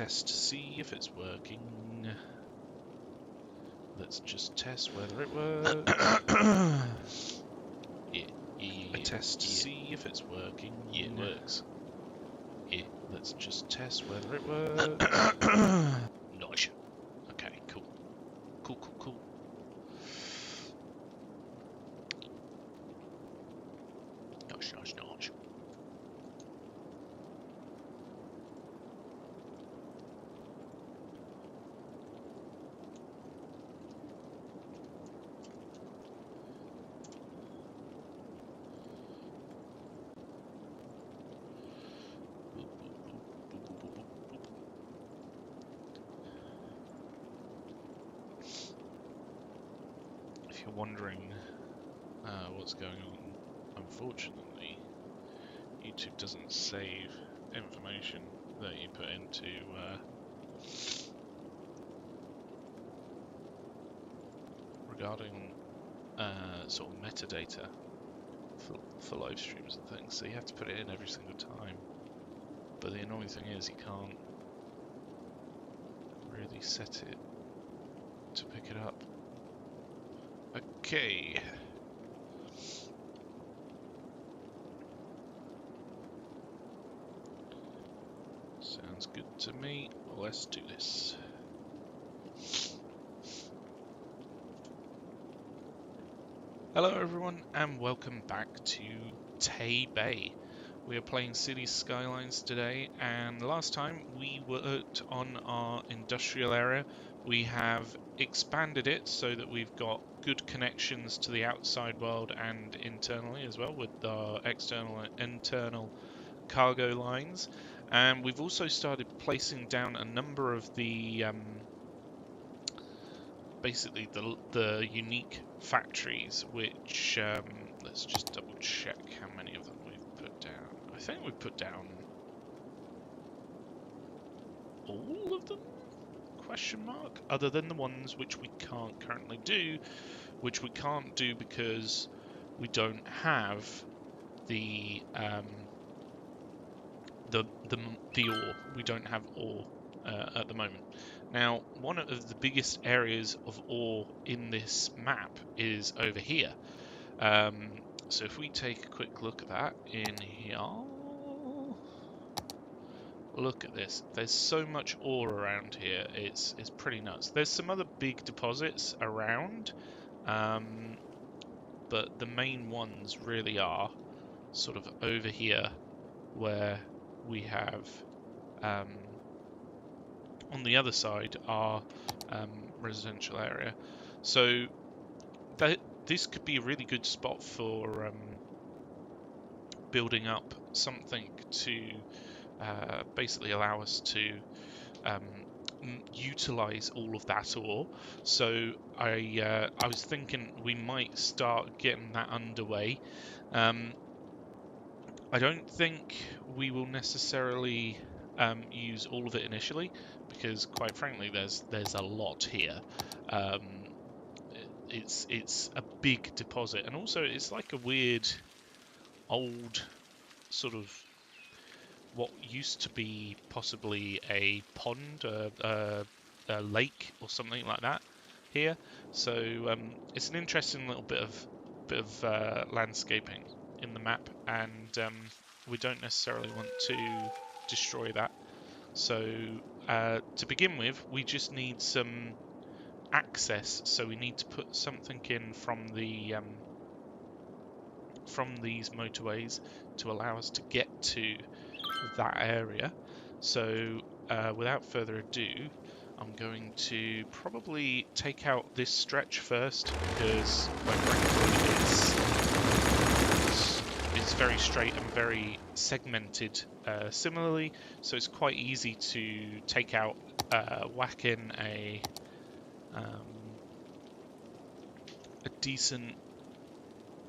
test to see if it's working. Let's just test whether it works. Yeah. A test to see if it's working. Yeah, it works. Yeah. Let's just test whether it works. Nice. Okay, cool. Cool. Nice. If you're wondering what's going on, unfortunately, YouTube doesn't save information that you put into regarding sort of metadata for live streams and things, so you have to put it in every single time. But the annoying thing is you can't really set it to pick it up. Okay. Sounds good to me. Let's do this. Hello everyone and welcome back to Tay Bay. We are playing City Skylines today, and last time we worked on our industrial area. We have expanded it so that we've got good connections to the outside world and internally as well, with our external and internal cargo lines. And we've also started placing down a number of the basically the unique factories, which let's just double check how many of them we've put down. I think we've put down all of them, question mark, other than the ones which we can't currently do, which we can't do because we don't have the ore. We don't have ore at the moment. Now, one of the biggest areas of ore in this map is over here. So if we take a quick look at that in here, look at this. There's so much ore around here. It's pretty nuts. There's some other big deposits around, but the main ones really are sort of over here, where we have on the other side our residential area. So this could be a really good spot for building up something to basically allow us to utilize all of that ore. So I was thinking we might start getting that underway. I don't think we will necessarily use all of it initially, because quite frankly there's a lot here. It's a big deposit, and also it's like a weird old sort of what used to be possibly a pond, a lake or something like that here. So it's an interesting little bit of landscaping in the map, and we don't necessarily want to destroy that. So to begin with, we just need some access. So we need to put something in from the from these motorways to allow us to get to that area. So without further ado, I'm going to probably take out this stretch first, because quite frankly it's very straight and very segmented similarly, so it's quite easy to take out, whack in a decent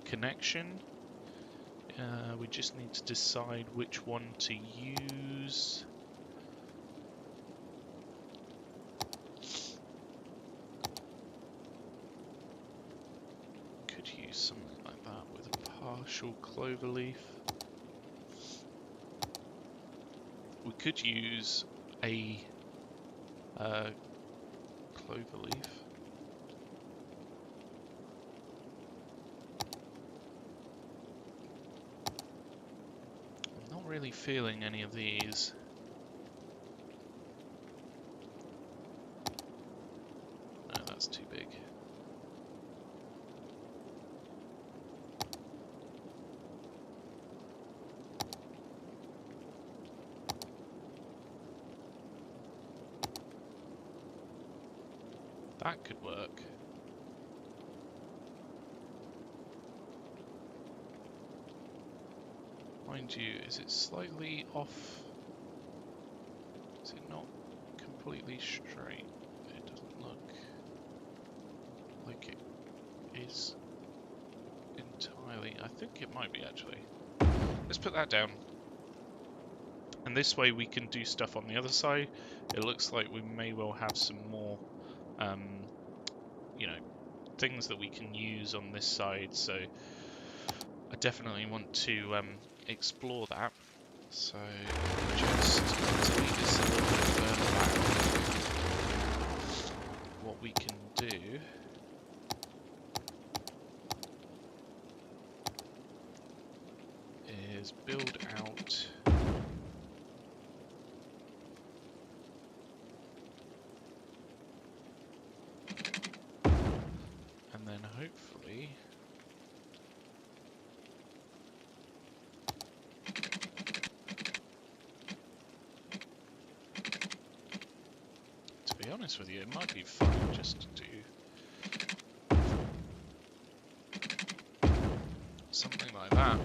connection. We just need to decide which one to use. Could use something like that with a partial clover leaf. We could use a Cloverleaf. I'm not really feeling any of these. No, that's too big. That could work. Mind you, is it slightly off? Is it not completely straight? It doesn't look like it is entirely. I think it might be actually. Let's put that down. And this way we can do stuff on the other side. It looks like we may well have some more, you know, things that we can use on this side. So I definitely want to explore that. So just delete this a little bit further back. What we can do is build out and then hopefully to be honest with you, it might be fun just to do something like that.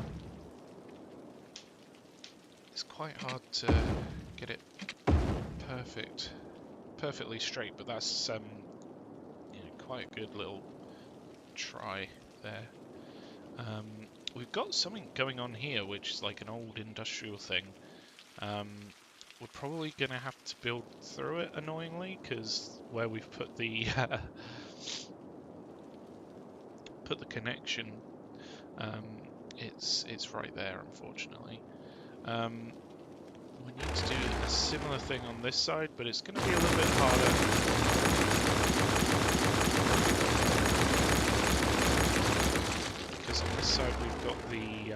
It's quite hard to get it perfectly straight, but that's you know, quite a good little try there. We've got something going on here, which is like an old industrial thing. We're probably going to have to build through it, annoyingly, because where we've put the put the connection, it's right there, unfortunately. We need to do a similar thing on this side, but it's going to be a little bit harder. Because on this side we've got the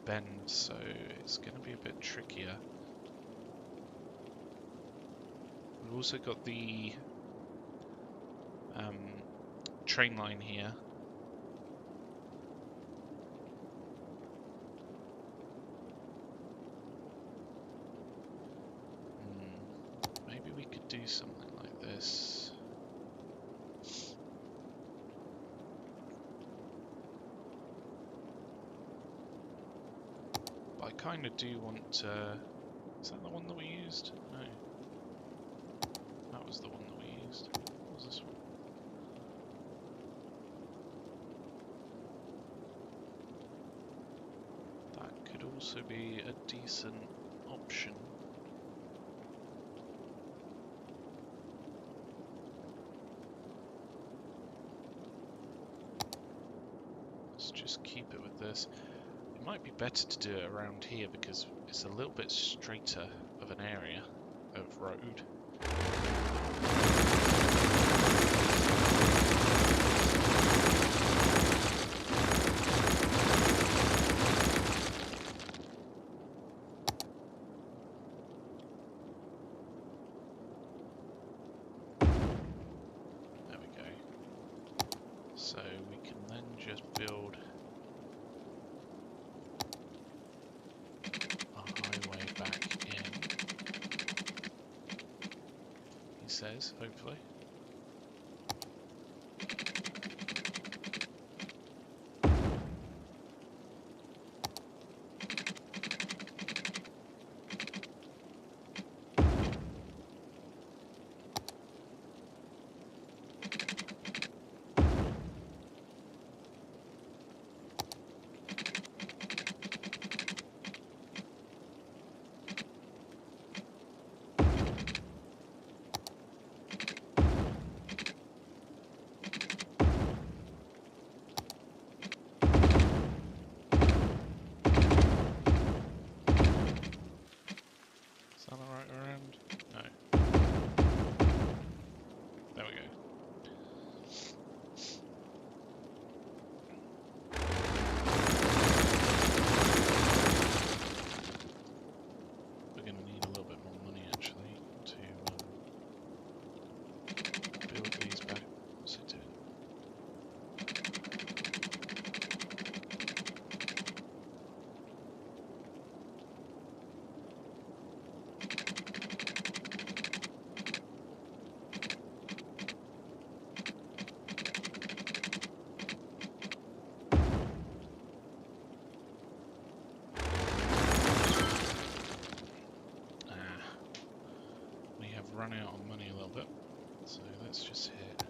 bend, so it's going to be a bit trickier. We've also got the train line here. Maybe we could do something like this. But I kind of do want to... Is that the one that we used? No. That was the one that we used. What was this one? That could also be a decent option. Let's just keep it with this. It might be better to do it around here because it's a little bit straighter of an area of road. There we go. So we can then just build a highway back in, he says, hopefully. run out on money a little bit, so let's just hit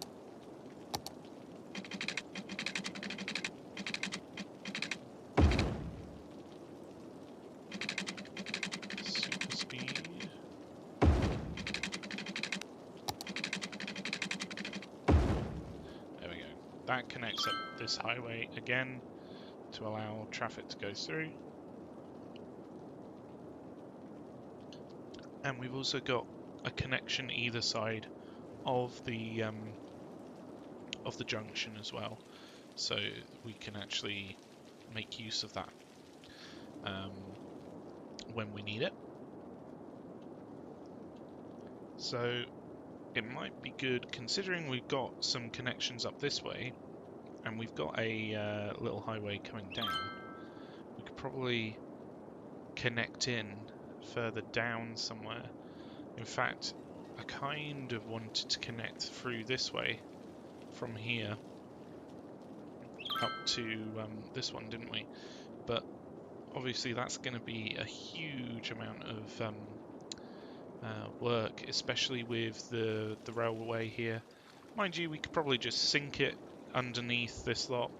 super speed. There we go. That connects up this highway again to allow traffic to go through. And we've also got a connection either side of the junction as well, so we can actually make use of that when we need it. So it might be good, considering we've got some connections up this way and we've got a little highway coming down, we could probably connect in further down somewhere. In fact, I kind of wanted to connect through this way from here up to this one, didn't we? But obviously that's going to be a huge amount of work, especially with the railway here. Mind you, we could probably just sink it underneath this lot,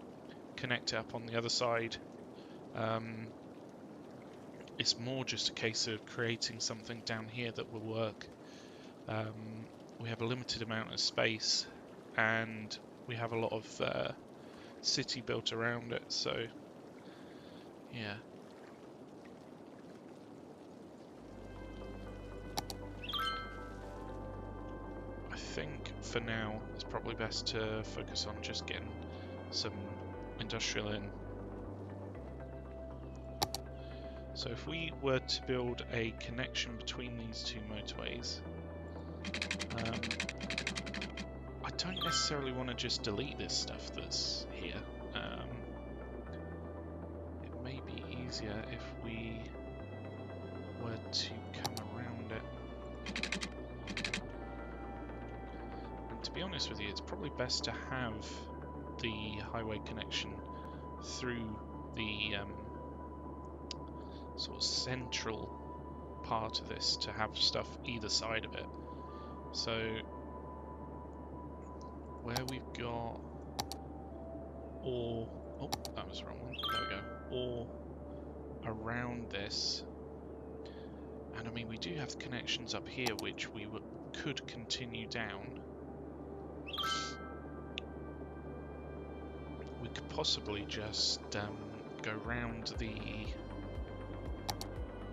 connect it up on the other side. It's more just a case of creating something down here that will work. We have a limited amount of space and we have a lot of city built around it, so yeah. I think for now it's probably best to focus on just getting some industrial in. So if we were to build a connection between these two motorways, I don't necessarily want to just delete this stuff that's here. It may be easier if we were to come around it. And to be honest with you, it's probably best to have the highway connection through the sort of central part of this to have stuff either side of it. So where we've got or oh, that was the wrong one. There we go. Or around this, and I mean we do have connections up here which we could continue down. We could possibly just go round the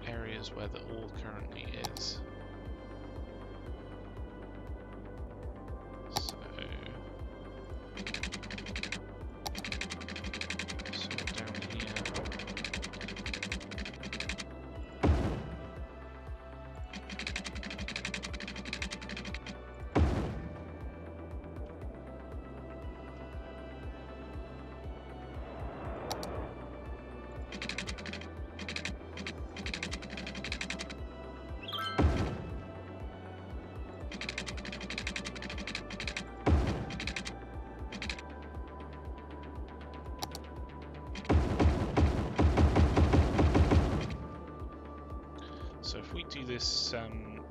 areas where the ore currently is. So down here. So if we do this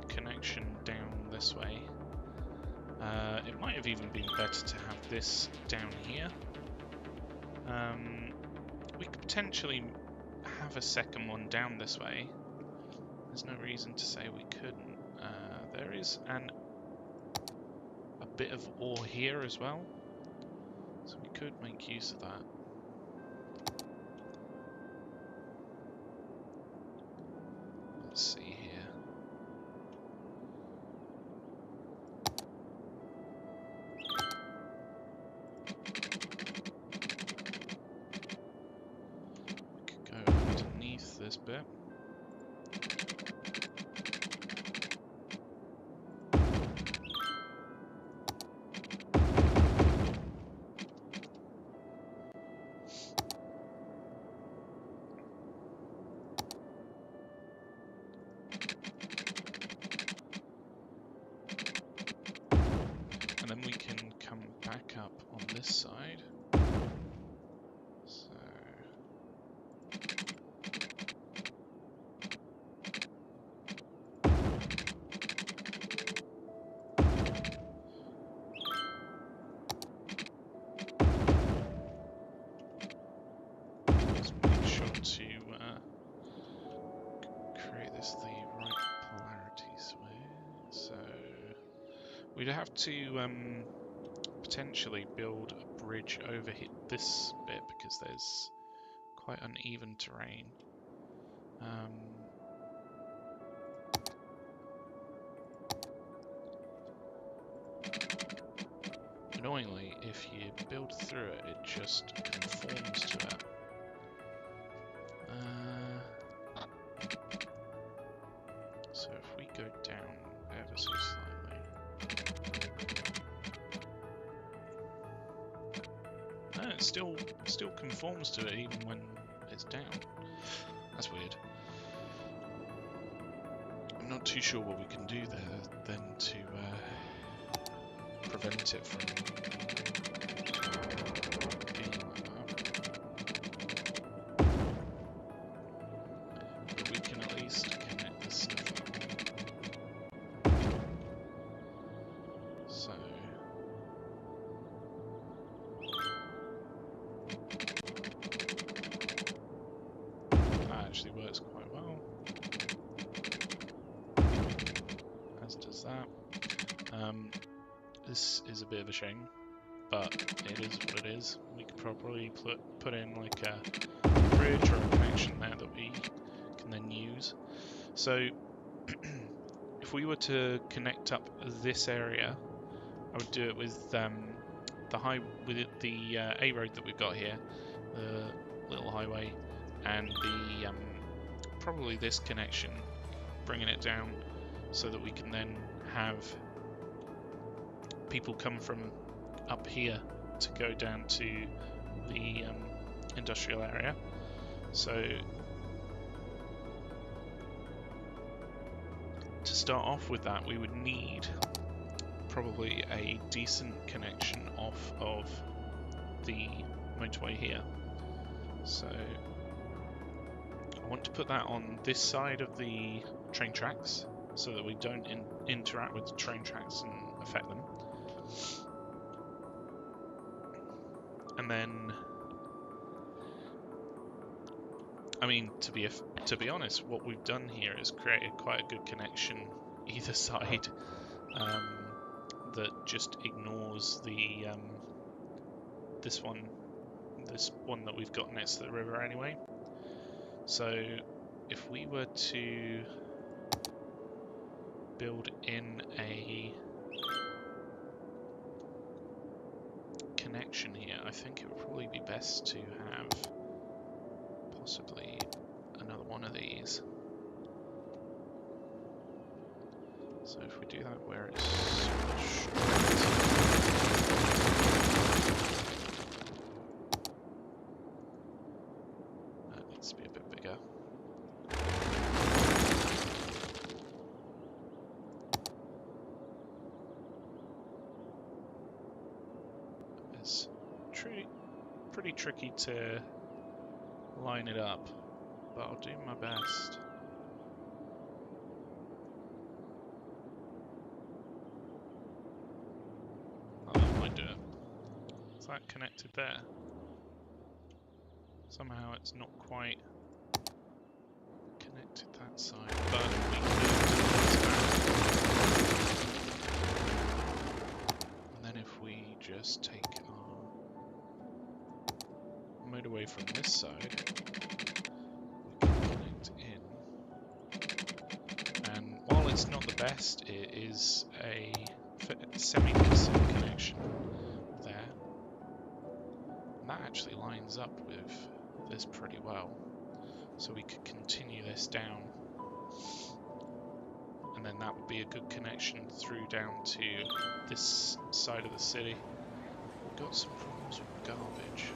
connection down this way, it might have even been better to have this down here. We could potentially have a second one down this way. There's no reason to say we couldn't. There is a bit of ore here as well, so we could make use of that. Let's see here. We could go underneath this bit. And then we can come back up on this side. So to create this the right polarity so we'd have to potentially build a bridge over this bit because there's quite uneven terrain. Annoyingly, if you build through it, it just conforms to it. So if we go down ever so slightly, no, it still conforms to it even when it's down. That's weird. I'm not too sure what we can do there then to prevent it from being like that. But we can at least connect this stuff up. So that actually works quite well. As does that. This is a bit of a shame, but it is what it is. We could probably put in like a bridge or a connection there that we can then use. So if we were to connect up this area, I would do it with the A road that we've got here, the little highway, and the probably this connection, bringing it down so that we can then have people come from up here to go down to the industrial area. So to start off with that, we would need probably a decent connection off of the motorway here. So I want to put that on this side of the train tracks so that we don't interact with the train tracks and affect them. And then, I mean, to be honest, what we've done here is created quite a good connection either side that just ignores the this one that we've got next to the river anyway. So if we were to build in a connection here, I think it would probably be best to have possibly another one of these. So if we do that where it's that needs to be a bit bigger. It's pretty tricky to line it up, but I'll do my best. Oh, that might do it. Is that connected there? Somehow it's not quite connected that side, but we could do this. And then if we just take our motorway from this side, we can connect in. And while it's not the best, it is a semi-decent connection there. And that actually lines up with this pretty well. So we could continue this down. And then that would be a good connection through down to this side of the city. We've got some problems with garbage.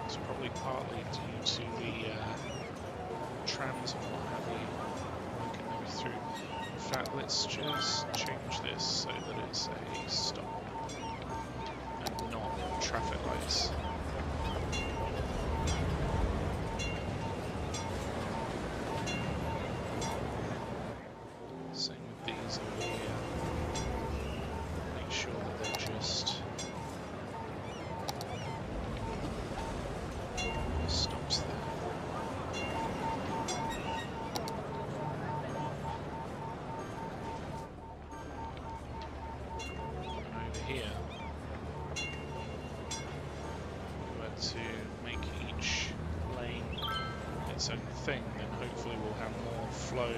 It's probably partly due to the trams and what have you working their way through. In fact, let's just change this so that it's a stop and not traffic lights. Same with these over here. Make sure that they're just here. But to make each lane its own thing, then hopefully we'll have more flow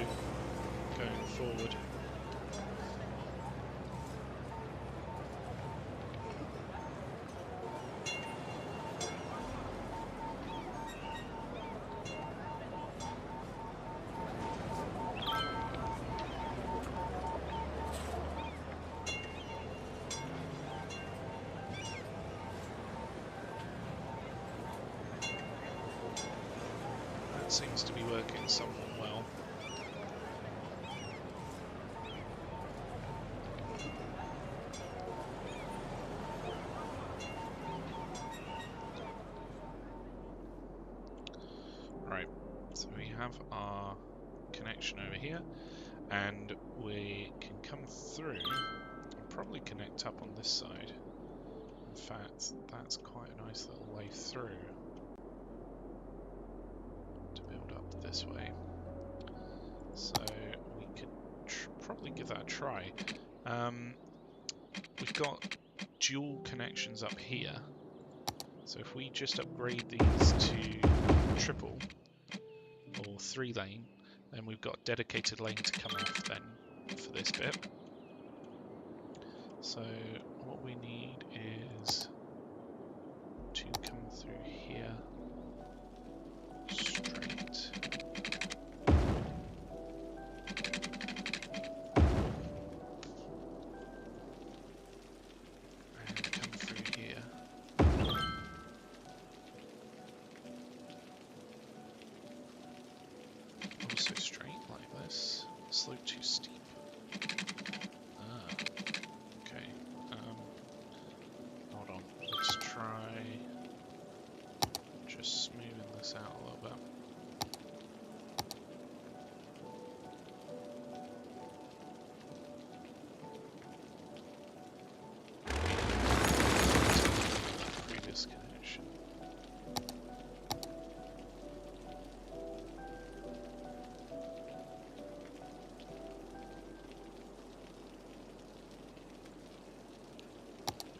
going forward. Seems to be working somewhat well. Right, so we have our connection over here, and we can come through and probably connect up on this side. In fact, that's quite a nice little way through. This way, so we could probably give that a try. We've got dual connections up here, so if we just upgrade these to triple or 3-lane, then we've got a dedicated lane to come off then for this bit. So what we need is to come through here straight. Slope too steep. Okay. Hold on. Let's try just smoothing this out a little bit. Previous connection.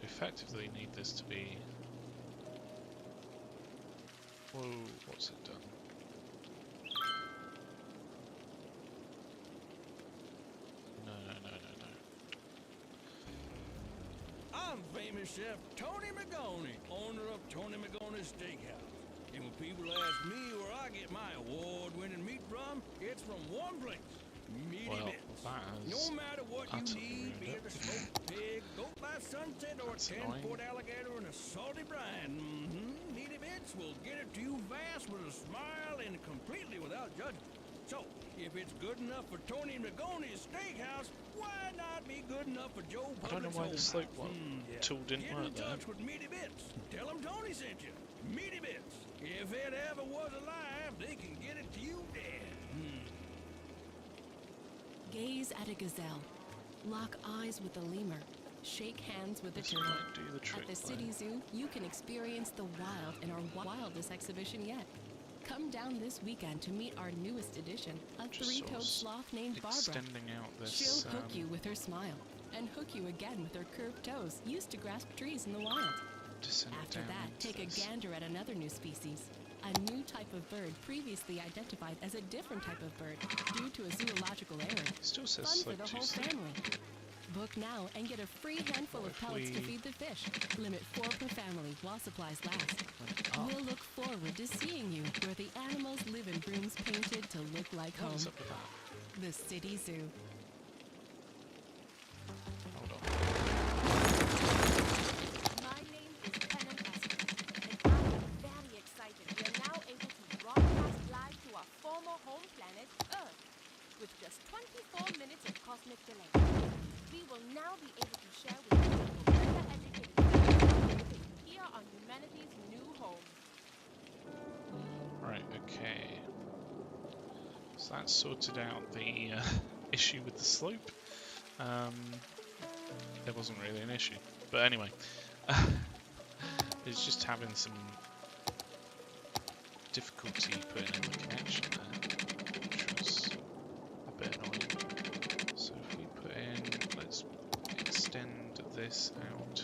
Effectively need this to be... Whoa, what's it done? No. I'm famous chef Tony McGoney, owner of Tony McGoney's Steakhouse. And when people ask me where I get my award-winning meat from, it's from one place. Meaty Bits. No matter what you need, be it a smoked pig, goat by sunset, or a 10-foot alligator in a salty brine, Meaty Bits will get it to you fast with a smile and completely without judgment. So, if it's good enough for Tony McGoney's Steakhouse, why not be good enough for Joe Public's? I don't know why the slope tool didn't work there. Get in touch with Meaty Bits. Tell them Tony sent you. Meaty Bits. If it ever was alive, they can get it to you dead. Gaze at a gazelle, lock eyes with a lemur, shake hands with a turtle. At the City Zoo, you can experience the wild in our wildest exhibition yet. Come down this weekend to meet our newest addition, a three-toed sloth named Barbara. She'll hook you with her smile, and hook you again with her curved toes, used to grasp trees in the wild. After that, take a gander at another new species. A new type of bird previously identified as a different type of bird due to a zoological error. Still says fun for the whole family. Book now and get a free handful of pellets to feed the fish. Limit 4 per family while supplies last. We'll look forward to seeing you where the animals live in rooms painted to look like home. The City Zoo. Hold on. My name is Penn and I'm very excited. We are now able to broadcast live to our former home planet, Earth, with just 24 minutes of cosmic delay. We will now be able to share with you better educated here on humanity's new home. Right, okay. So that sorted out the issue with the slope. There wasn't really an issue. But anyway, it's just having some difficulty putting in the connection there, which was a bit annoying. So if we put in, let's extend this out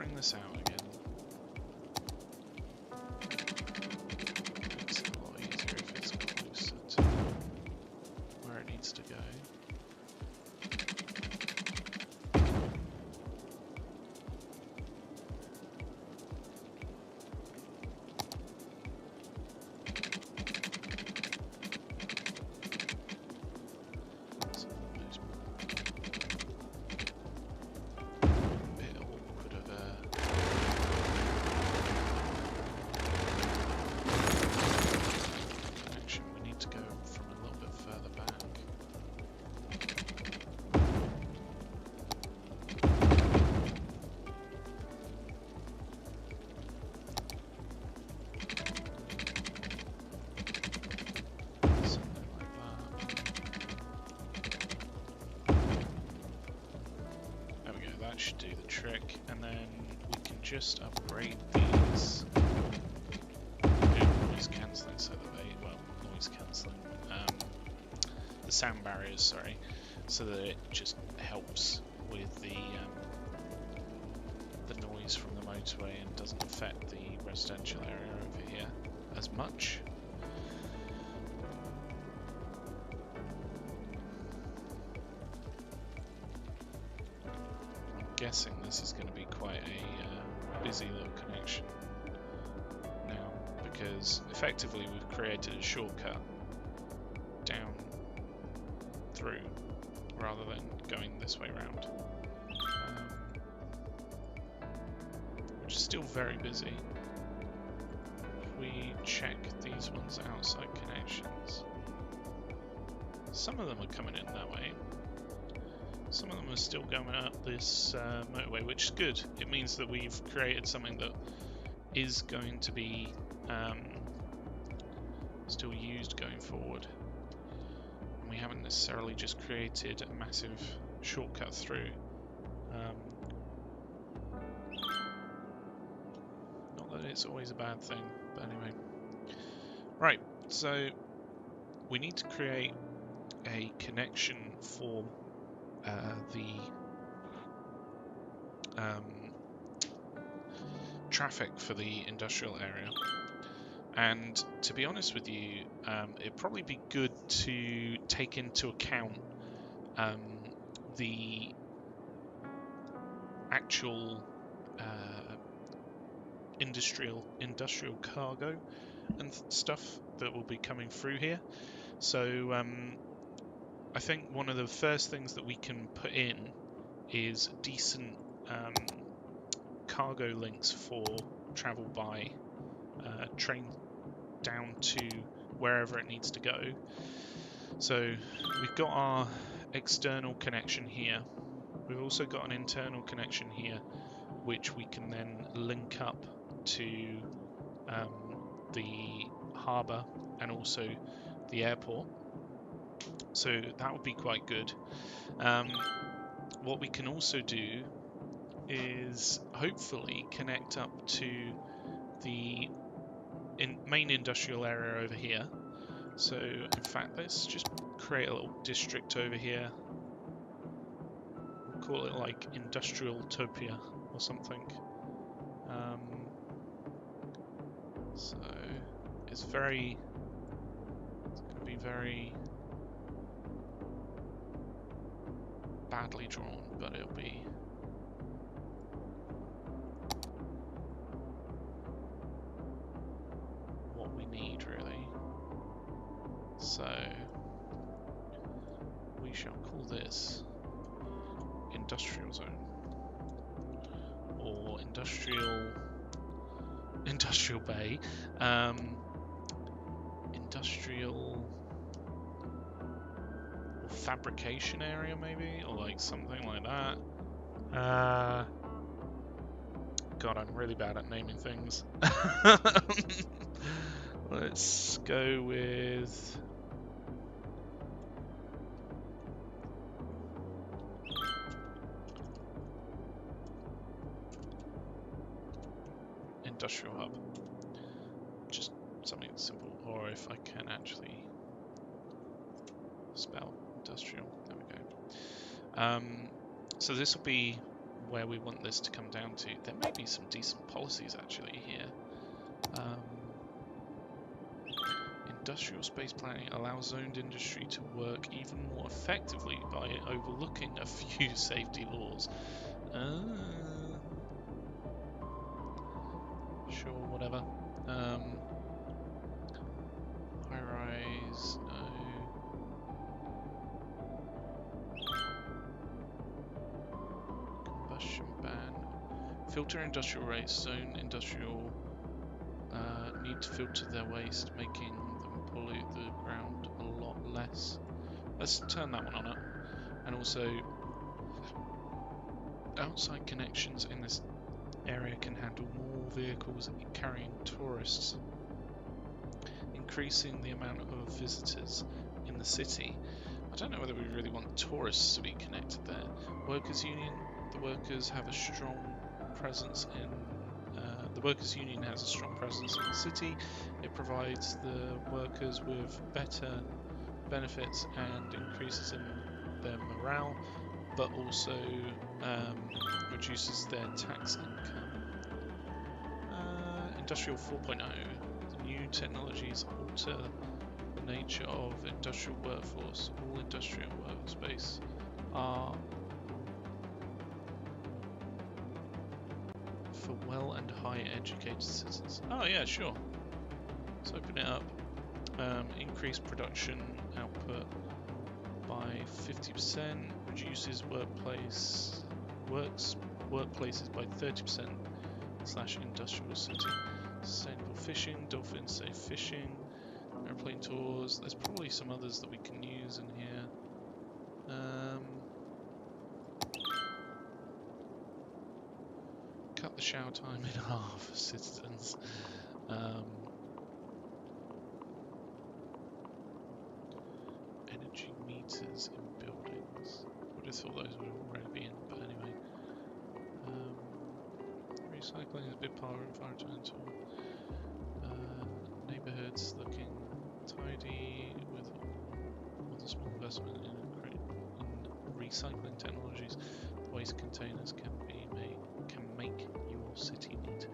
bring this out again. It's a lot easier if it's closer to where it needs to go. Should do the trick, and then we can just upgrade these. Noise cancelling, so that they, well, noise cancelling, the sound barriers, sorry, so that it just helps with the noise from the motorway and doesn't affect the residential area over here as much. Guessing this is going to be quite a busy little connection now, because effectively we've created a shortcut down through rather than going this way round, which is still very busy. If we check these ones outside connections, some of them are coming in that way. Some of them are still going up this motorway, which is good. It means that we've created something that is going to be still used going forward. And we haven't necessarily just created a massive shortcut through. Not that it's always a bad thing, but anyway. Right, so we need to create a connection for the traffic for the industrial area, and to be honest with you, it'd probably be good to take into account the actual industrial cargo and stuff that will be coming through here. So I think one of the first things that we can put in is decent cargo links for travel by train down to wherever it needs to go. So we've got our external connection here. We've also got an internal connection here, which we can then link up to the harbour and also the airport. So that would be quite good. What we can also do is hopefully connect up to the main industrial area over here. So in fact, let's just create a little district over here. We'll call it like Industrial Topia or something. So it's going to be very badly drawn, but it'll be what we need, really. So we shall call this Industrial Zone, or Industrial Bay, Industrial fabrication area, maybe, or like something like that. God, I'm really bad at naming things. Let's go with Industrial Hub. Just something simple, or if I can actually spell industrial. There we go. So this will be where we want this to come down to. There may be some decent policies actually here. Industrial space planning allows zoned industry to work even more effectively by overlooking a few safety laws. Sure, whatever. High rise, no. Combustion ban. Filter industrial waste. Zone industrial need to filter their waste, making them pollute the ground a lot less. Let's turn that one on up. And also, outside connections in this area can handle more vehicles carrying tourists, increasing the amount of visitors in the city. I don't know whether we really want tourists to be connected there. Workers' Union. The workers have a strong presence in. The Workers' Union has a strong presence in the city. It provides the workers with better benefits and increases in their morale, but also reduces their tax income. Industrial 4.0. The new technologies alter the nature of industrial workforce. All industrial workspace are for well and high educated citizens. Oh yeah, sure. Let's open it up. Increase production output by 50%, reduces workplaces by 30% / industrial city. Sustainable fishing, dolphin safe fishing, airplane tours. There's probably some others that we can use in here. Cut the shower time in half for citizens. Energy meters in buildings. Would have thought those would already be in, but anyway. Recycling is a big part of environmental. Neighbourhoods looking tidy with all the small investment in recycling technologies. Waste containers can make your city neat.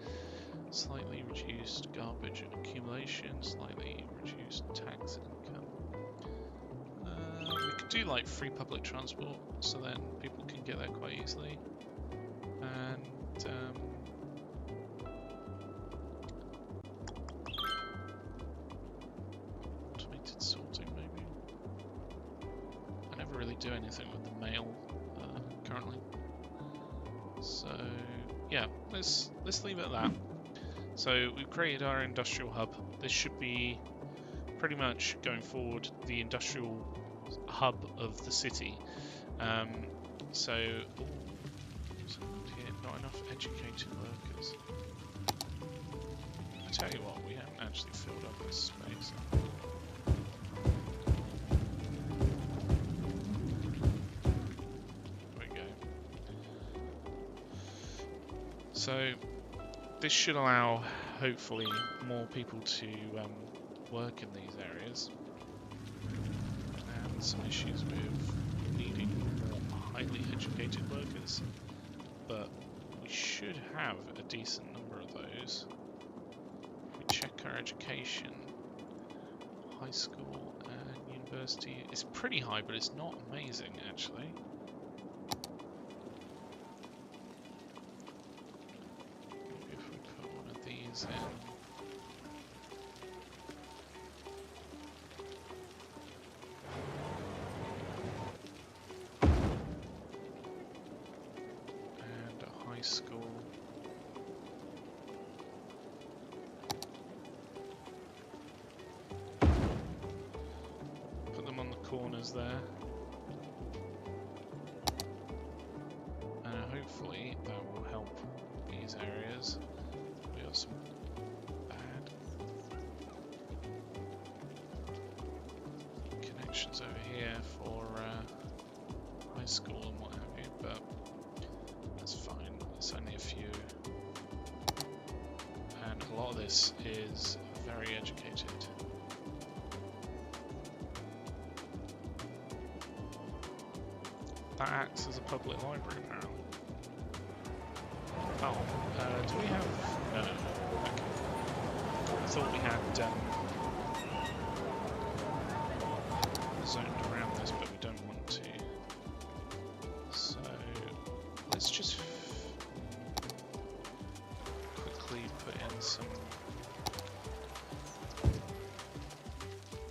Slightly reduced garbage accumulation, slightly reduced tax income. We could do like free public transport, so then people can get there quite easily. And automated sorting maybe. I never really do anything with the mail currently. So yeah, let's leave it at that. So we've created our industrial hub. This should be pretty much going forward the industrial hub of the city. So here, not enough educated workers. I tell you what, we haven't actually filled up this space. There we go. So this should allow, hopefully, more people to work in these areas. And some issues with needing more highly educated workers, but we should have a decent number of those. If we check our education, high school and university, it's pretty high, but it's not amazing actually. Maybe if we put one of these in. School. Put them on the corners there. And hopefully that will help these areas. We got some bad connections over here for high school and what have you, but that's fine. It's only a few, and a lot of this is very educated. That acts as a public library apparently. Oh, do we have... No, no, no. Okay. I thought we had zoned around this, but we don't want to. So, let's just quickly put in some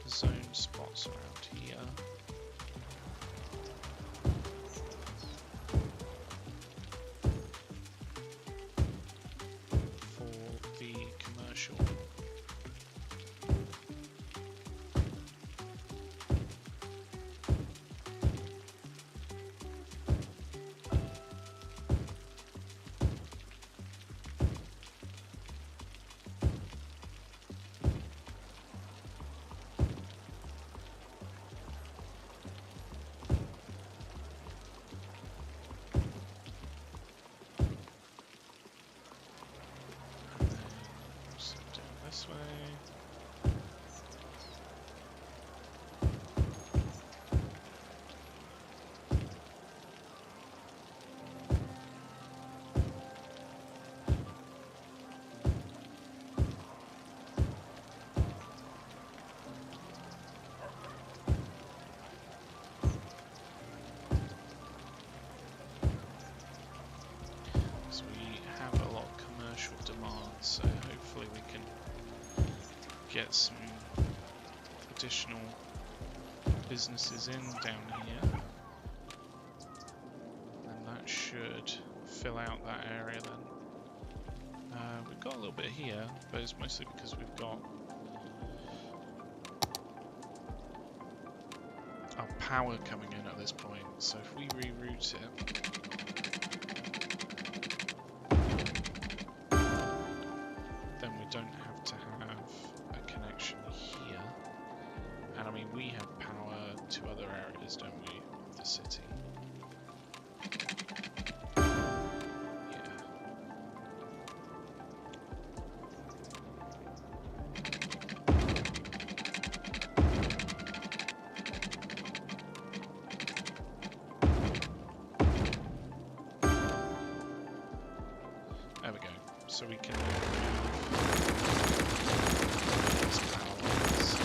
zone spots around here. For the commercial. This way. So we have a lot of commercial demand, so hopefully we can get some additional businesses in down here, and that should fill out that area then. We've got a little bit here, but it's mostly because we've got our power coming in at this point, so if we reroute it, then we don't have to have a connection here. And I mean, we have power to other areas, don't we, of the city? Yeah. There we go. So we can these power lines.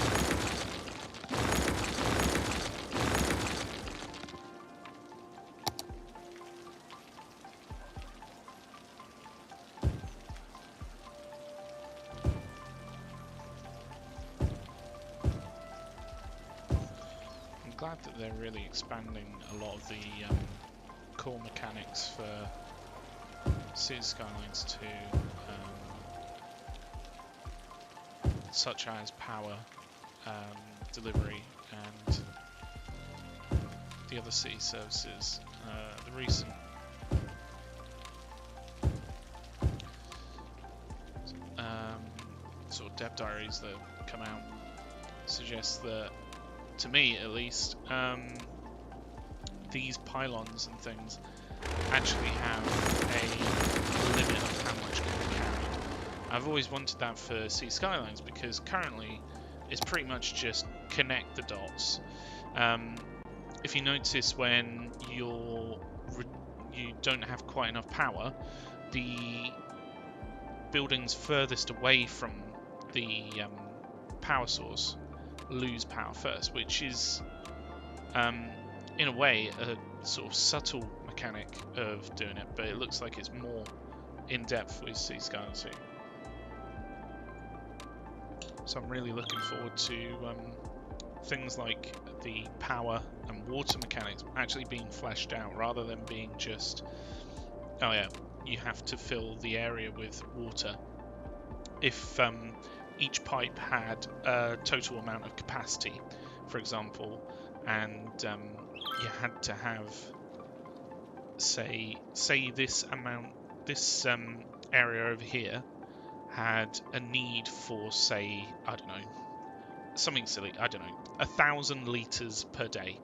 I'm glad that they're really expanding a lot of the core mechanics for City Skylines 2, such as power delivery and the other city services. The recent sort of dev diaries that have come out suggest that, to me at least, these pylons and things actually have a limit of how much can be carried. I've always wanted that for City Skylines because currently it's pretty much just connect the dots. If you notice, when you don't have quite enough power, the buildings furthest away from the power source lose power first, which is in a way a sort of subtle mechanic of doing it, but it looks like it's more in depth with City Skylines 2. So I'm really looking forward to things like the power and water mechanics actually being fleshed out, rather than being just, oh yeah, you have to fill the area with water. If each pipe had a total amount of capacity, for example, and you had to have, say this amount, this area over here had a need for, say, I don't know, something silly, I don't know, 1,000 litres per day,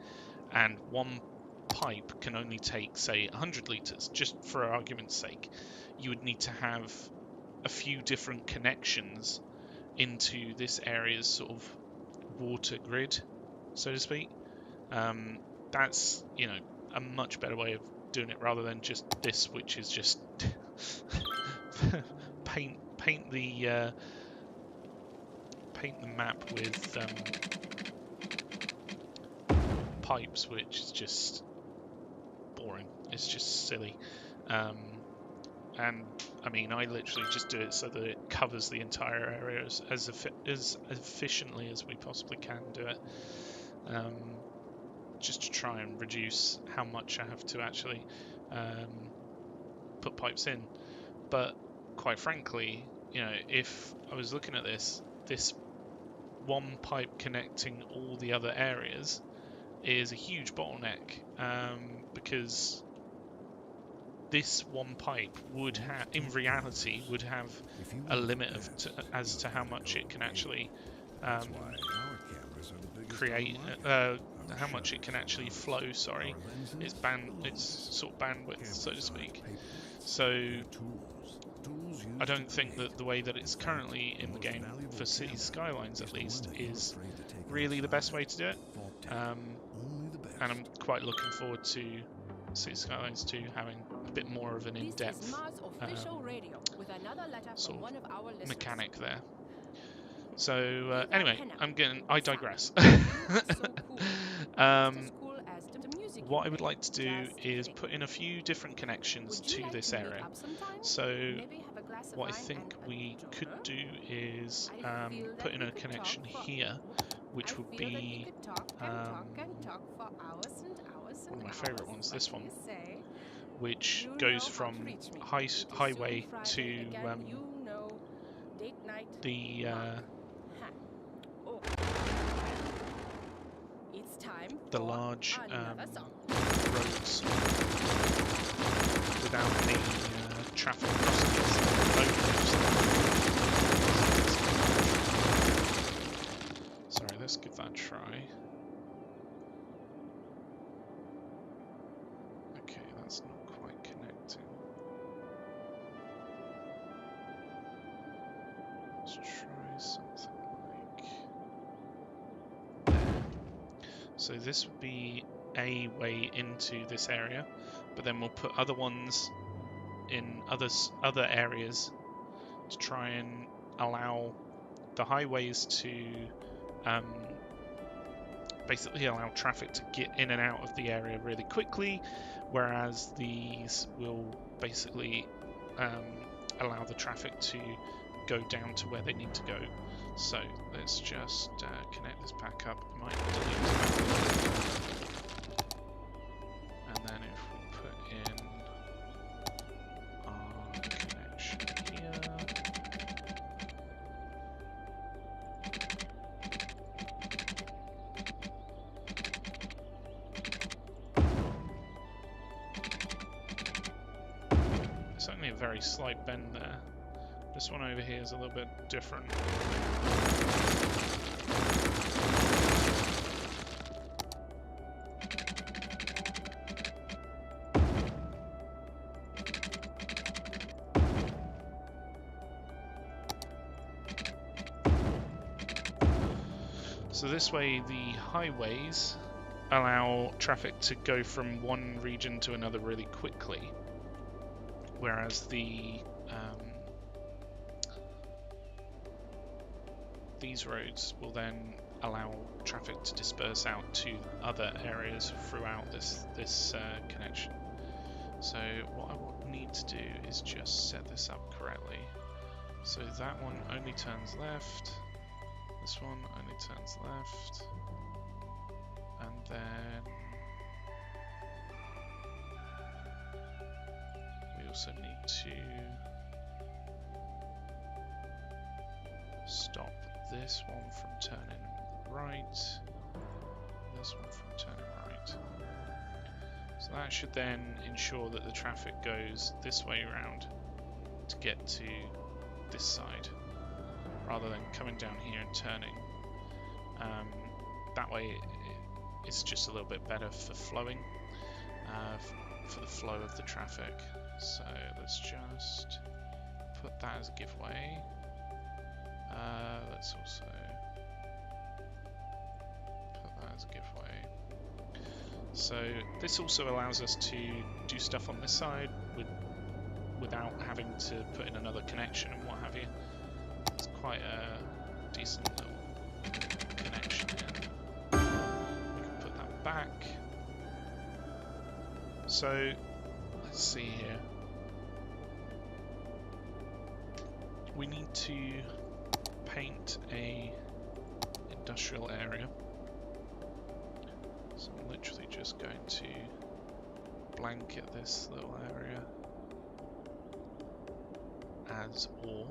and one pipe can only take, say, 100 litres, just for argument's sake, you would need to have a few different connections into this area's sort of water grid, so to speak. That's, you know, a much better way of doing it rather than just this, which is just paint the map with pipes, which is just boring. It's just silly. And I mean, I literally just do it so that it covers the entire area as efficiently as we possibly can do it, just to try and reduce how much I have to actually put pipes in. But quite frankly, you know, if I was looking at this one pipe connecting all the other areas is a huge bottleneck, because this one pipe would have, in reality, would have a limit of as to how much it can actually create, how much it can actually flow. Sorry, its sort of bandwidth, so to speak. So I don't think that the way that it's currently in the game for Cities Skylines, at least, is really the best way to do it. And I'm quite looking forward to Cities Skylines 2 having a bit more of an in-depth sort of mechanic there. So anyway, I digress. What I would like to do is put in a few different connections to this area. So what I think we could do is put in a connection here, which would be one of my favourite ones, this one, which goes from highway to the large roads without any traffic crossing. Sorry, let's give that a try. Okay, that's not quite connecting. Let's try something like there. So this would be a way into this area, but then we'll put other ones in other areas to try and allow the highways to basically allow traffic to get in and out of the area really quickly, whereas these will basically allow the traffic to go down to where they need to go. So let's just connect this back up. I might delete that. And then if we put in our connection here, it's only a very slight bend there. This one over here is a little bit different. So this way the highways allow traffic to go from one region to another really quickly, whereas these roads will then allow traffic to disperse out to other areas throughout this connection. So what I need to do is just set this up correctly. So that one only turns left, this one only turns left, and then we also need to stop this one from turning right, this one from turning right. So that should then ensure that the traffic goes this way around to get to this side, rather than coming down here and turning. That way it's just a little bit better for flowing, for the flow of the traffic. So let's just put that as a giveaway. Let's also put that as a giveaway. So this also allows us to do stuff on this side without having to put in another connection and what have you. It's quite a decent little connection here. We can put that back. So let's see here. We need to paint a industrial area. So I'm literally just going to blanket this little area as ore.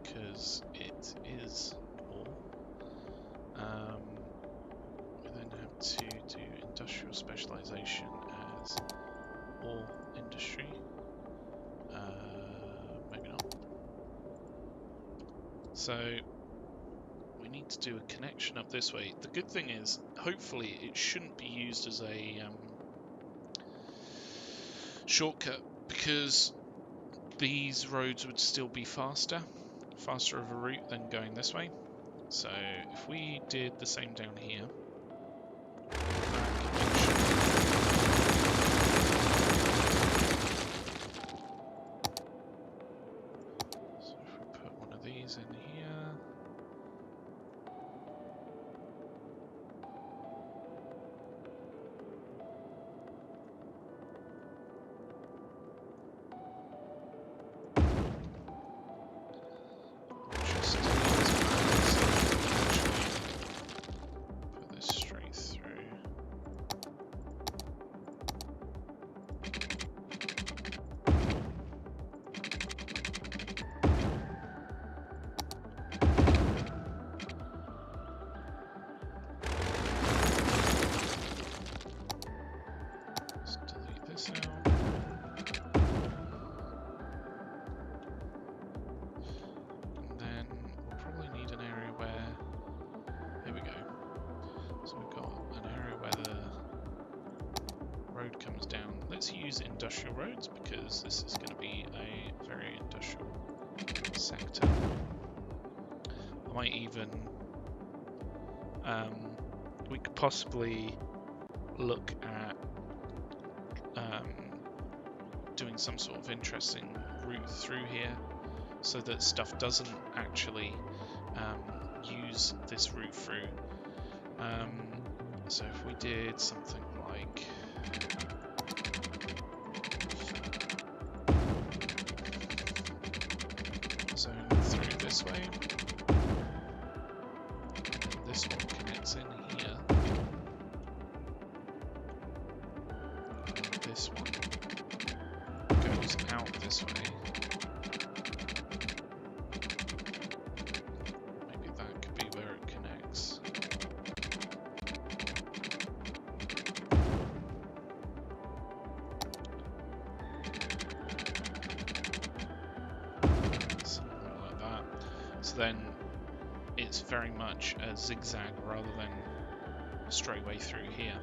Because it is ore. We then have to do industrial specialization as ore industry. Maybe not. So we need to do a connection up this way. The good thing is, hopefully, it shouldn't be used as a shortcut, because these roads would still be faster of a route than going this way. So if we did the same down here, so if we put one of these in here, put this straight through. Let's delete this out. And then we'll probably need an area where, here we go. So we've got an area where the road comes down. Let's use industrial roads because this is going to be a very industrial sector. I might even, we could possibly look at doing some sort of interesting route through here so that stuff doesn't actually use this route through. So if we did something like zone through this way, and this one connects in here, and this one goes out this way. Maybe that could be where it connects. Something like that. So then it's very much a zigzag rather than a straight way through here.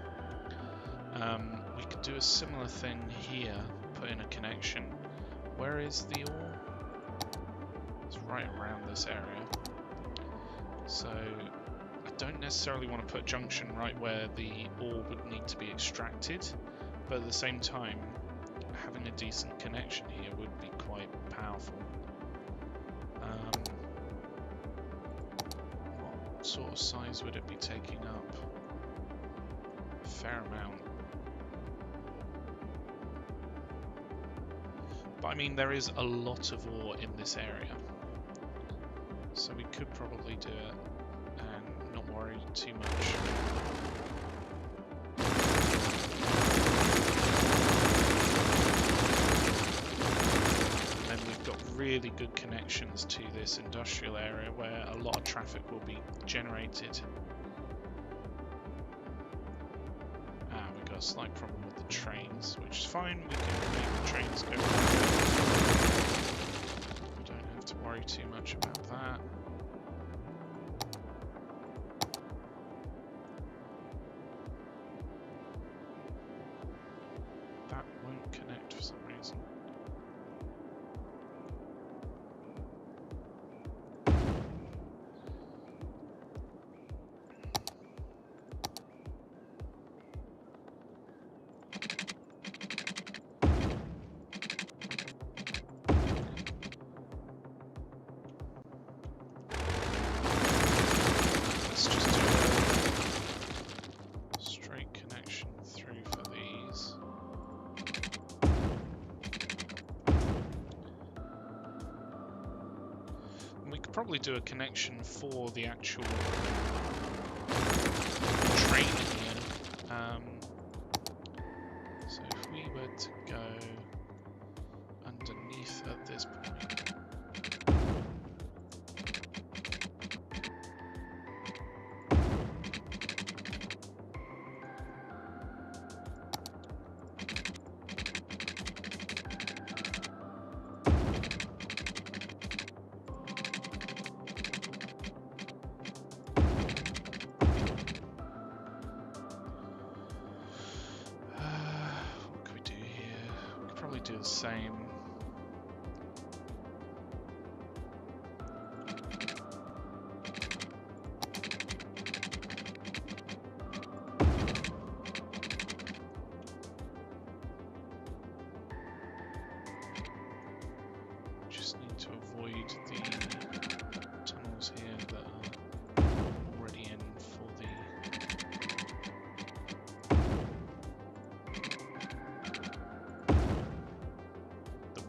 We could do a similar thing here, put in a connection. Where is the ore? It's right around this area. So I don't necessarily want to put a junction right where the ore would need to be extracted, but at the same time, having a decent connection here would be quite powerful. What sort of size would it be taking up? A fair amount. But I mean, there is a lot of ore in this area, so we could probably do it and not worry too much. And then we've got really good connections to this industrial area where a lot of traffic will be generated. We've got a slight problem with the trains, which is fine. We can make the trains go. We don't have to worry too much about that. That won't connect for some reason. let's just do a straight connection through for these. And we could probably do a connection for the actual train here. So if we were to go underneath at this point. What could we do here? We could probably do the same. Just need to avoid the tunnels here that are already in for the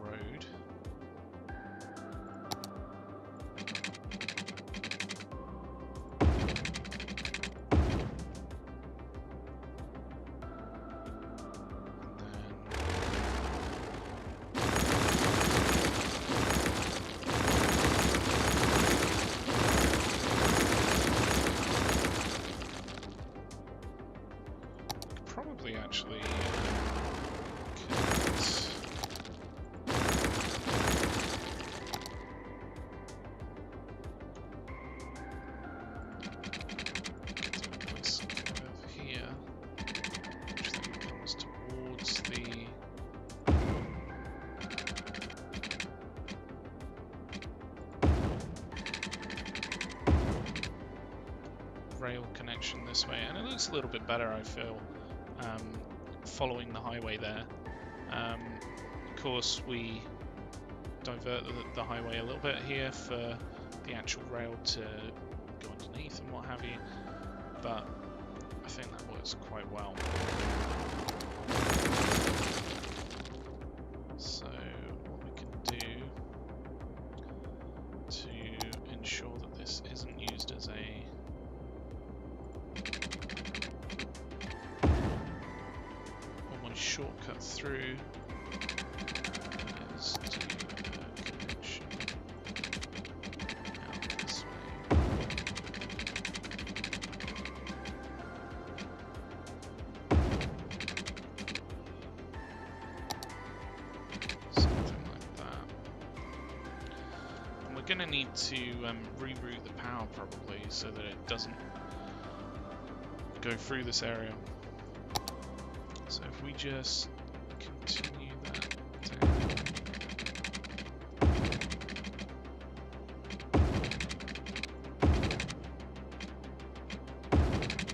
road. Probably actually connect. Do a nice curve here, which then comes towards the rail connection this way, and it looks a little bit better, I feel. Following the highway there. Of course, we divert the highway a little bit here for the actual rail to go underneath and what have you, but I think that works quite well. So what we can do to ensure that this isn't used as a shortcut through is to connection out this way. Something like that. And we're going to need to reroute the power probably so that it doesn't go through this area. So if we just continue that down.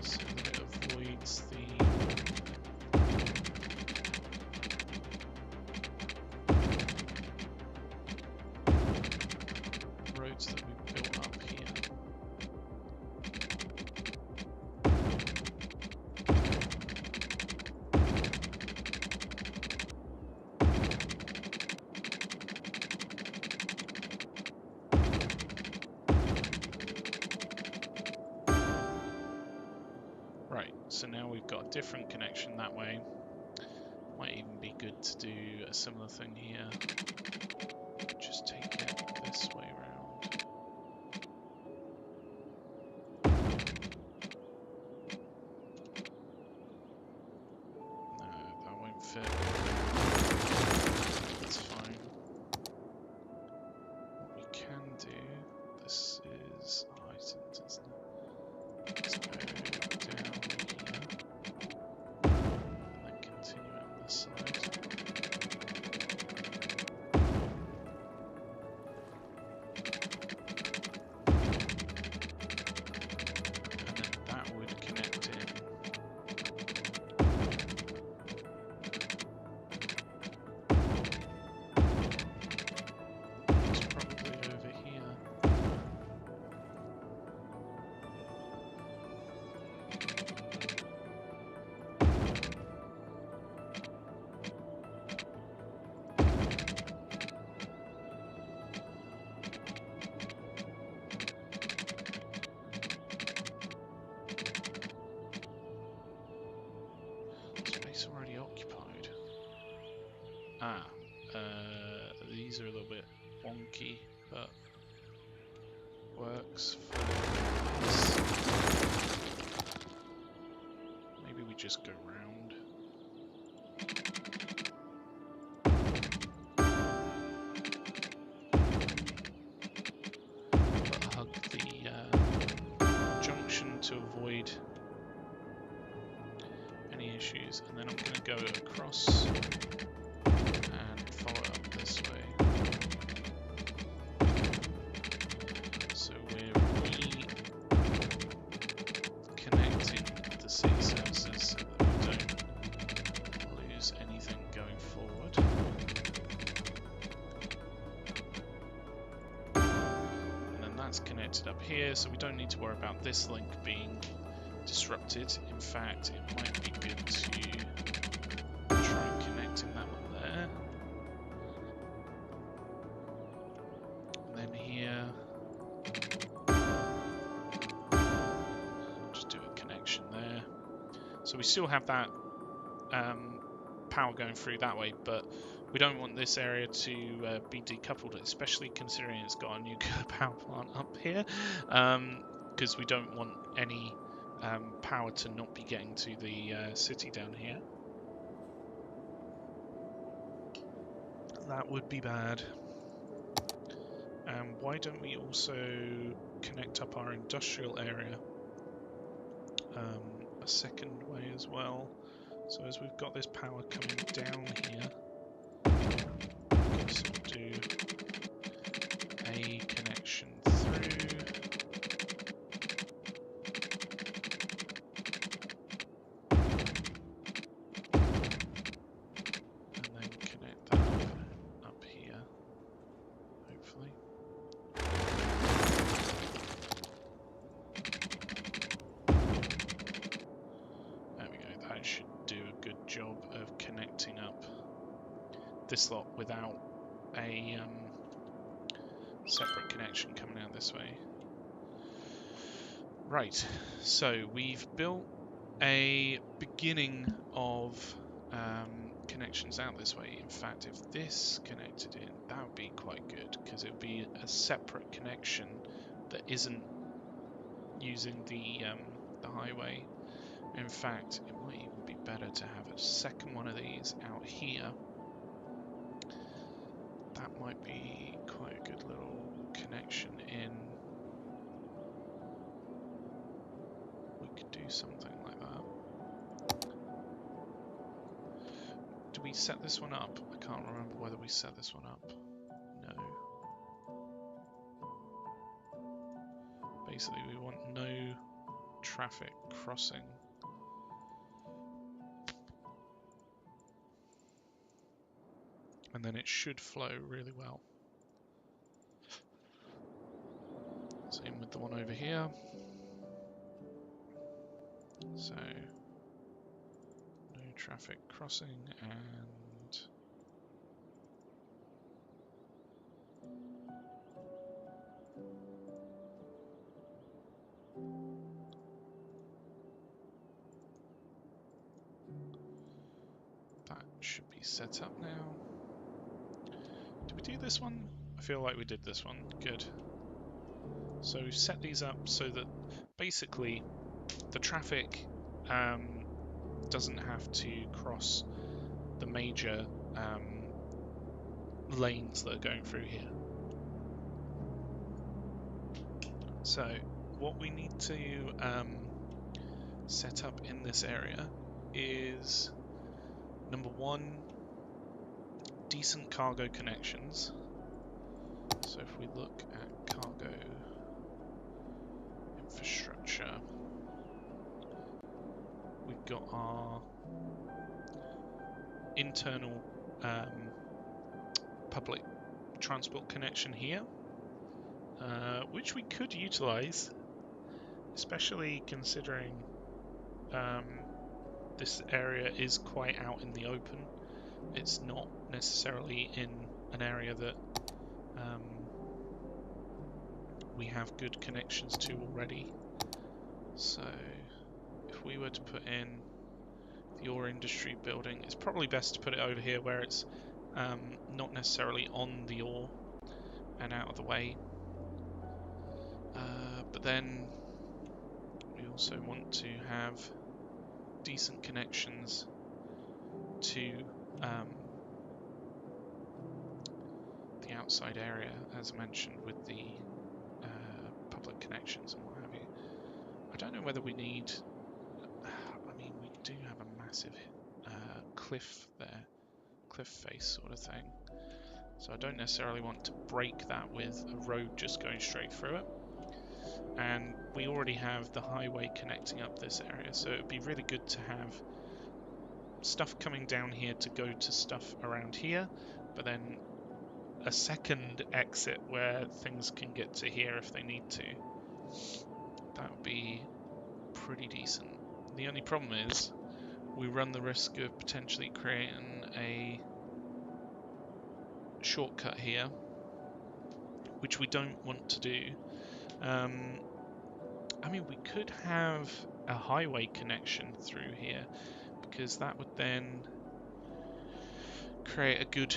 So that it avoids the roads that we've built up here. Right, so now we've got a different connection that way. Might even be good to do a similar thing here. Just take it this way around. No, that won't fit. That's fine. What we can do, this is heightened, isn't it? Let's go down here, and then continue it on this side. And then that would connect in. It's probably over here. Space already occupied. Ah, these are a little bit wonky, but works for this. Maybe we just go round. But hug the junction to avoid any issues, and then I'm going to go across and follow up this way. So we're reconnecting the city services so that we don't lose anything going forward. And then that's connected up here, so we don't need to worry about this link being disrupted. In fact, it might be good to try connecting that one there. And then here, just do a connection there. So we still have that power going through that way, but we don't want this area to be decoupled, especially considering it's got a nuclear power plant up here, because we don't want any power to not be getting to the city down here. That would be bad. Why don't we also connect up our industrial area a second way as well? So as we've got this power coming down here, we can sort of do a connection through. Job of connecting up this lot without a separate connection coming out this way. Right, so we've built a beginning of connections out this way. In fact, if this connected in, that would be quite good, because it would be a separate connection that isn't using the highway. In fact, it might even be better to have a second one of these out here. That might be quite a good little connection in. We could do something like that. Do we set this one up? I can't remember whether we set this one up. No. Basically, we want no traffic crossing. And then it should flow really well. Same with the one over here. So, no traffic crossing, and that should be set up now. Did we do this one? I feel like we did this one. Good. So we've set these up so that basically the traffic doesn't have to cross the major lanes that are going through here. So what we need to set up in this area is, number one, decent cargo connections. So if we look at cargo infrastructure, we've got our internal public transport connection here, which we could utilize, especially considering this area is quite out in the open. It's not necessarily in an area that we have good connections to already. So if we were to put in the ore industry building, it's probably best to put it over here where it's not necessarily on the ore and out of the way. But then we also want to have decent connections to the outside area, as mentioned, with the public connections and what have you. I don't know whether we need... I mean, we do have a massive cliff there, cliff face sort of thing. So I don't necessarily want to break that with a road just going straight through it. And we already have the highway connecting up this area, so it would be really good to have stuff coming down here to go to stuff around here, but then a second exit where things can get to here if they need to. That would be pretty decent. The only problem is we run the risk of potentially creating a shortcut here, which we don't want to do. I mean, we could have a highway connection through here, because that would then create a good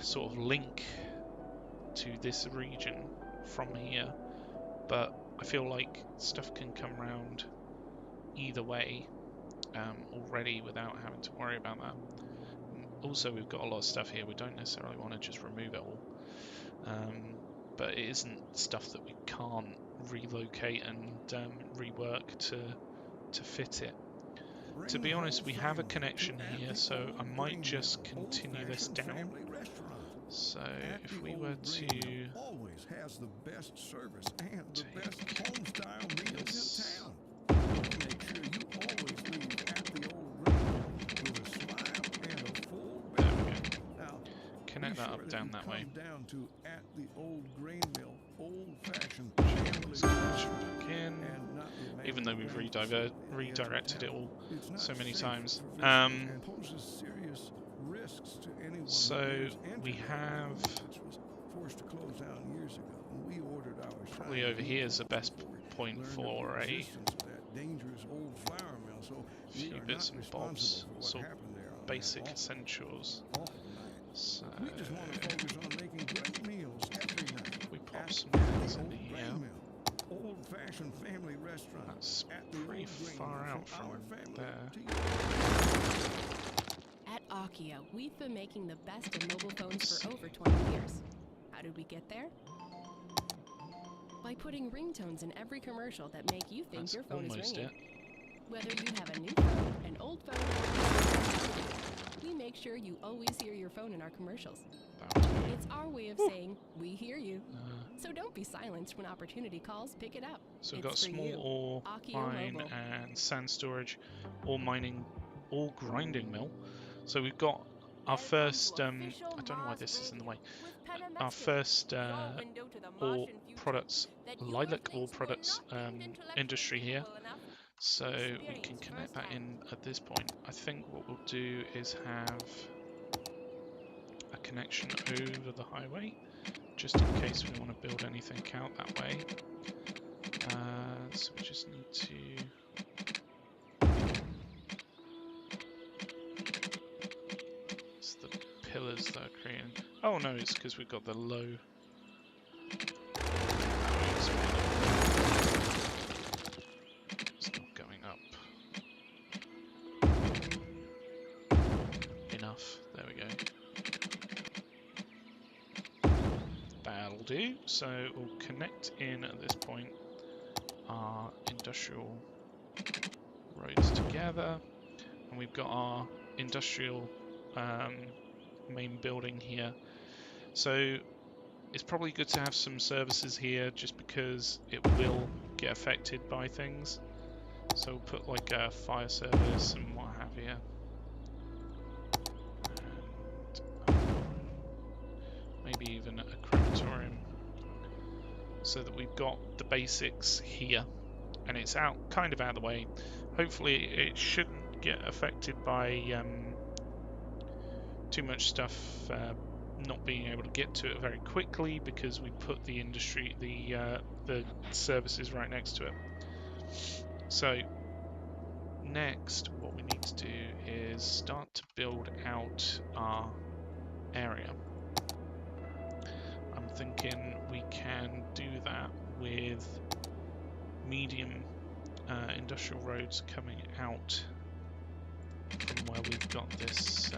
sort of link to this region from here. But I feel like stuff can come around either way already without having to worry about that. Also, we've got a lot of stuff here. We don't necessarily want to just remove it all. But it isn't stuff that we can't relocate and rework to fit it. To be honest, we have a connection here, so I might just continue this down. So if we were to always has the best service and the best home style meals in town. Make sure you always leave at the old Green with a smile and a full belly. Now, connect that up down that way. Down to at the old grain mill, old-fashioned family back in, even though we've redirected it all so many times. So we have probably over here is the best point for a few bits and bobs, sort of basic essentials. So we pop some things in here. Old-fashioned family restaurant. That's pretty far out from there. At Akia, we've been making the best in mobile phones for over 20 years. How did we get there? By putting ringtones in every commercial that make you think your phone is ringing. Whether you have a new phone, an old phone, we make sure you always hear your phone in our commercials. It's our way of saying, we hear you. So don't be silenced when opportunity calls, pick it up. So we've got small ore mine and sand storage, ore mining, ore grinding mill. So we've got our first, I don't know why this is in the way, our first ore products, lilac ore products industry here. So we can connect that in at this point. I think what we'll do is have a connection over the highway, just in case we want to build anything out that way. So we just need to... It's the pillars that are creating... Oh no, it's because we've got the low... It's not going up. Enough. There we go. That'll do. So we'll connect in at this point our industrial roads together, and we've got our industrial main building here. So it's probably good to have some services here just because it will get affected by things. So we'll put like a fire service and what have you. And maybe even a crematorium, so that we've got the basics here, and it's out kind of out of the way. hopefully it shouldn't get affected by too much stuff not being able to get to it very quickly because we put the services right next to it. So next, what we need to do is start to build out our area. I'm thinking we can do that with medium industrial roads coming out from where we've got this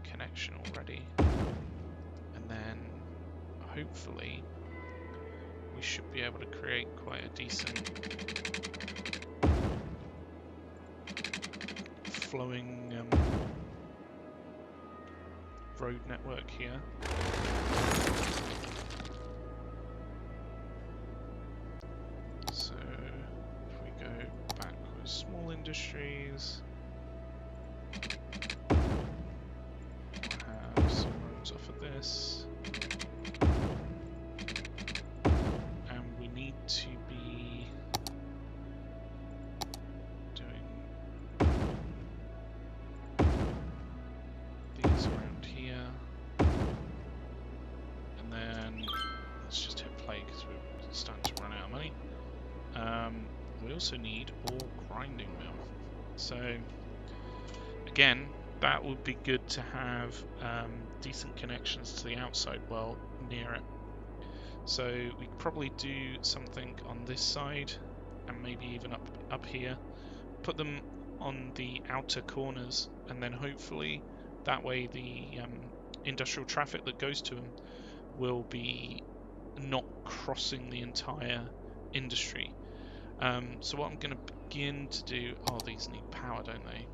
connection already, and then hopefully we should be able to create quite a decent flowing road network here. So if we go back with small industries, we'll have some roads off of this, and we need to be doing these around here, and then let's just hit play because we're starting to run out of money. We also need ore grinding mill. So again, that would be good to have decent connections to the outside world near it. So we could probably do something on this side and maybe even up here. Put them on the outer corners, and then hopefully that way the industrial traffic that goes to them will be not crossing the entire industry. So what I'm going to begin to do... Oh, these need power, don't they?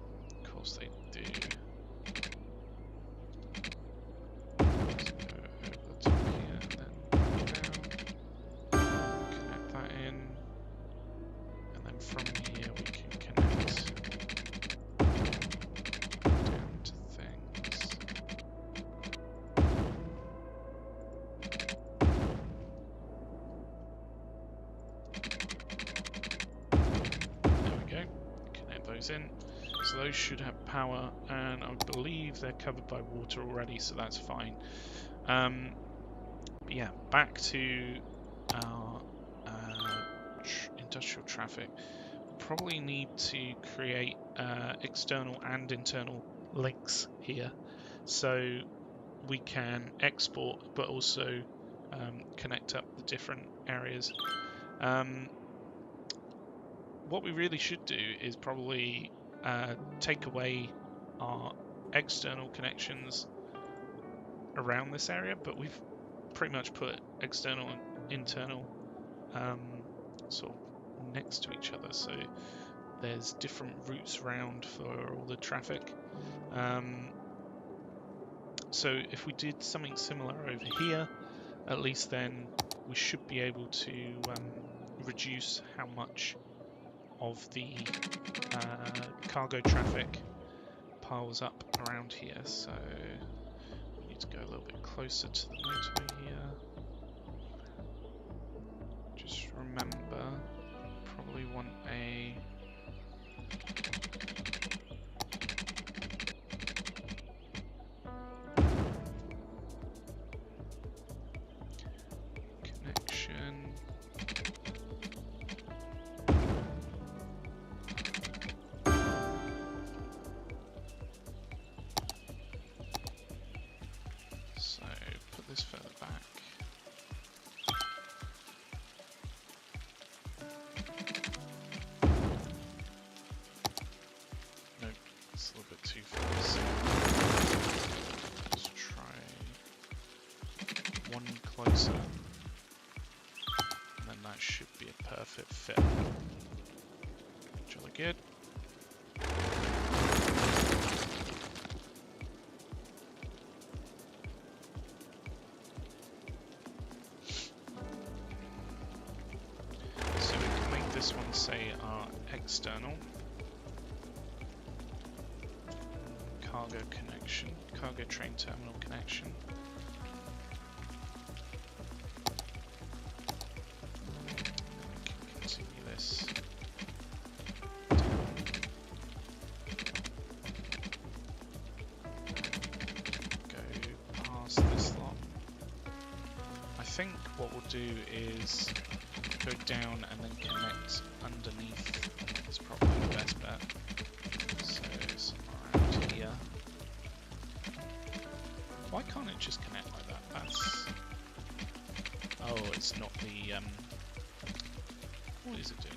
Of course they do. Let's go over the top here and then down. Connect that in. And then from here we can connect down to things. In, so those should have power, and I believe they're covered by water already, so that's fine. But yeah, back to our industrial traffic. Probably need to create external and internal links here, so we can export, but also connect up the different areas. What we really should do is probably take away our external connections around this area, but we've pretty much put external and internal sort of next to each other, so there's different routes round for all the traffic. So if we did something similar over here, at least then we should be able to reduce how much of the cargo traffic piles up around here. So we need to go a little bit closer to the motorway here. Just remember, probably want a connection. So put this further back. Nope, it's a little bit too fast. Let's try one closer, and then that should be a perfect fit. Jolly good. So we can make this one say our external cargo connection, cargo train terminal connection. And we can continue this down do is go down and then connect underneath. Is probably the best bet. So somewhere around here. Why can't it just connect like that? That's... Oh, it's not the... What is it doing?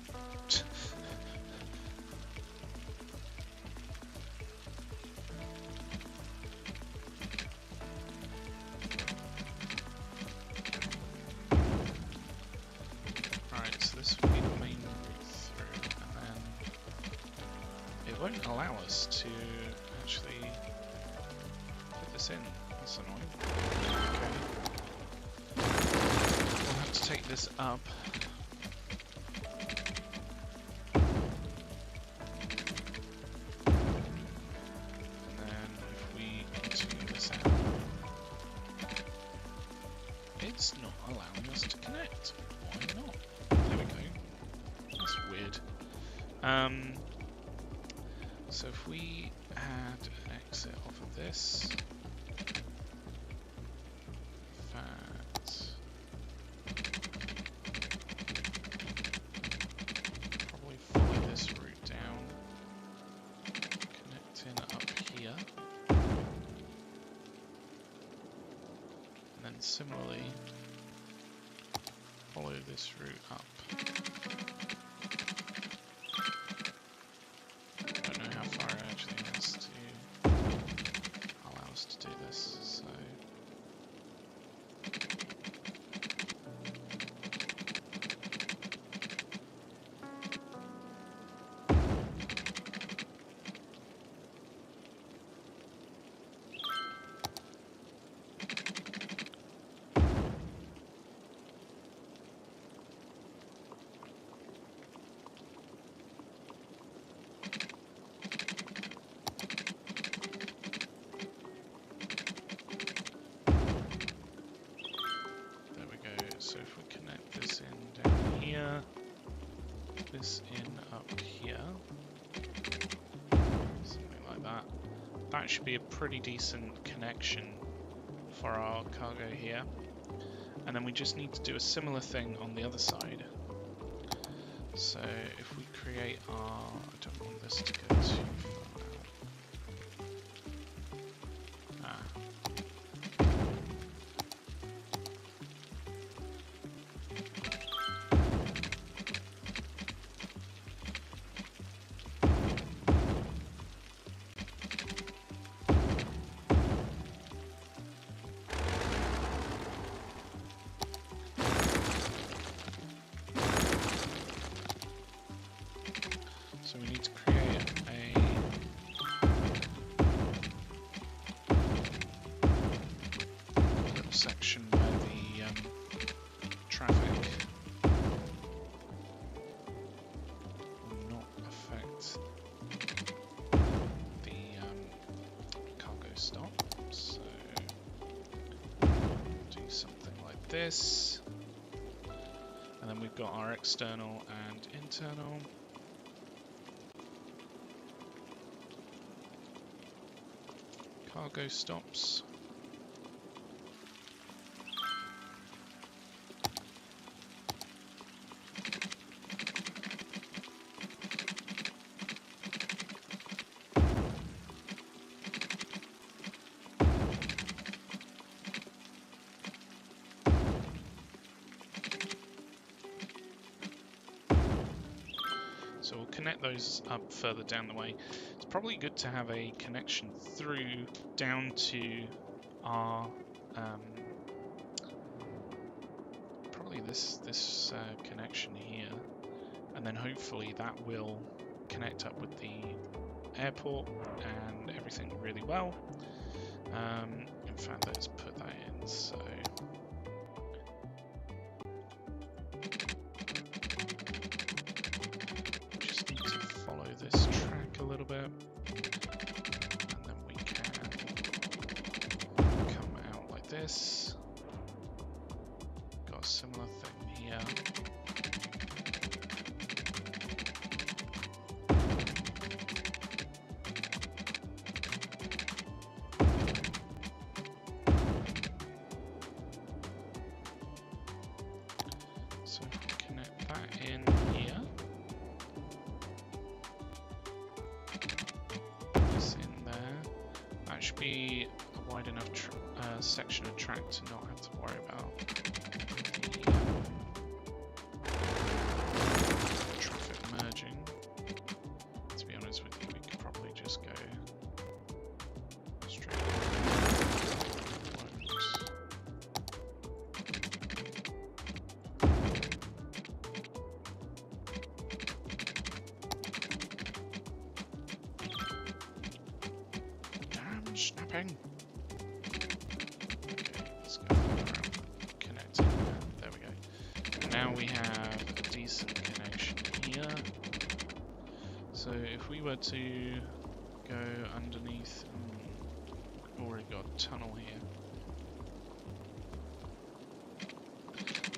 Right, so this would be the main route through, and then it won't allow us to actually put this in. That's annoying. Okay. We'll have to take this up. It's not allowing us to connect. Why not? There we go. That's weird. So if we had an exit off of this, probably follow this route down, connecting up here, and then similarly follow this route up. I don't know how far it actually has to allow us to do this, so... So if we connect this in down here, this in up here, something like that, that should be a pretty decent connection for our cargo here. And then we just need to do a similar thing on the other side. So if we create our, I don't want this to go too far out. So we need to create a little section where the traffic will not affect the cargo stop. So do something like this. And then we've got our external and internal. Cargo stops. So we'll connect those up further down the way. It's probably good to have a connection through down to our probably this connection here, and then hopefully that will connect up with the airport and everything really well. In fact, let's put that in. So. This track a little bit, and then we can come out like this. Got a similar thing here. be a wide enough section of track to not have to worry about the traffic merging. To be honest with you, we could probably just go straight. Damn, snapping. Okay, let's go around connecting. There we go. Now we have a decent connection here. So if we were to go underneath, already got a tunnel here.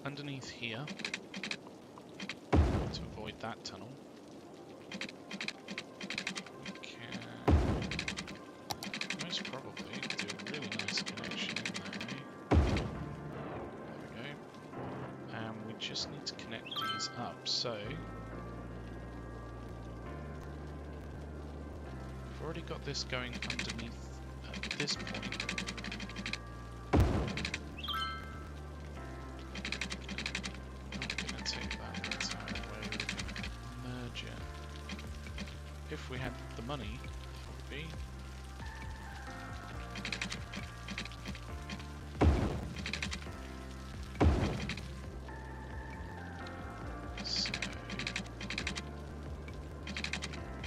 Underneath here, to avoid that tunnel, we can most probably do a really nice connection in that way. There we go. And we just need to connect these up. So we've already got this going underneath at this point. If we had the money, it would be. So,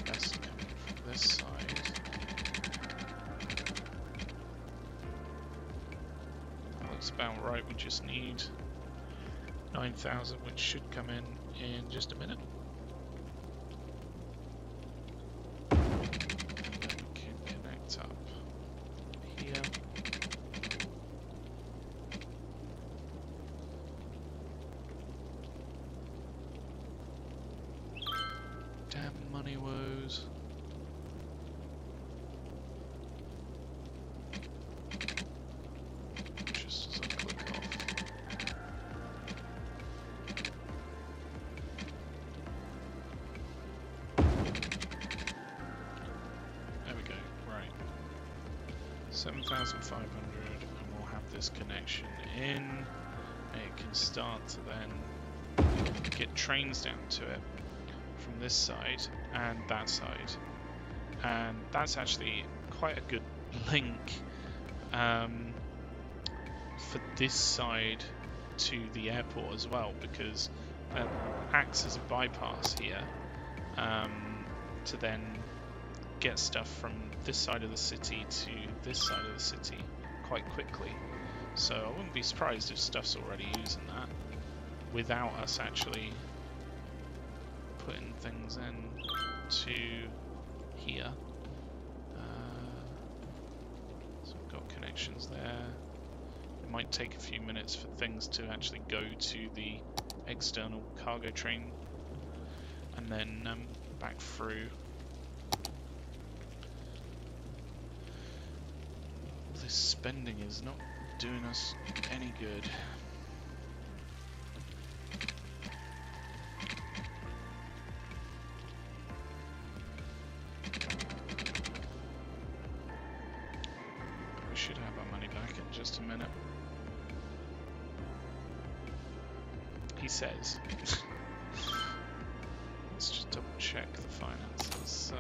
best coming from this side. That looks about right. We just need 9,000, which should come in just a minute. Money woes. Just as I click off. There we go, right. 7,500 and we'll have this connection in. It can start to then get trains down to it from this side and that side, and that's actually quite a good link for this side to the airport as well, because it acts as a bypass here to then get stuff from this side of the city to this side of the city quite quickly. So I wouldn't be surprised if stuff's already using that without us actually putting things in to here. So we've got connections there. It might take a few minutes for things to actually go to the external cargo train and then back through. All this spending is not doing us any good. Should have our money back in just a minute. He says. Let's just double check the finances. So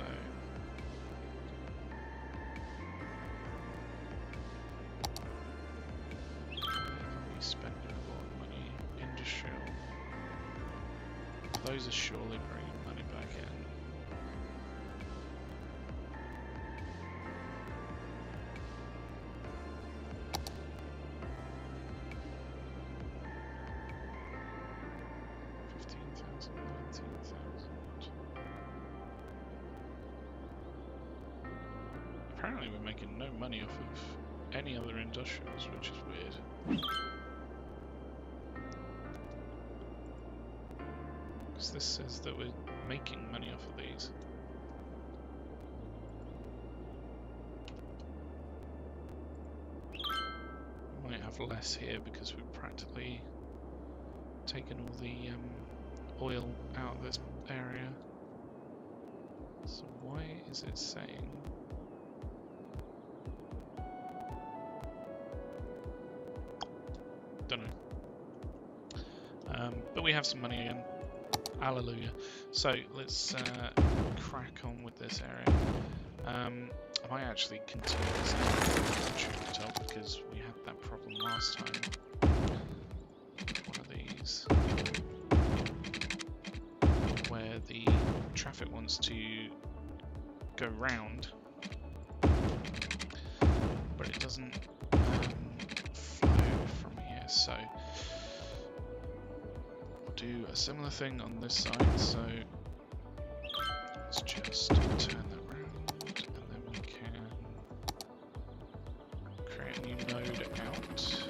we spending a lot of money. Industrial. Those are surely bringing money back in. Apparently we're making no money off of any other industrials, which is weird. Because this says that we're making money off of these. We might have less here because we've practically taken all the oil out of this area. So why is it saying have some money again. Hallelujah. So let's crack on with this area. I might actually continue this at the top because we had that problem last time. One of these where the traffic wants to go round, but it doesn't flow from here. So we'll do a similar thing on this side. So let's just turn that round, and then we can create a new node out.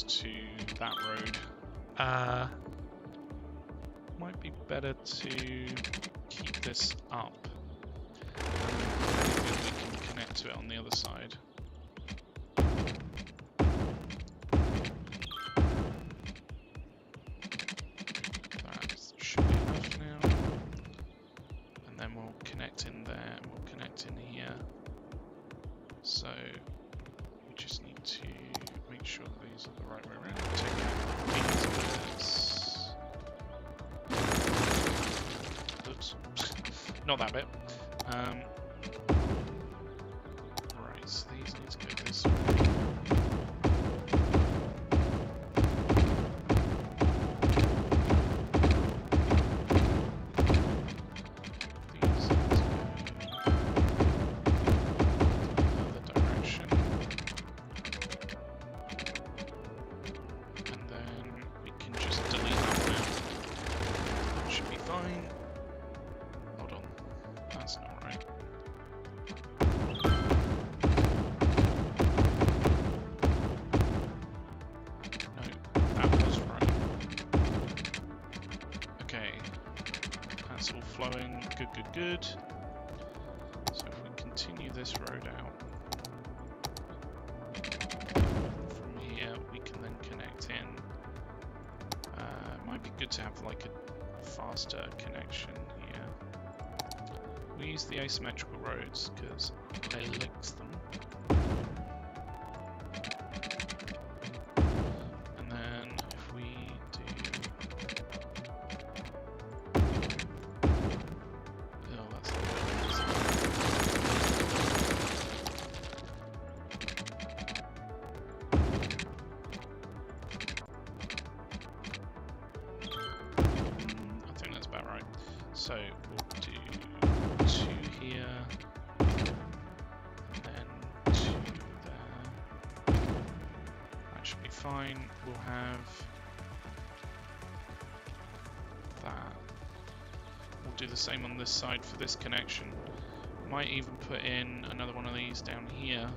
To that road. Might be better to keep this up. Maybe we can connect to it on the other side. That should be enough now. And then we'll connect in there, and we'll connect in here. So we just need to make sure that these are the right way around. Take out oops. Not that bit. Right, so these need to go this way. These need to go the other direction. And then we can just delete that now. That should be fine. Hold on. That's not right. No, that was right. Okay. That's all flowing. Good, good, good. So if we continue this road out from here, we can then connect in. Might be good to have like a faster connection here. We use the asymmetrical roads because I likes them. And then if we do... Oh, that's not I think that's about right. So we'll do 2 here, and then 2 there. That should be fine. We'll have that. We'll do the same on this side for this connection. Might even put in another one of these down here,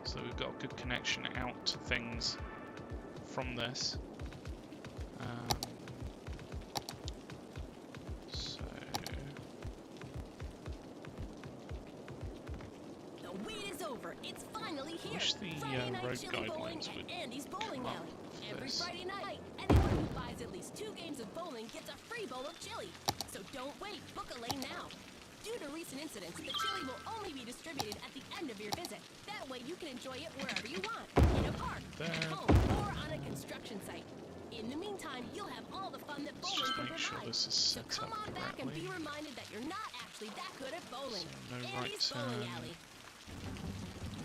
so we've got a good connection out to things from this. It's finally here. I wish the road guidelines would come up for Every this. Friday night, anyone who buys at least 2 games of bowling gets a free bowl of chili. So don't wait, book a lane now. Due to recent incidents, the chili will only be distributed at the end of your visit. That way you can enjoy it wherever you want. In a park, at home, or on a construction site. In the meantime, you'll have all the fun that Let's bowling just can make sure provide. this is So set come up on back and be correctly. reminded that you're not actually that good at bowling. So no right Andy's Bowling turn. Alley.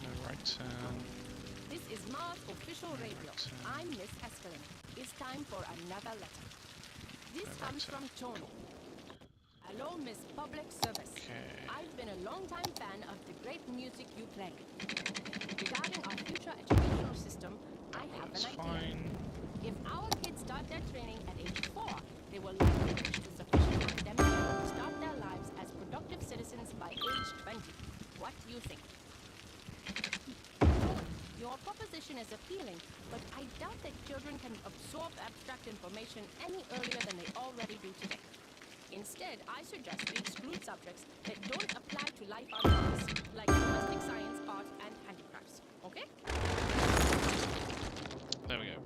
No right turn. This is Mars Official Radio. I'm Miss Escalin. It's time for another letter. This No comes right from Tony. Hello, Miss Public Service. Okay. I've been a long-time fan of the great music you play. Regarding our future educational system, I have That's an idea. fine. If our kids start their training at age 4, they will likely reach the sufficient academic level to start their lives as productive citizens by age 20. What do you think? Your proposition is appealing, but I doubt that children can absorb abstract information any earlier than they already do today. Instead, I suggest we exclude subjects that don't apply to life on Mars, like domestic science, art, and handicrafts. Okay? There we go.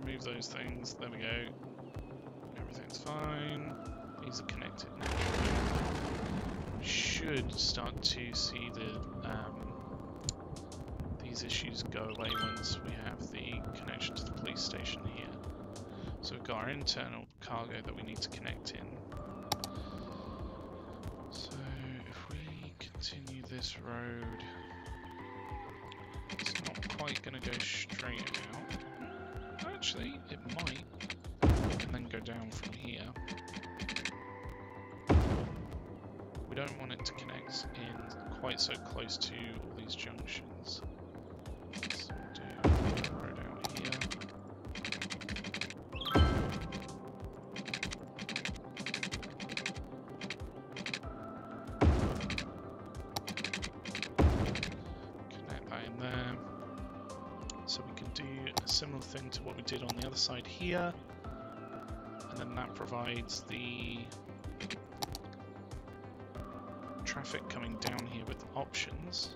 Remove those things. There we go. Everything's fine. These are connected naturally. We should start to see these issues go away once we have the connection to the police station here. So we've got our internal cargo that we need to connect in. So if we continue this road, it's not quite going to go straight out. Actually, it might, and then go down from here. We don't want it to connect in quite so close to all these junctions. So we'll do a road out here. Connect that in there. So we can do a similar thing to what we did on the other side here, and then that provides the traffic coming down here with options.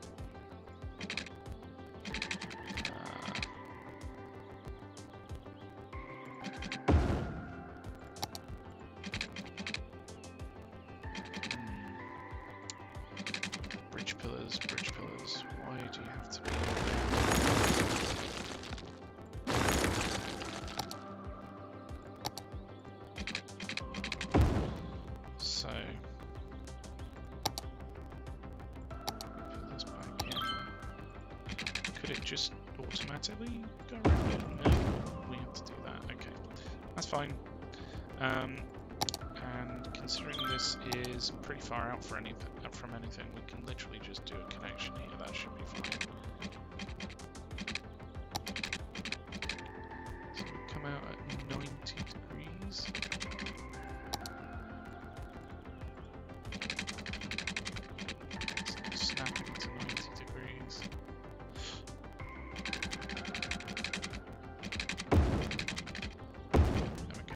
Bridge pillars, bridge pillars. Why do you have to be? So put this back in. Could it just automatically go around it? No, we have to do that. Okay, that's fine. And considering this is pretty far out from anything, we can literally just do a connection here. That should be fine. So we come out at 90 degrees. Snapping to 90 degrees. There we go.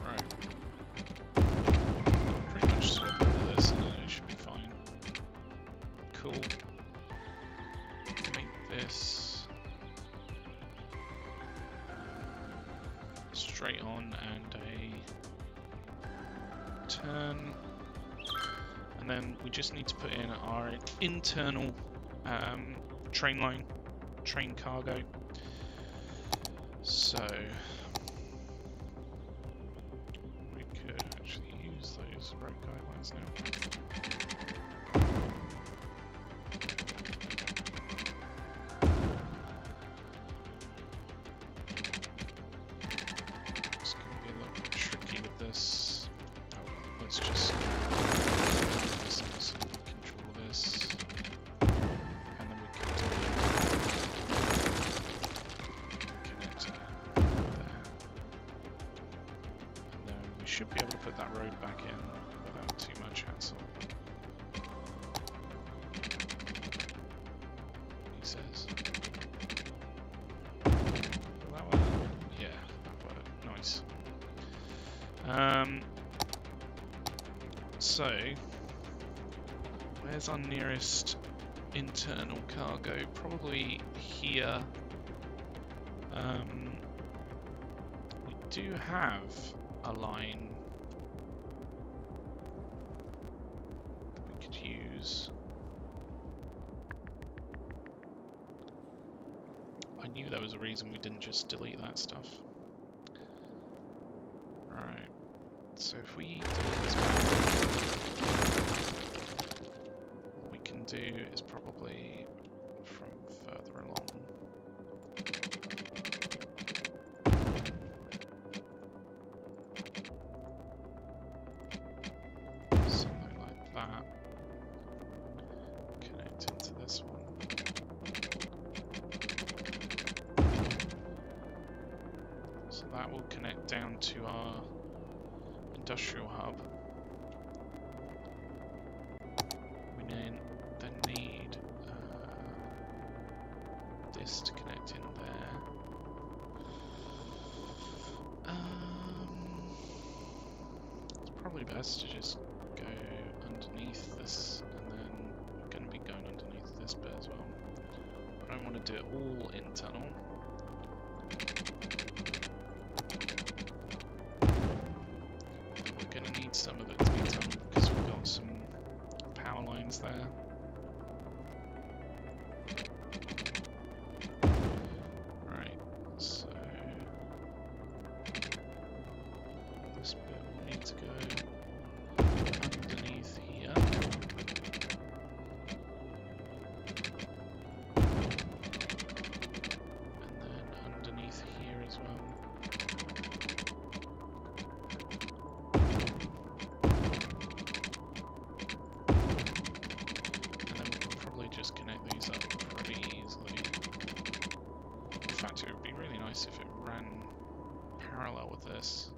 Right. Pretty much swap over this and then it should be fine. Cool. Make this straight on and a turn. And then we just need to put in our internal train line, train cargo. So we could actually use those road guidelines now. It's going to be a little bit tricky with this. Oh, let's just control this, and then we can do connector there. And then we should be able to put that road back in without too much hassle. He says. Will that work? Yeah, that worked. Nice. So, where's our nearest internal cargo? Probably here. We do have a line that we could use. I knew there was a reason we didn't just delete that stuff. Right. So if we delete this back, what we can do is probably from further along. Something like that. Connect into this one. So that will connect down to our industrial hub. We then need this to connect in there. best to just go underneath this, and then we're going to be going underneath this bit as well. I don't want to do it all internal. We're going to need some of it to be done because we've got some power lines there. Right, so this bit will need to go underneath here. And then underneath here as well. Just connect these up pretty easily. In fact, it would be really nice if it ran parallel with this.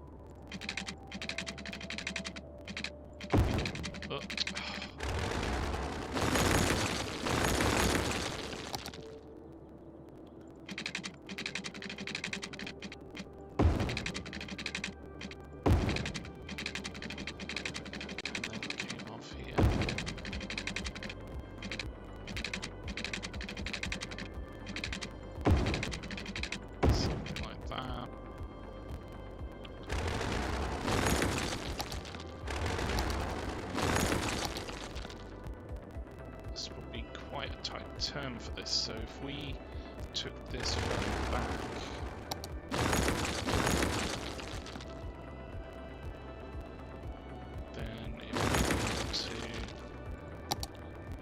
But term for this, so if we took this further back, then it would be able to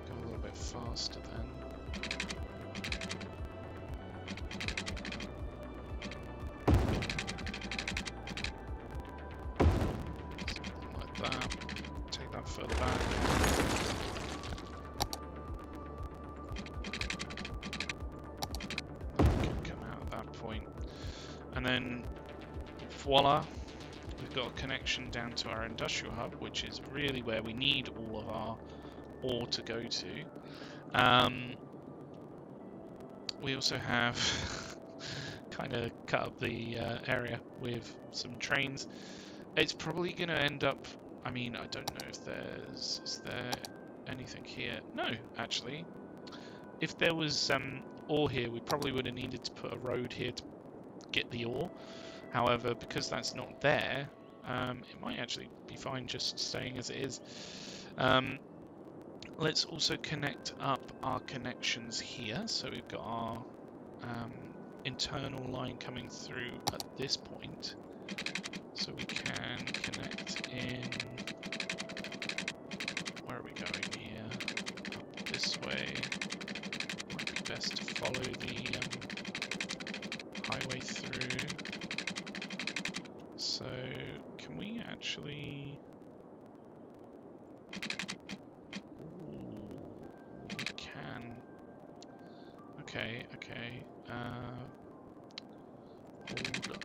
go a little bit faster then. Something like that. Take that further back. And then, voila, we've got a connection down to our industrial hub, which is really where we need all of our ore to go to. We also have kind of cut up the area with some trains. It's probably going to end up, I mean, I don't know if is there anything here? No, actually. If there was ore here, we probably would have needed to put a road here to get the ore. However, because that's not there, it might actually be fine just staying as it is. Let's also connect up our connections here. So we've got our internal line coming through at this point. So we can connect in... Where are we going here? Up this way. Might be best to follow the highway through. So can we actually... Ooh, we can. Okay. Hold up.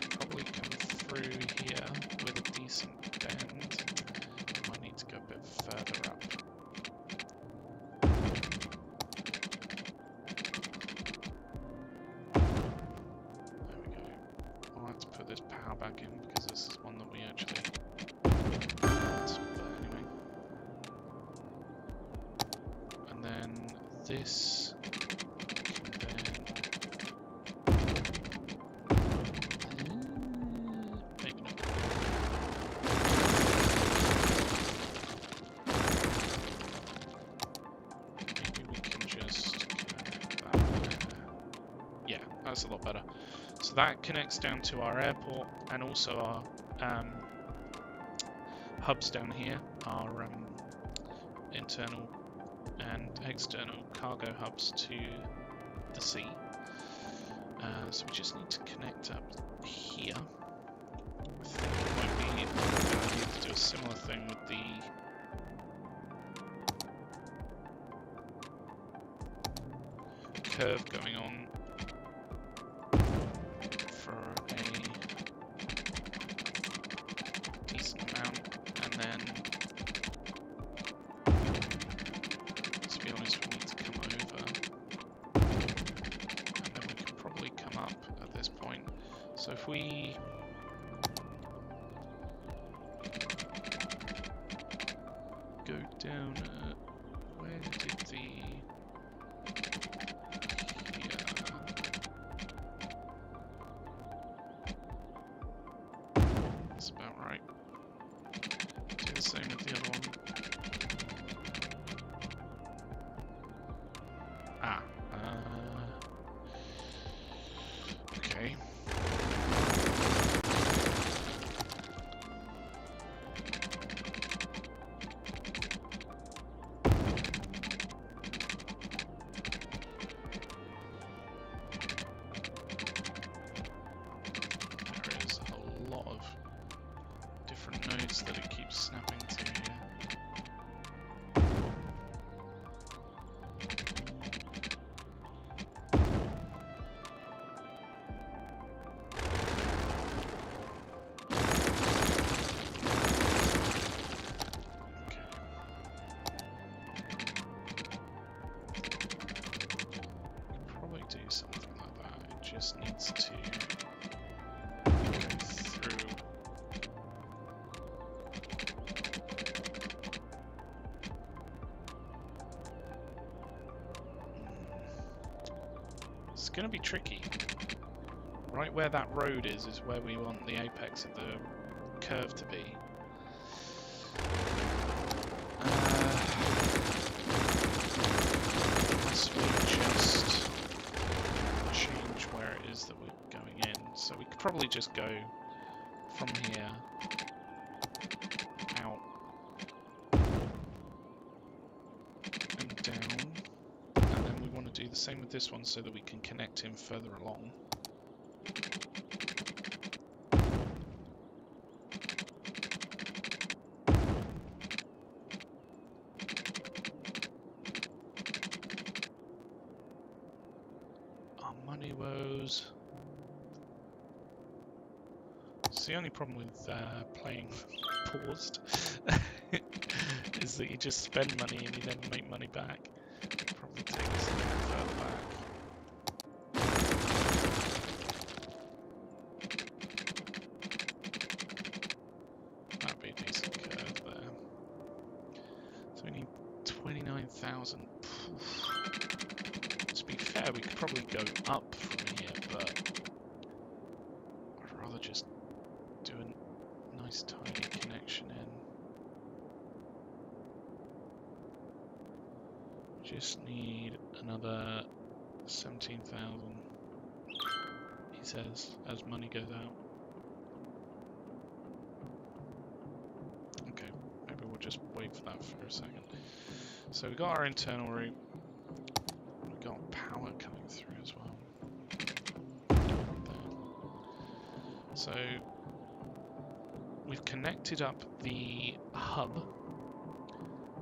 Probably come through here with a decent bend. Might need to go a bit further up. This power back in because this is one that we actually want, but anyway. And then this can then maybe not. Maybe we can just connect that. Yeah, that's a lot better. So that connects down to our airport and also our hubs down here, our internal and external cargo hubs to the sea. So we just need to connect up here. I think it might be a good idea to do a similar thing with the curve going on for a decent amount, and then, to be honest, we need to come over, and then we can probably come up at this So if we go down, where did the... That's about right. Do the same with the other one. Ah, okay. There is a lot of different nodes that it keeps snapping to here. Probably do something like that. It just needs to go through. It's going to be tricky. Right where that road is where we want the apex of the curve to be. Unless we just change where it is that we're going in. So we could probably just go from here out and down. And then we want to do the same with this one so that we can connect him further along. Money woes. It's the only problem with playing paused is that you just spend money and you never make money back. Probably take us a little further back. That'd be a decent curve there. So we need 29,000. To be fair, we could probably go up from here, but I'd rather just do a nice tiny connection in. Just need another 17,000, he says, as money goes out. Okay, maybe we'll just wait for that for a second. So we got our internal route. Got power coming through as well. There. So we've connected up the hub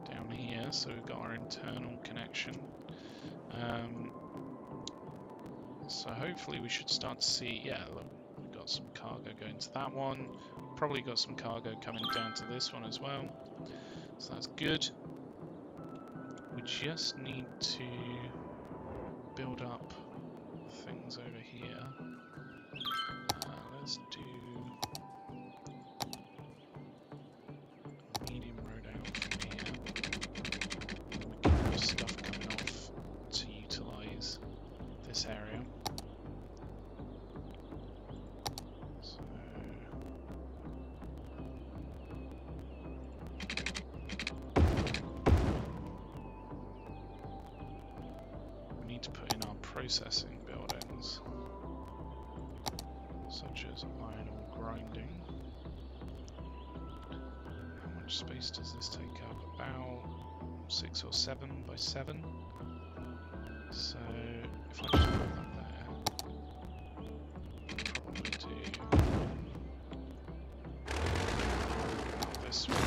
down here, so we've got our internal connection. So hopefully we should start to see, yeah, look, we've got some cargo going to that one. Probably got some cargo coming down to this one as well. So that's good. We just need to build up things over here. Let's do a medium road out from here. We can have stuff coming off to utilise this area. So we need to put in our processing buildings, such as iron ore grinding. How much space does this take up? About 6 or 7 by 7. So if I just put that there, probably do this one.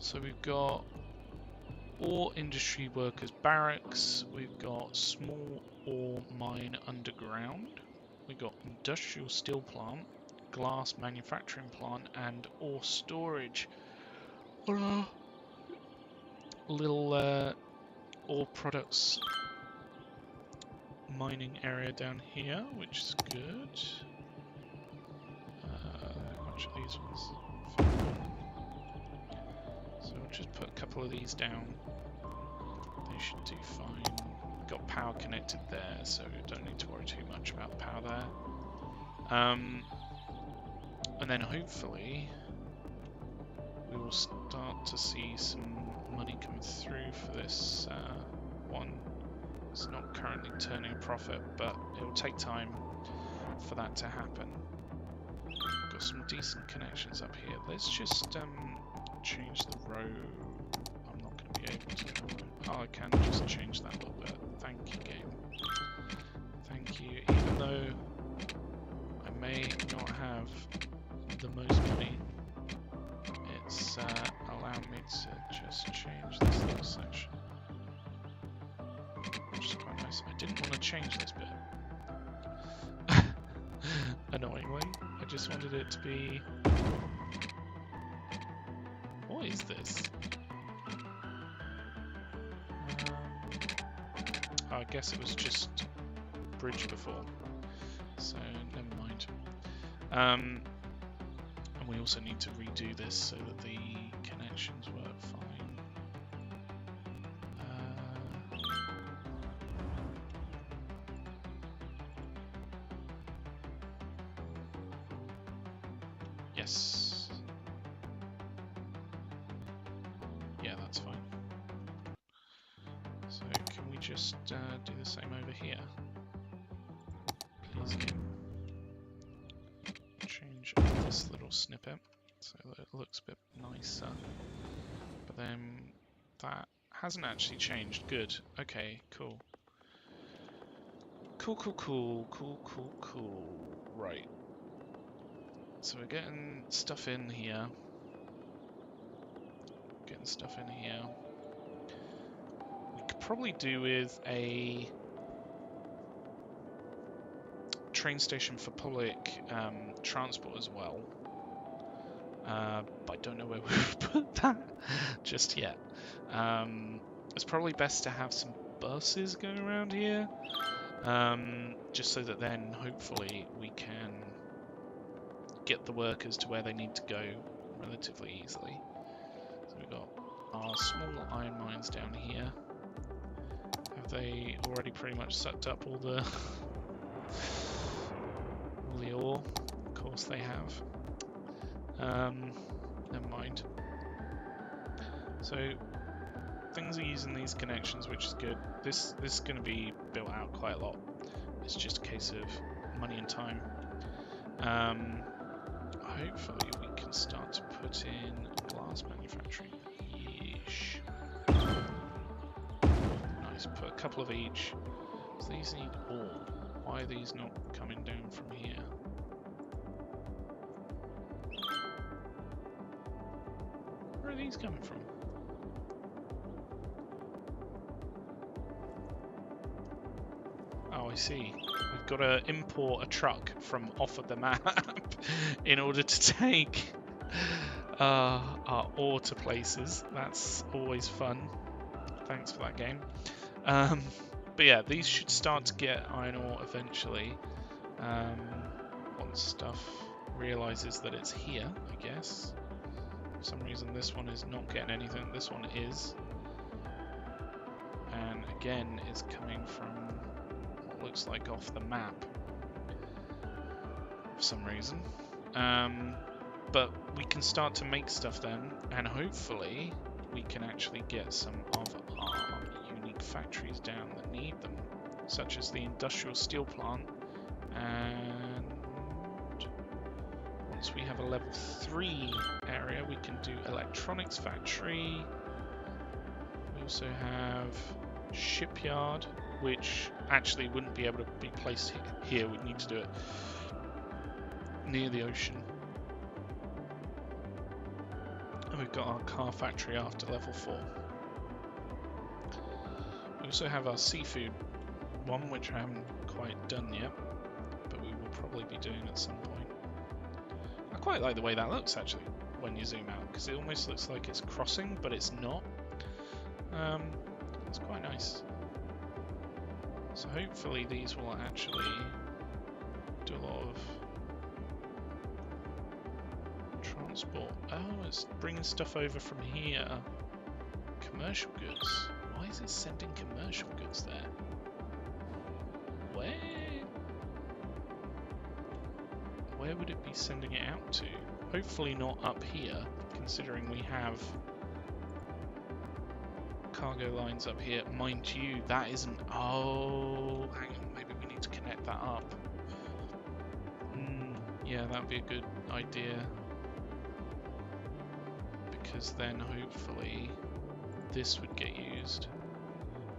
So we've got ore industry workers barracks, we've got small ore mine underground, we've got industrial steel plant, glass manufacturing plant and ore storage. on our little ore products mining area down here, which is good. How much are these ones? So we'll just put a couple of these down. They should do fine. Got power connected there, so don't need to worry too much about power there. And then hopefully we will start to see some money coming through for this one. It's not currently turning a profit, but it will take time for that to happen. Got some decent connections up here. Let's just change the road. I'm not going to be able to. Oh, I can just change that a little bit. Thank you, game. Thank you. Even though I may not have the most money, it's allowed me to just change this little section. Which is quite nice. I didn't want to change this bit. Annoyingly. I just wanted it to be... What is this? I guess it was just bridge before. So, never mind. And we also need to redo this so that the connections work fine. Yes. Yeah, that's fine. So can we just do the same over here? Please game. Change this little snippet so that it looks a bit nicer. But then that hasn't actually changed. Good. Okay, cool. Cool. Right. So we're getting stuff in here. We could probably do with a train station for public transport as well. But I don't know where we would put that just yet. It's probably best to have some buses going around here. Just so that then hopefully we can get the workers to where they need to go relatively easily. So we've got our small iron mines down here. Have they already pretty much sucked up all the ore? Of course they have. Never mind. So things are using these connections, which is good. This is going to be built out quite a lot. It's just a case of money and time. Hopefully we can start to put in glass manufacturing. Yeesh. Nice, put a couple of each. So these need ore. Why are these not coming down from here? Where are these coming from? Oh, I see. We've got to import a truck from off of the map in order to take our ore to places. That's always fun. Thanks for that game. But yeah, these should start to get iron ore eventually. Once stuff realizes that it's here, I guess. For some reason this one is not getting anything. This one is. And again, it's coming from what looks like off the map. For some reason. But we can start to make stuff then, and hopefully we can actually get some of our unique factories down that need them, such as the industrial steel plant, and once we have a level 3 area we can do electronics factory. We also have shipyard, which actually wouldn't be able to be placed here. We'd need to do it near the ocean. And we've got our car factory after level 4. We also have our seafood one, which I haven't quite done yet, but we will probably be doing at some point. I quite like the way that looks, actually. when you zoom out, because it almost looks like it's crossing, but it's not. It's quite nice. So hopefully these will actually do a lot of transport. Oh, it's bringing stuff over from here. Commercial goods. Why is it sending commercial goods there? Where would it be sending it out to? Hopefully not up here, considering we have cargo lines up here. Mind you, that isn't... Oh, hang on, maybe we need to connect that up. Yeah, that would be a good idea. Because then hopefully this would get used,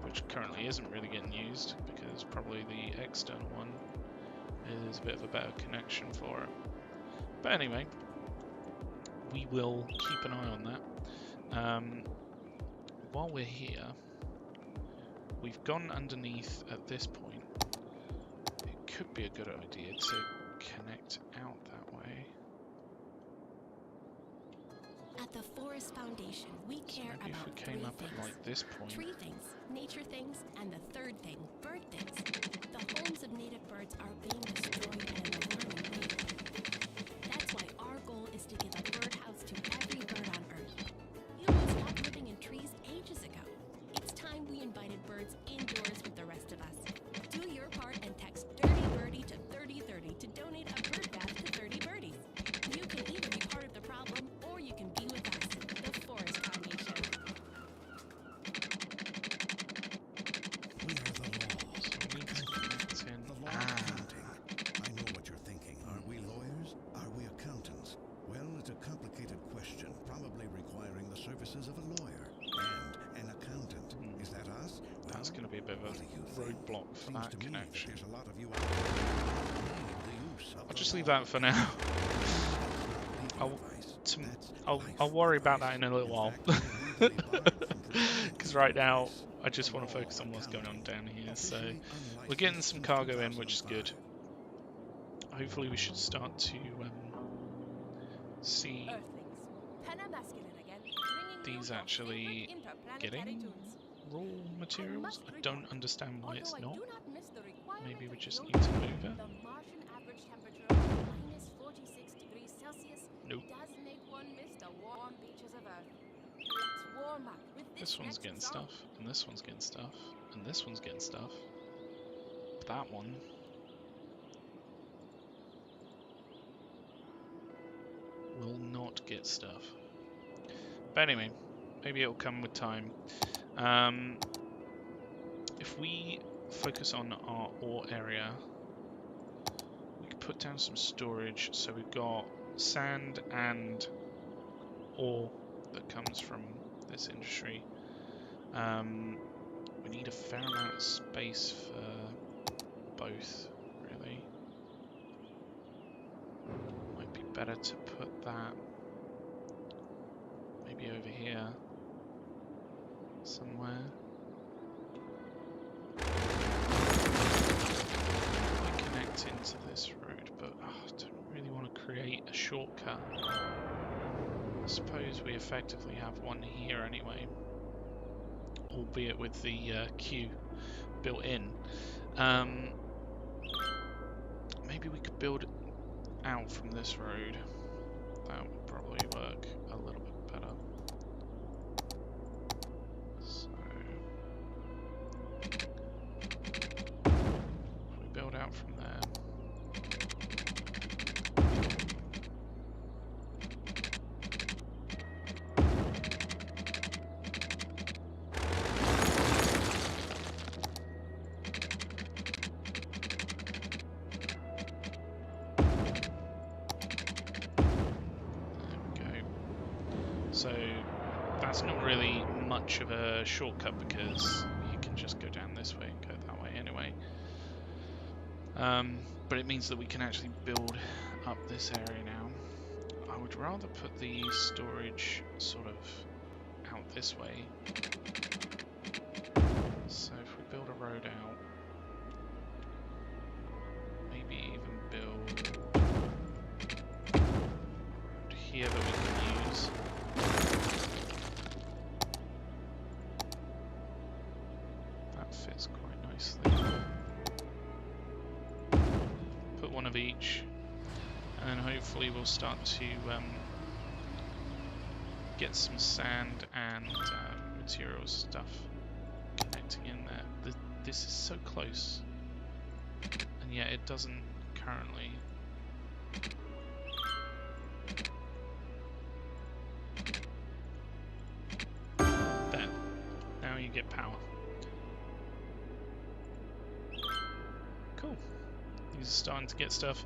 which currently isn't really getting used, because probably the external one is a bit of a better connection for it. But anyway, we will keep an eye on that. While we're here, we've gone underneath at this point. It could be a good idea to connect out that way. At the Forest Foundation, we care Maybe about if we came three up things. at like this point. Tree things, nature things, and the third thing, bird things. The homes of native birds are being destroyed at an alarming rate. That's why our goal is to give a birdhouse to every bird on Earth. Humans stopped living in trees ages ago. It's time we invited birds indoors with the rest of us. Do your part and text Dirty Birdie to 3030 to donate a bird bath to 30 birdies. You can either be part of the problem or you can be with us, the Forest Foundation. We are the law. So we need to connect in. The law of accounting. I know what you're thinking. Are we lawyers? Are we accountants? Well, it's a complicated question, probably requiring the services of a lawyer and an accountant. Is that us? That's going to be a bit of what do you a think? roadblock for Seems that to me connection. there's a lot of you out there who need the use of I'll the just leave law. that for now. That's not legal I'll- advice. That's I'll life worry about advice. that in a little In while. fact, we're legally barred from providing Because legal right now, advice. I just want to The focus law on of what's going on accounting. down here. So Officially we're getting unlicensed some since cargo in, which is good. 2005. Hopefully we should start to see Earthlings. Penna masculine again, bringing these you your actually favorite interplanetary getting tunes. raw materials. must I don't report, understand why it's although I not. do not miss the requirement Maybe we of just the need to ozone, move it. The Martian average temperature of minus 46 degrees Celsius Nope. does make one miss the warm beaches of Earth. Let's warm up with This one's next getting song. stuff, and this one's getting stuff, and this one's getting stuff. That one. Will not get stuff. But anyway, maybe it'll come with time. If we focus on our ore area, we could put down some storage. So we've got sand and ore that comes from this industry. We need a fair amount of space for both, really. Might be better to put that maybe over here somewhere. I connect into this road, but I don't really want to create a shortcut. I suppose we effectively have one here anyway, albeit with the queue built in. Maybe we could build out from this road. That would probably work a little bit better. So if we build out from there. So that's not really much of a shortcut because you can just go down this way and go that way anyway. But it means that we can actually build up this area now. I would rather put the storage sort of out this way. So if we build a road out, maybe even build a road here that we can use. fits quite nicely. Put one of each, and then hopefully we'll start to get some sand and materials stuff connecting in there. This is so close, and yet it doesn't currently. There. Now you get power. Cool. These are starting to get stuff.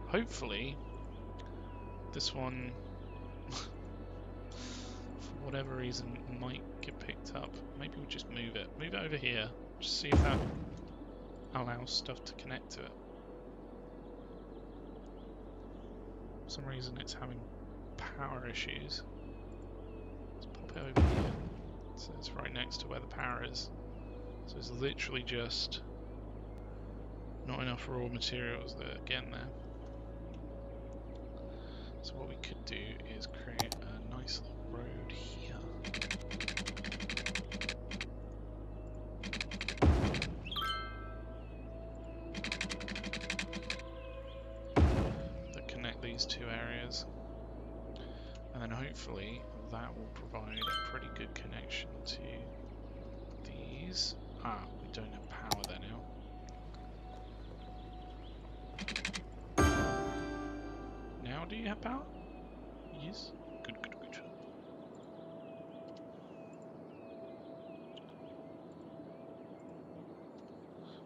Hopefully, this one, for whatever reason, might get picked up. Maybe we'll just move it. Move it over here. Just see if that allows stuff to connect to it. For some reason it's having power issues. Let's pop it over here. So it's right next to where the power is. So it's literally just not enough raw materials that are getting there. So what we could do is create a nice little road here. That connect these two areas. And then hopefully that will provide a pretty good connection to these. Ah, we don't have power there now. Now do you have power? Yes. Good, good, good.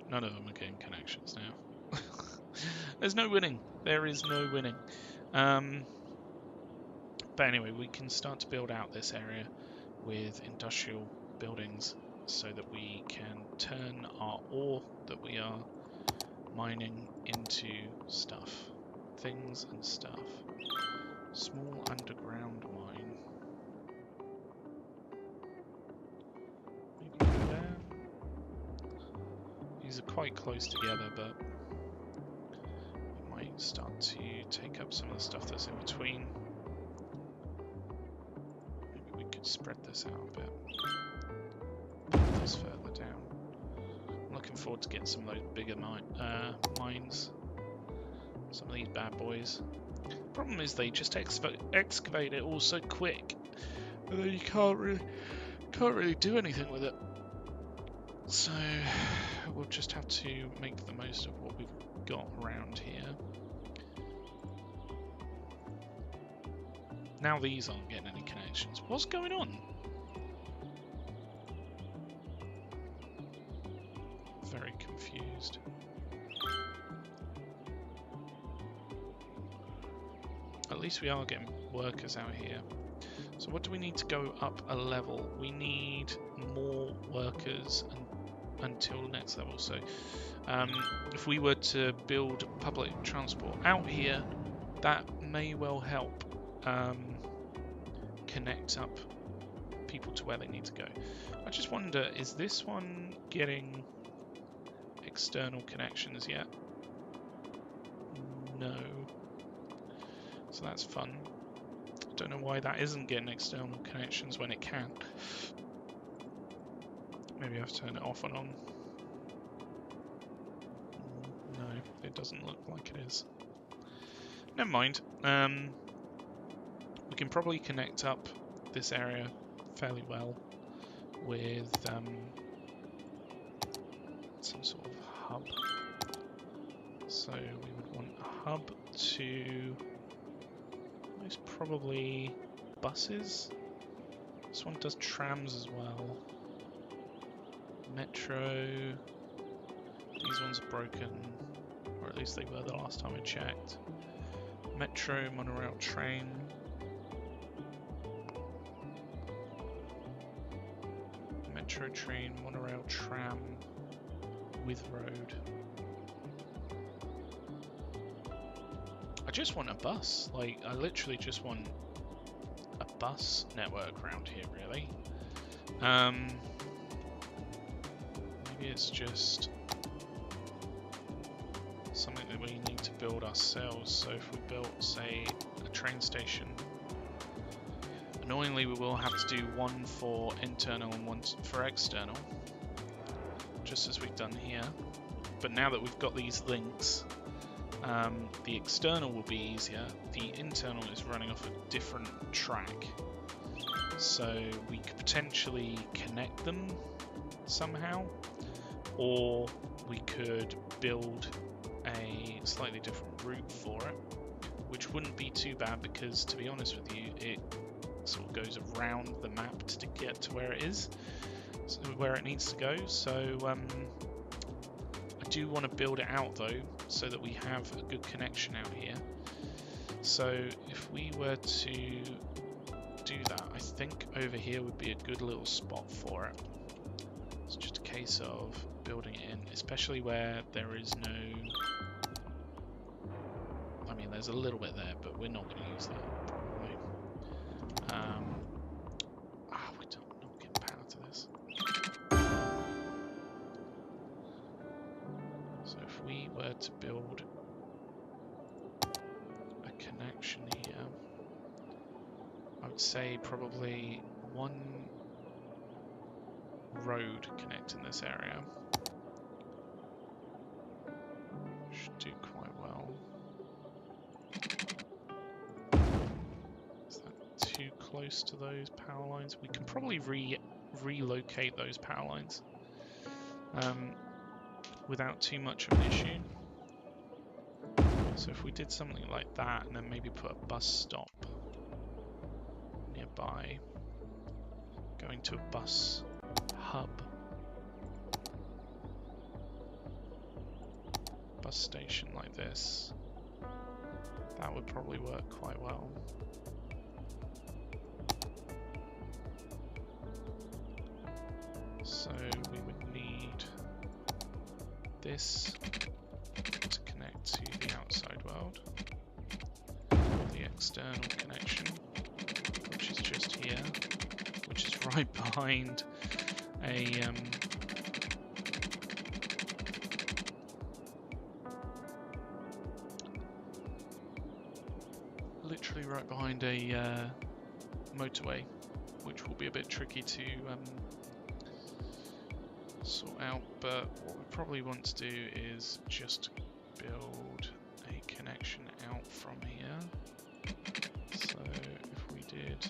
None of them are getting connections now. There's no winning. There is no winning. But anyway, we can start to build out this area with industrial buildings so that we can turn our ore that we are mining into stuff. Things and stuff. Small underground mine. Maybe go there. These are quite close together, but we might start to take up some of the stuff that's in between. Maybe we could spread this out a bit. Put this further down. I'm looking forward to getting some of those bigger mines. Some of these bad boys. Problem is they just excavate it all so quick, and then you can't really do anything with it. So we'll just have to make the most of what we've got around here. Now these aren't getting any connections. What's going on? Very confused. At least we are getting workers out here. So what do we need to go up a level? We need more workers until the next level. So if we were to build public transport out here, that may well help connect up people to where they need to go. I just wonder, is this one getting external connections yet? No. So that's fun. I don't know why that isn't getting external connections when it can. Maybe I have to turn it off and on. No, it doesn't look like it is. Never mind. We can probably connect up this area fairly well with some sort of hub. So we would want a hub to most probably buses. This one does trams as well. Metro. These ones are broken, or at least they were the last time I checked. Metro, monorail, train. Metro, train, monorail, tram with road. I just want a bus. Like, I literally just want a bus network around here, really. Maybe it's just something that we need to build ourselves. So if we built, say, a train station, annoyingly we will have to do one for internal and one for external. just as we've done here. But now that we've got these links, the external will be easier. The internal is running off a different track. So we could potentially connect them somehow, or we could build a slightly different route for it, which wouldn't be too bad because, to be honest with you, it sort of goes around the map to get to where it is, so where it needs to go. So I do want to build it out though, so that we have a good connection out here. So if we were to do that, I think over here would be a good little spot for it. It's just a case of building it in, especially where there is no... I mean, there's a little bit there, but we're not going to use that, probably. We're not getting power to this. So if we were to build a connection here, I would say probably one road connecting this area. Should do quite well. Is that too close to those power lines? We can probably relocate those power lines without too much of an issue. So if we did something like that and then maybe put a bus stop nearby, going to a bus hub, bus station like this, that would probably work quite well. So we would need this to connect to the outside world, the external connection, which is just here, which is right behind a literally right behind a motorway, which will be a bit tricky to sort out, but what we probably want to do is just build a connection out from here. So if we did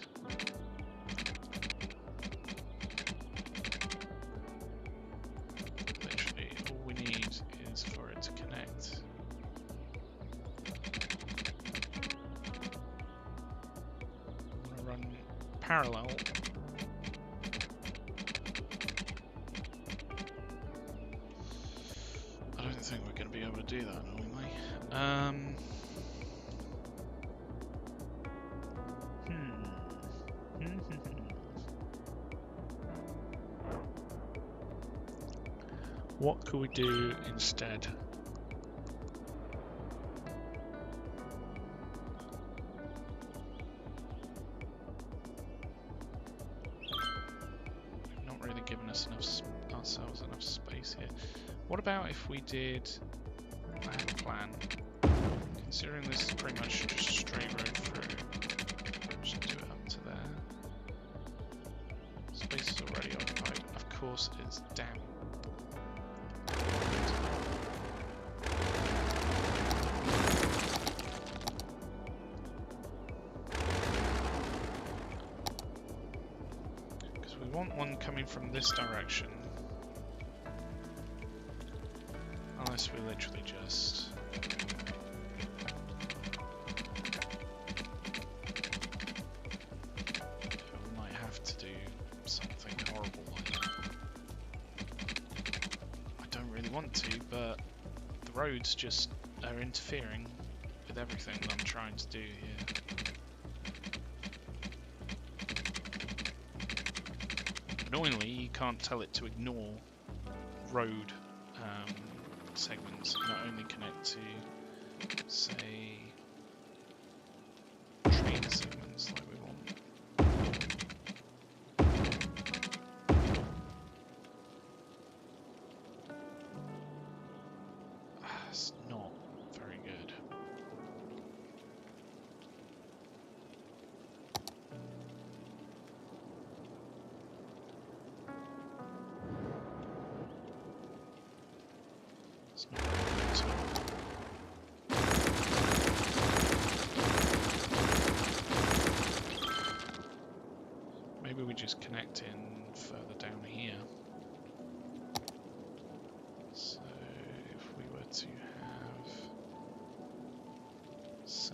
literally all we need is for it to connect. I want to run parallel. I don't think we're going to be able to do that normally. What could we do instead? We've not really given us ourselves enough space here. What about if we did... I have a plan. Considering this is pretty much just a straight road through, just do it up to there. Space is already occupied. Of course it is. Damn. Because we want one coming from this direction. Unless we literally just... we might have to do something horrible like that. I don't really want to, but the roads just are interfering with everything that I'm trying to do here. Annoyingly, you can't tell it to ignore road segments that only connect to, say, train segments like we want. It's not very good. It's not good at all. Maybe we just connect in further down here. So if we were to have, say,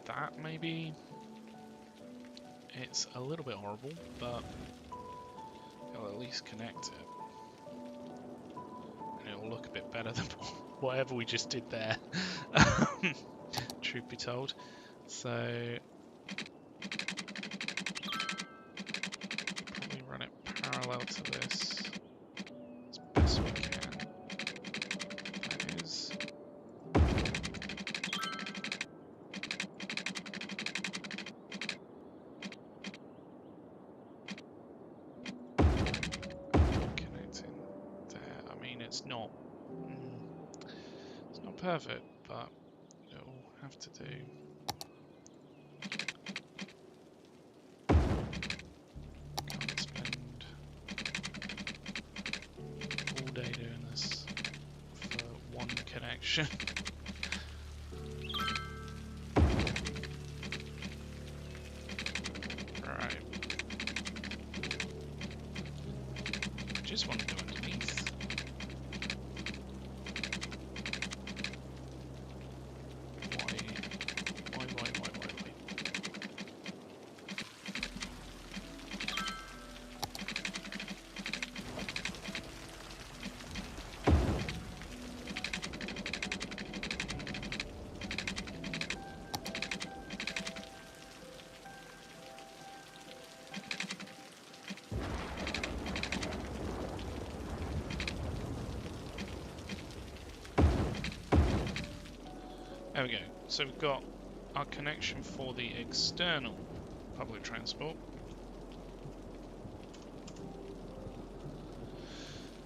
that maybe. It's a little bit horrible, but it'll at least connect it. And it'll look a bit better than whatever we just did there, truth be told. So, probably run it parallel to this as best we can. That is. It's not perfect, but it'll have to do. Can't spend all day doing this for one connection. Right. I just want to do underneath. There we go. So we've got our connection for the external public transport.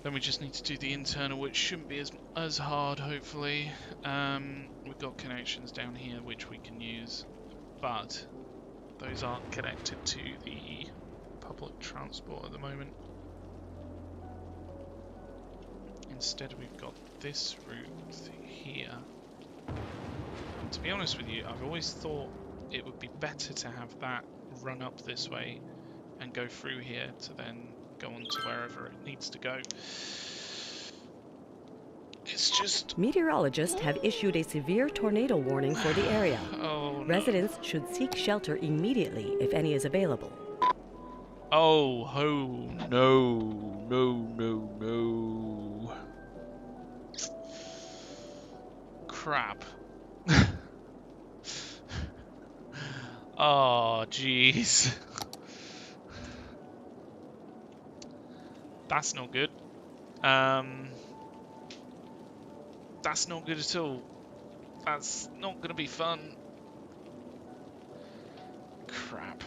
Then we just need to do the internal, which shouldn't be as hard, hopefully. We've got connections down here which we can use, but those aren't connected to the public transport at the moment. Instead, we've got this route here. To be honest with you, I've always thought it would be better to have that run up this way and go through here to then go on to wherever it needs to go. It's just... Meteorologists have issued a severe tornado warning for the area. Oh, no. Residents should seek shelter immediately if any is available. Oh, no, no. Crap. Oh, jeez. That's not good. That's not good at all. That's not going to be fun. Crap.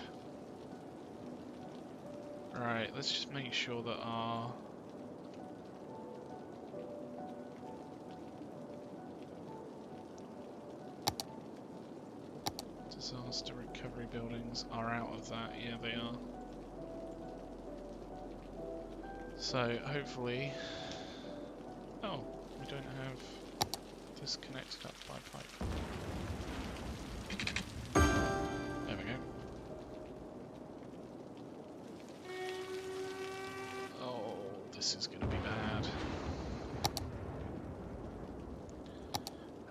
Right, let's just make sure that our... disaster recovery buildings are out of that. Yeah, they are. So, hopefully... Oh, we don't have this connected up by pipe. There we go. Oh, this is going to be bad.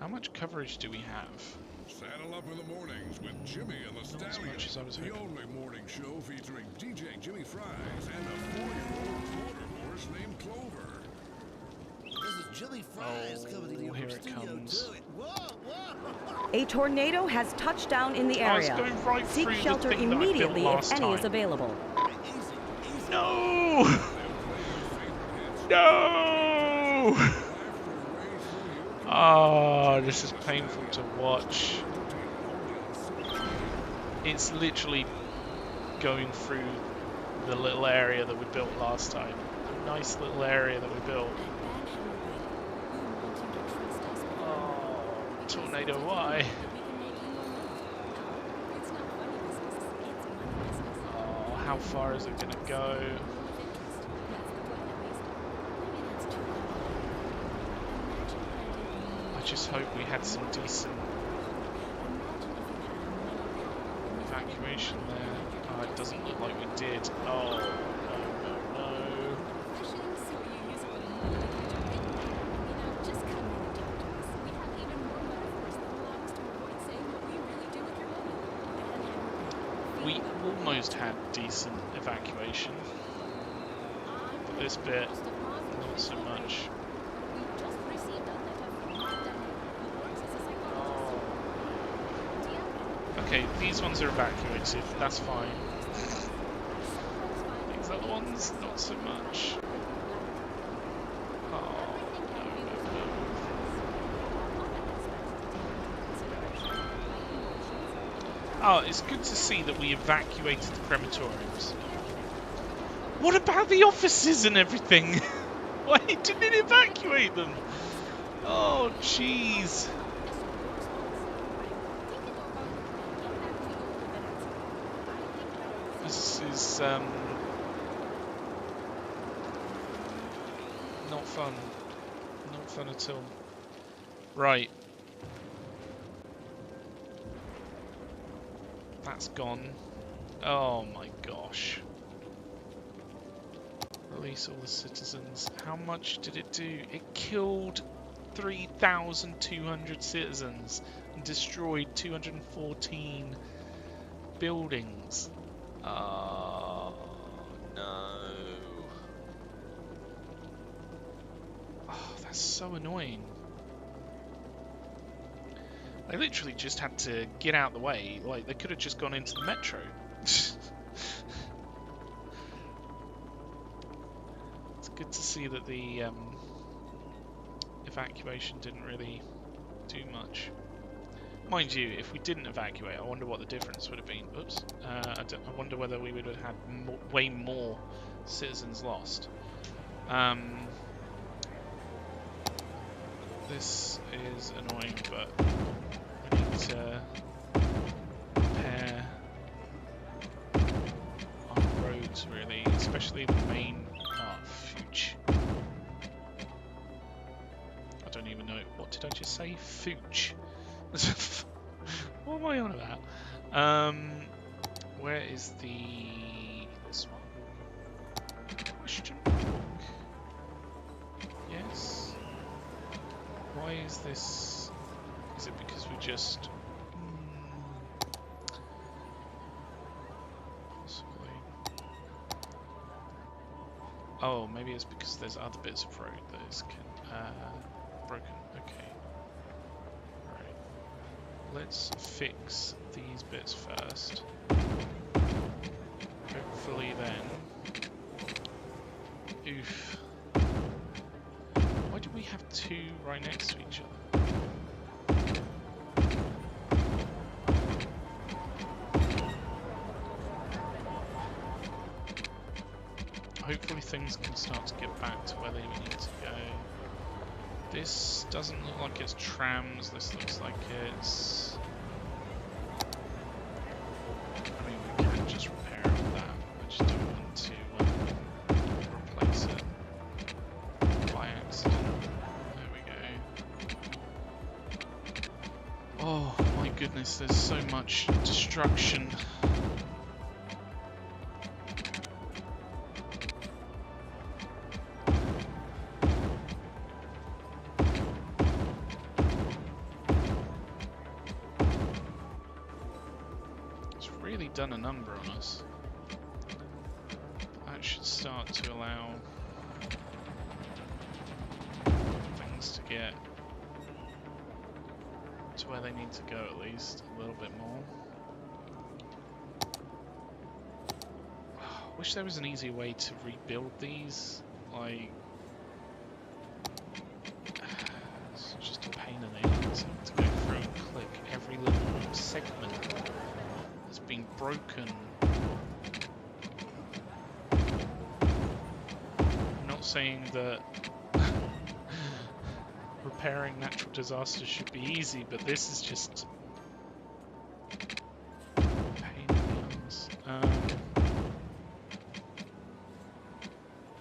How much coverage do we have? Saddle up in the mornings with Jimmy and the Not as Stallion, much as I was the hoping. only morning show featuring DJ Jimmy Fries and a 4-year-old quarter horse named Clover. This is Jimmy Fries coming to you here from it Studio comes. 2. Whoa! A tornado has touched down in the Oh, it's area. going right Seek through the shelter thing that I built immediately if last any is time. available. Easy. No! They'll play No! your favorite hits. Laugh their way through your Oh, this is painful to watch. It's literally going through the little area that we built last time. The nice little area that we built. tornado, why? Oh, how far is it going to go? I just hope we had some decent evacuation there. Oh, it doesn't look like we did. Oh, no. We almost had decent evacuation. But this bit, not so much. Okay, these ones are evacuated, that's fine. These other ones, not so much. Oh, no. Oh, it's good to see that we evacuated the crematoriums. What about the offices and everything? Why didn't it evacuate them? Oh, jeez. This is not fun. Not fun at all. Right. That's gone. Oh my gosh. Release all the citizens. How much did it do? It killed 3,200 citizens and destroyed 214 buildings. Oh, no. Oh, that's so annoying. They literally just had to get out of the way. Like, they could have just gone into the metro. It's good to see that the evacuation didn't really do much. Mind you, if we didn't evacuate, I wonder what the difference would have been. Oops. I wonder whether we would have had way more citizens lost. This is annoying, but we need to repair our roads, really, especially the main. Oh, Fooch. I don't even know. What did I just say? Fooch. What am I on about? Where is this one? Question mark. Yes. Why is this? Is it because we just? Possibly. Oh, maybe it's because there's other bits of road that is broken. Okay. Let's fix these bits first. Hopefully then... Oof. Why do we have two right next to each other? Hopefully things can start to get back to where they need to go. This doesn't look like it's trams, this looks like it's... I mean, we can just repair it with that. I just don't want to replace it by accident. There we go. Oh my goodness, there's so much destruction. Done a number on us. That should start to allow things to get to where they need to go, at least a little bit more. I wish there was an easier way to rebuild these. Like, it's just a pain in the ass to go through and click every little segment that's been broken. I'm not saying that repairing natural disasters should be easy, but this is just a pain in the arse.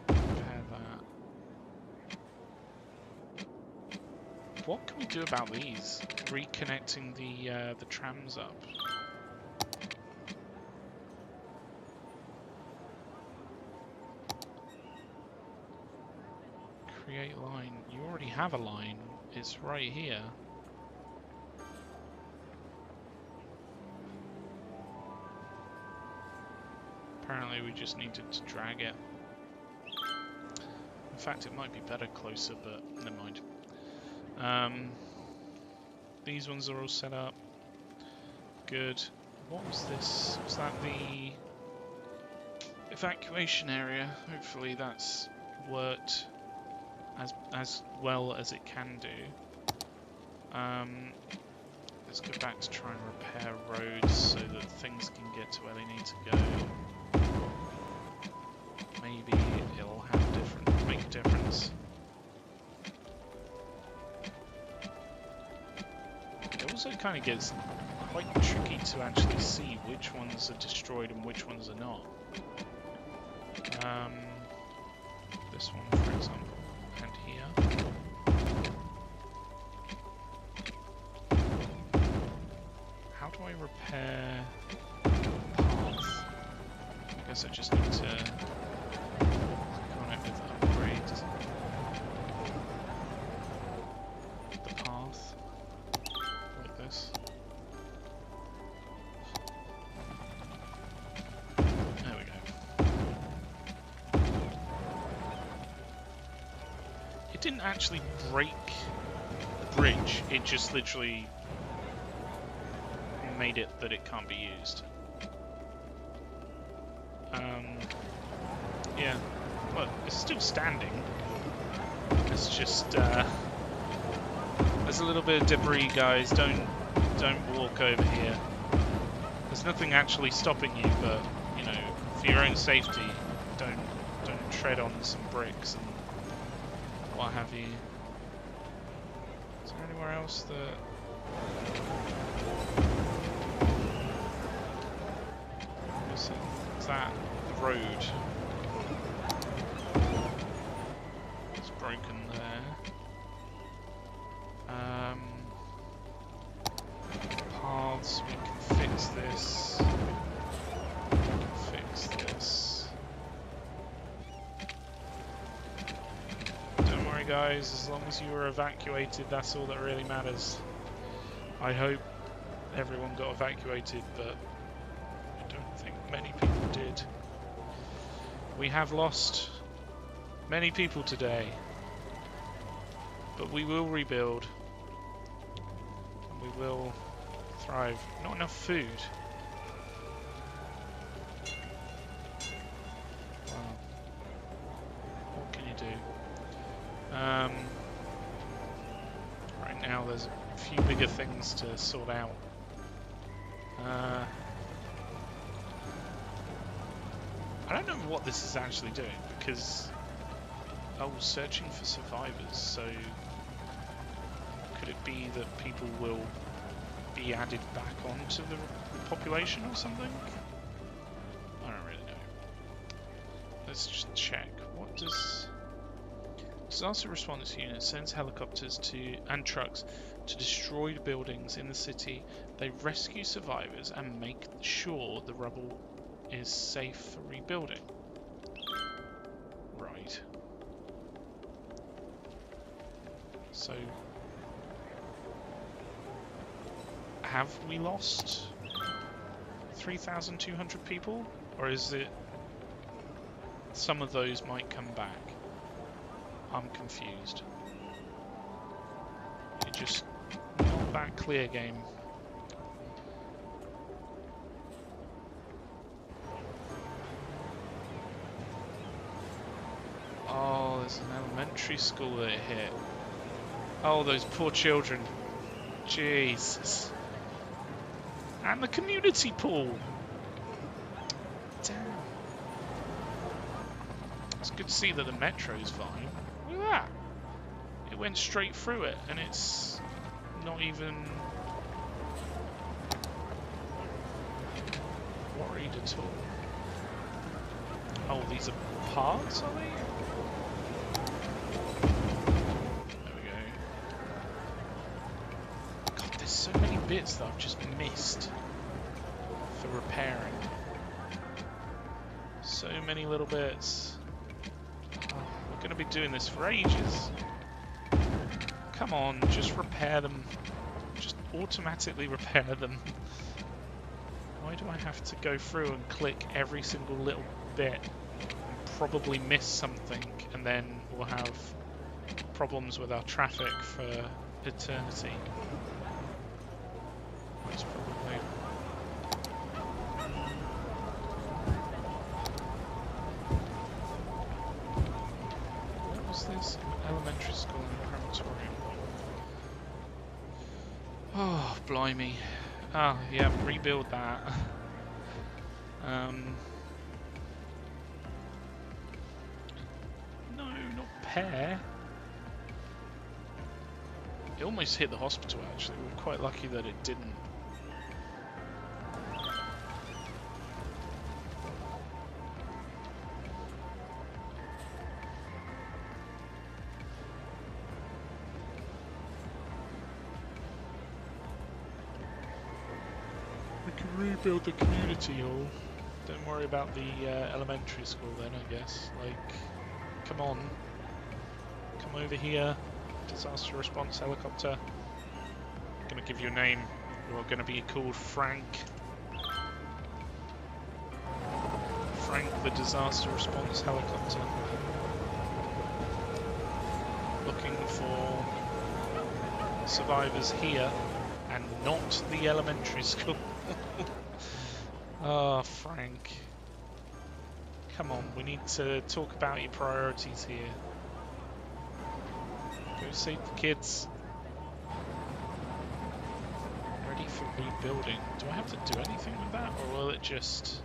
Repair that. What can we do about these? Reconnecting the trams up. Create line. You already have a line. It's right here. Apparently we just needed to drag it. In fact, it might be better closer, but never mind. These ones are all set up. Good. What was this? Was that the evacuation area? Hopefully that's worked as well as it can do. Let's go back to try and repair roads so that things can get to where they need to go. Maybe it'll have make a difference. It also kind of gets quite tricky to actually see which ones are destroyed and which ones are not. This one, for example, and here. How do I repair path? I guess I just need to click on it with upgrades. The path, like this. There we go. It didn't actually break the bridge, it just literally made it that it can't be used. Yeah, well, it's still standing. It's just there's a little bit of debris, guys. Don't walk over here. There's nothing actually stopping you, but you know, for your own safety, don't tread on some bricks and what have you. Is there anywhere else that? Is that the road? It's broken there. Paths, we can fix this. We can fix this. Don't worry guys, as long as you were evacuated, that's all that really matters. I hope everyone got evacuated, but I don't think many people did. We have lost many people today, but we will rebuild. And we will thrive. Not enough food. Wow. What can you do? Right now there's a few bigger things to sort out. I don't know what this is actually doing, because I was searching for survivors, so could it be that people will be added back onto the population or something? I don't really know. Let's just check. What does... Disaster response unit sends helicopters and trucks to destroy buildings in the city. They rescue survivors and make sure the rubble is safe for rebuilding. Right. So, have we lost 3,200 people? Or is it some of those might come back? I'm confused. It's just not that clear, game. Oh, there's an elementary school that it hit. Oh, those poor children. Jesus. And the community pool. Damn. It's good to see that the metro's fine. Look at that. It It went straight through it, and it's not even worried at all. Oh, these are parts, are they? There we go. God, there's so many bits that I've just missed for repairing. So many little bits. Oh, we're going to be doing this for ages. Come on, just repair them. Just automatically repair them. Why do I have to go through and click every single little bit and probably miss something, and then we'll have problems with our traffic for eternity? That's probably... What was this? Elementary school and crematorium. Oh, blimey. Oh, yeah, rebuild that. No, not pear. It almost hit the hospital, actually. We're quite lucky that it didn't. Rebuild the community hall. Don't worry about the elementary school then, I guess. Like, come on. Come over here. Disaster response helicopter. I'm gonna give you a name. You're gonna be called Frank. Frank the disaster response helicopter. Looking for survivors here and not the elementary school. Oh, Frank. Come on, we need to talk about your priorities here. Go save the kids. Ready for rebuilding. Do I have to do anything with that, or will it just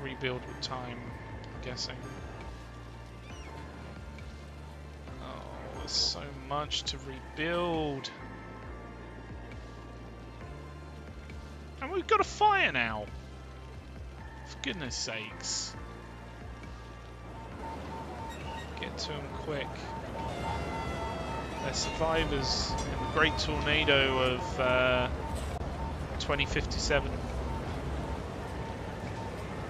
rebuild with time, I'm guessing? Oh, there's so much to rebuild. And we've got a fire now. For goodness sakes. Get to them quick. They're survivors in the great tornado of 2057.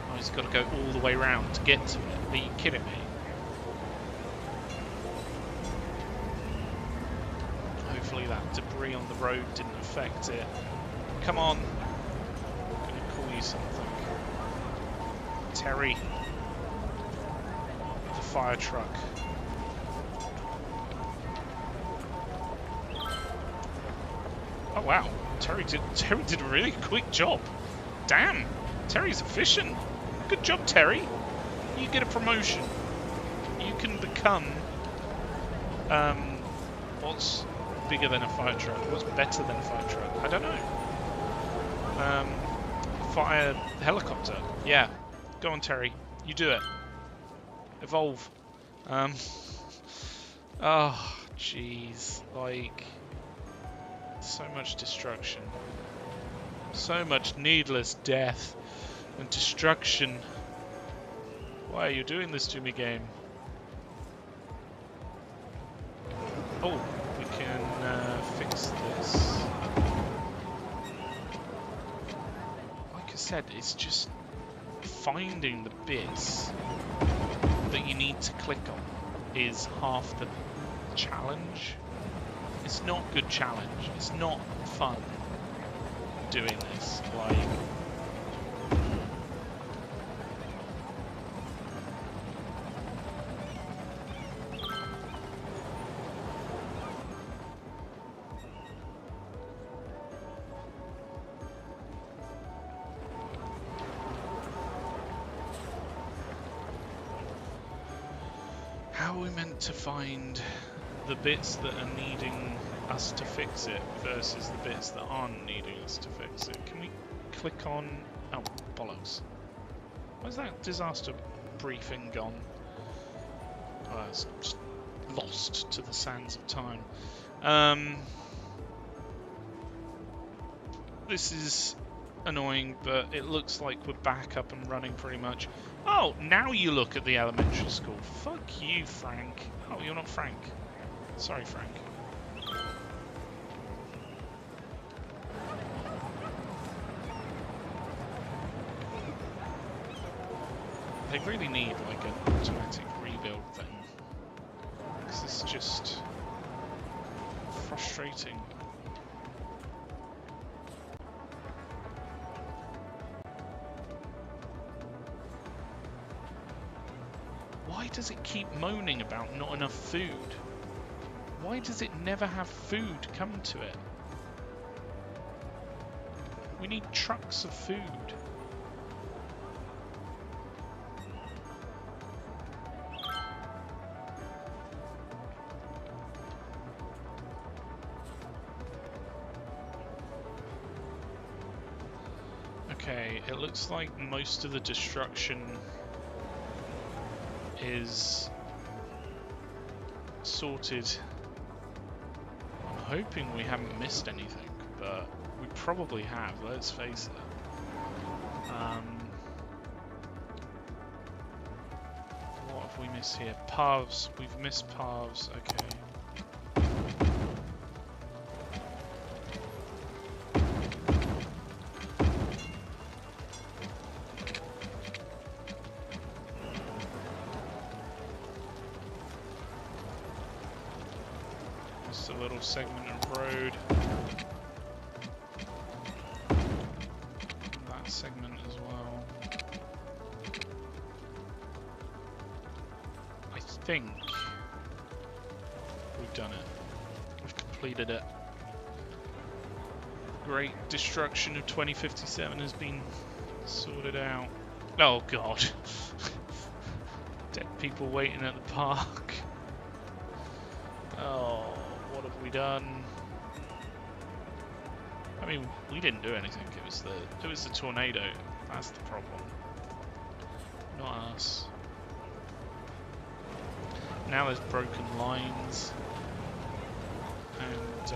Oh, he's got to go all the way around to get to it. Are you kidding me? Hopefully that debris on the road didn't affect it. Come on. I'm going to call you something. Terry. The fire truck. Oh wow, Terry did a really quick job. Damn, Terry's efficient. Good job, Terry. You get a promotion. You can become what's bigger than a fire truck? What's better than a fire truck? I don't know. Fire helicopter. Yeah. Go on, Terry. You do it. Evolve. Oh, jeez. Like, so much destruction. So much needless death and destruction. Why are you doing this to me, game? Oh, we can fix this. Like I said, it's just finding the bits that you need to click on is half the challenge. It's not good challenge. It's not fun doing this. Like, how are we meant to find the bits that are needing us to fix it versus the bits that aren't needing us to fix it? Can we click on... oh, bollocks. Where's that disaster briefing gone? Oh, it's just lost to the sands of time. This is annoying, but it looks like we're back up and running pretty much. Oh, now you look at the elementary school. Fuck you, Frank. Oh, you're not Frank. Sorry, Frank. They really need like an automatic rebuild thing. This is just frustrating. Why does it keep moaning about not enough food? Why does it never have food come to it? We need trucks of food. Okay, it looks like most of the destruction is sorted. I'm hoping we haven't missed anything, but we probably have, let's face it. What have we missed here? Paths. We've missed paths. Okay. Segment of road. That segment as well. I think we've done it. We've completed it. Great destruction of 2057 has been sorted out. Oh god. Dead people waiting at the park. Oh. What have we done? I mean, we didn't do anything. It was the tornado. That's the problem. Not us. Now there's broken lines. And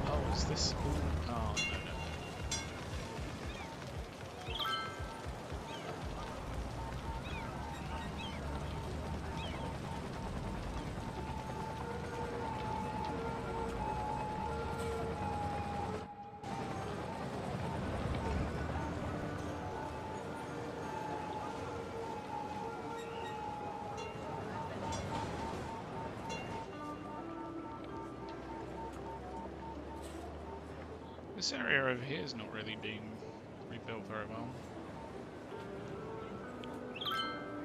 oh, is this all? Oh no. This area over here is not really being rebuilt very well.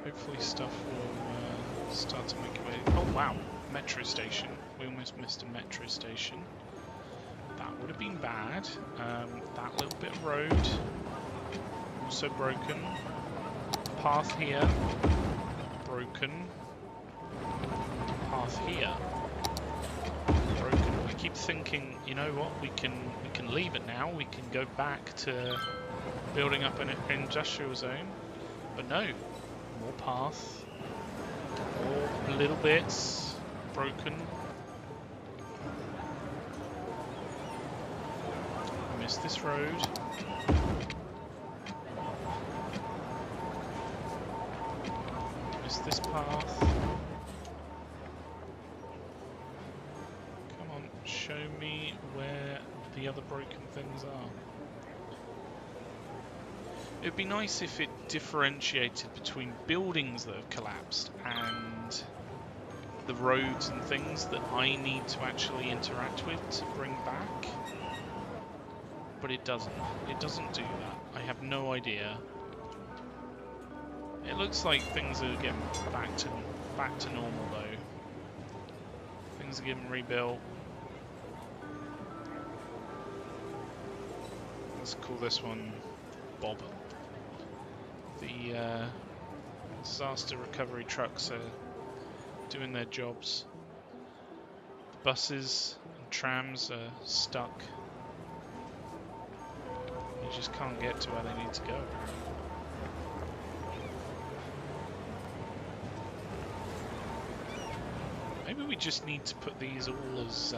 Hopefully stuff will start to make way. Oh wow, metro station. We almost missed a metro station. That would have been bad. That little bit of road, also broken. Path here, broken. Path here, broken. I keep thinking, you know what, we can leave it now. We can go back to building up an industrial zone, but no, more path, more little bits broken. I missed this road. Missed this path. Show me where the other broken things are. It would be nice if it differentiated between buildings that have collapsed and the roads and things that I need to actually interact with to bring back. But it doesn't. It doesn't do that. I have no idea. It looks like things are getting back to normal though. Things are getting rebuilt. Let's call this one Bob. The disaster recovery trucks are doing their jobs. The buses and trams are stuck. You just can't get to where they need to go. Maybe we just need to put these all as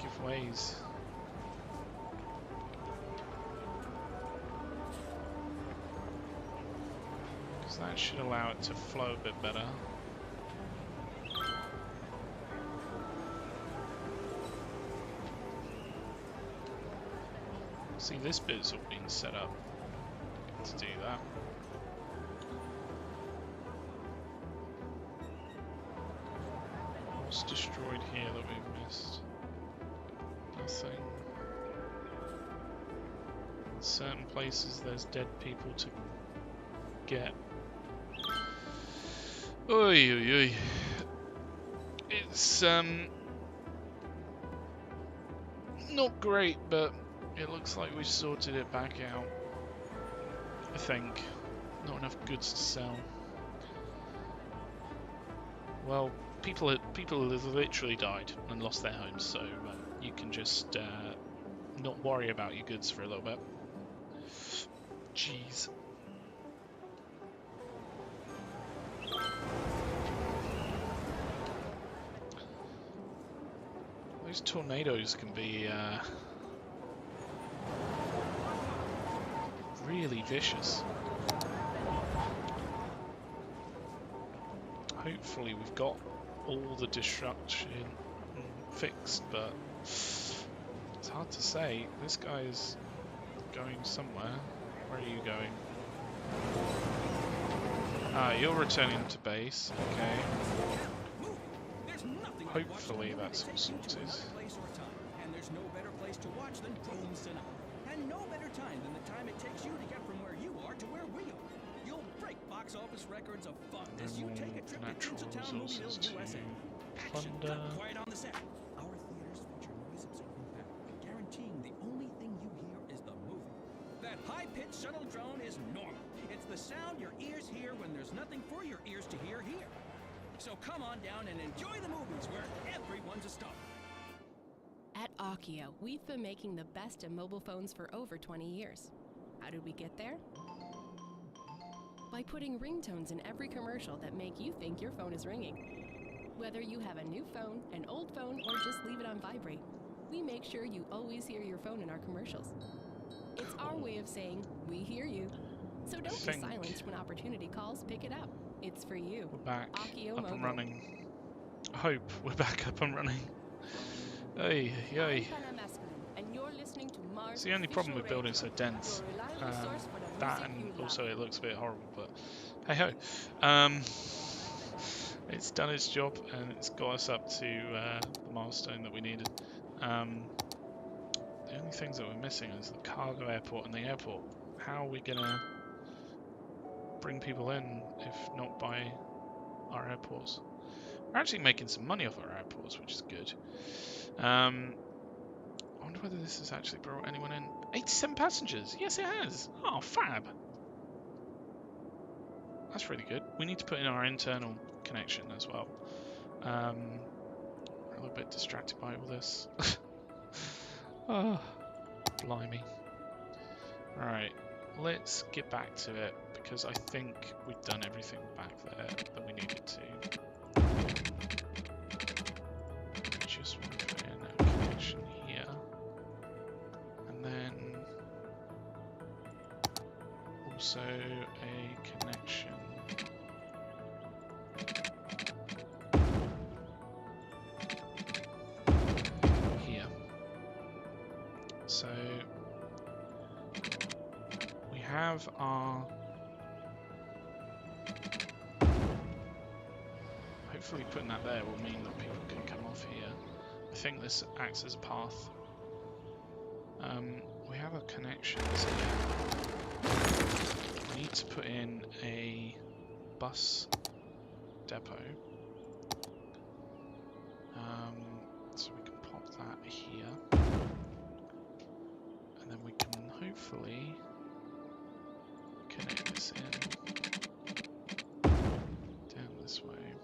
giveaways. Because that should allow it to flow a bit better. See, this bit's all been set up to do that. What's destroyed here that we've missed? Nothing. In certain places there's dead people to get. Oy oy oy. It's not great, but it looks like we've sorted it back out. I think. Not enough goods to sell. Well, people have literally died and lost their homes, so you can just not worry about your goods for a little bit. Jeez. Those tornadoes can be really vicious. Hopefully we've got all the destruction fixed, but it's hard to say. This guy's going somewhere. Where are you going? Ah, you're returning to base. Okay. Hopefully that's all sorted. And there's no better place to watch than drones tonight. And no better time than the time it takes you to get from where you are to where we are. You'll break box office records of fun as you take a trip to Tinseltown Movieville, USA. Action cut quiet on the set. Our theaters feature noise-absorbing fabric, guaranteeing the only thing you hear is the movie. That high-pitched shuttle drone is normal. It's the sound your ears hear when there's nothing for your ears to hear here. So come on down and enjoy the movies where everyone's a star. At Akio, we've been making the best in mobile phones for over 20 years. How did we get there? By putting ringtones in every commercial that make you think your phone is ringing. Whether you have a new phone, an old phone, or just leave it on vibrate, we make sure you always hear your phone in our commercials. It's our way of saying, we hear you. So don't be silenced when opportunity calls, pick it up. It's for you. We're back Akio up Mobile. and running. I hope we're back up and running. Hey, yay. It's the only problem with building so dense. That and also it looks a bit horrible, but hey ho. It's done its job and it's got us up to the milestone that we needed. The only things that we're missing is the cargo airport and the airport. How are we gonna bring people in if not by our airports? We're actually making some money off our airports, which is good. I wonder whether this has actually brought anyone in. 87 passengers! Yes, it has! Oh, fab! That's really good. We need to put in our internal connection as well. We're a little bit distracted by all this. Oh, blimey. Alright, let's get back to it, because I think we've done everything back there that we needed to. Just want to put in a connection here. And then also a connection here. So we have our, hopefully putting that there will mean that people can come off here. I think this acts as a path. We have a connection here. We need to put in a bus depot. So we can pop that here. And then we can hopefully connect this in down this way.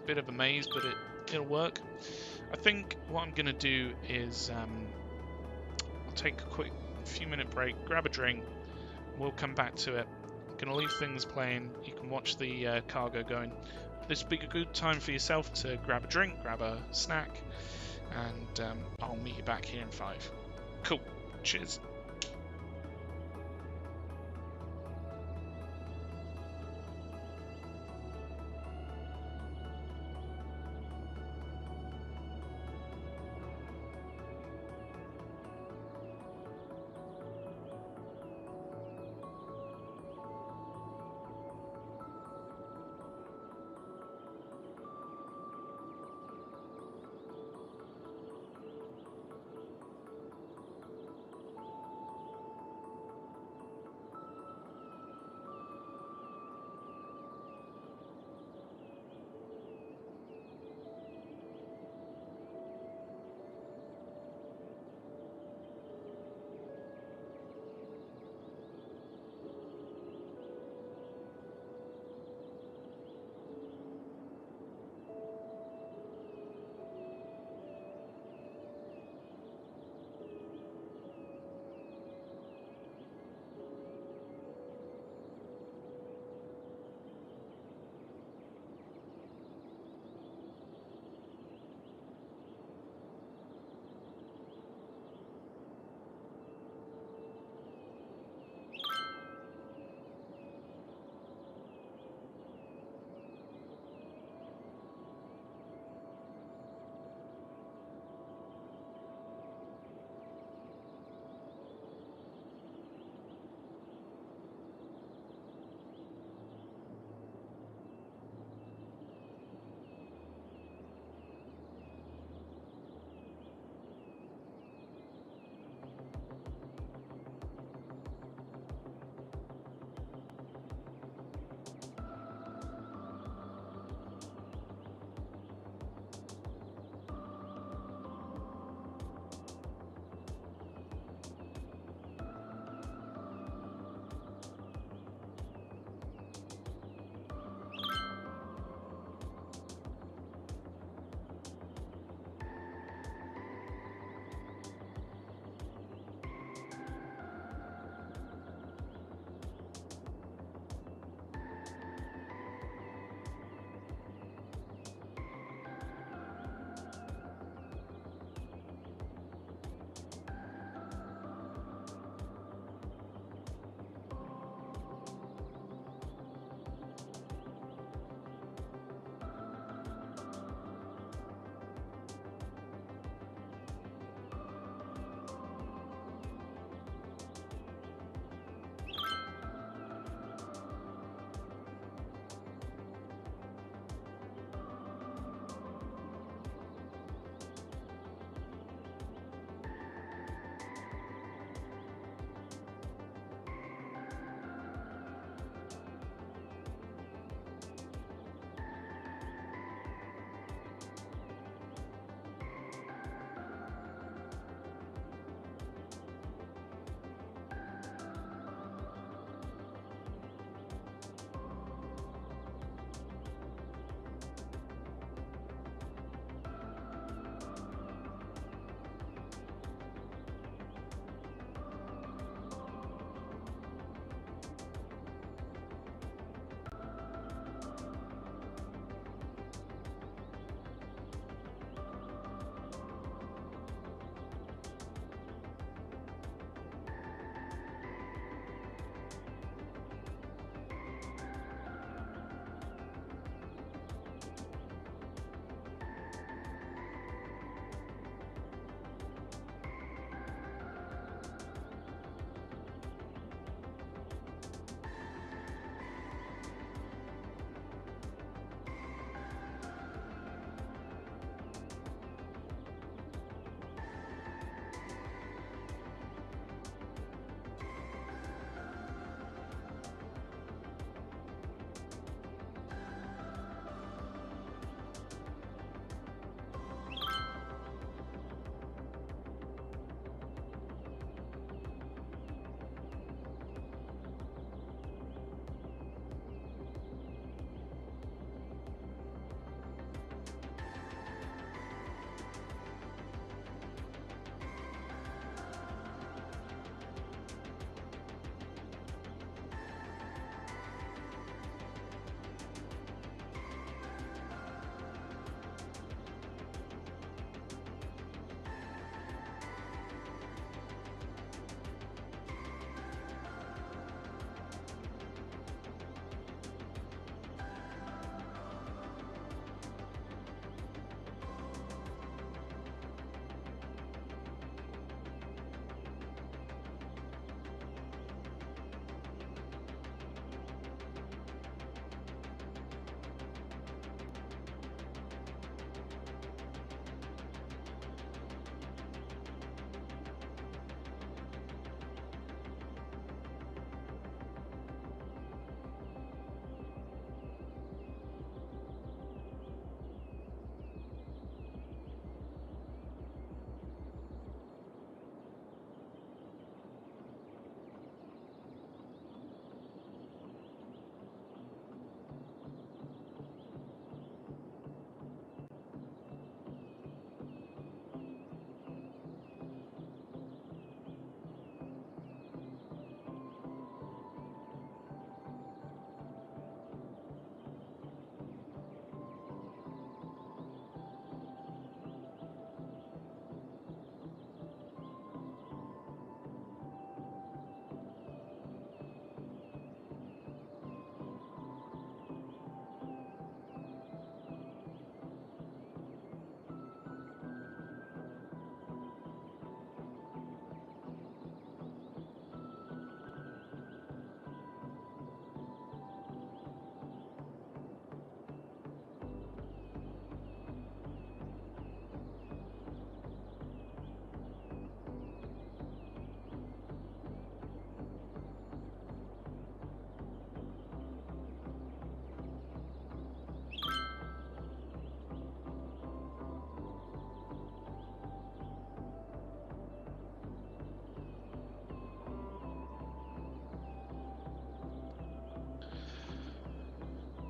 a bit of a maze, but it'll work. I think what I'm going to do is I'll take a quick few-minute break, grab a drink, we'll come back to it. I'm going to leave things playing. You can watch the cargo going. This would be a good time for yourself to grab a drink, grab a snack, and I'll meet you back here in 5. Cool. Cheers.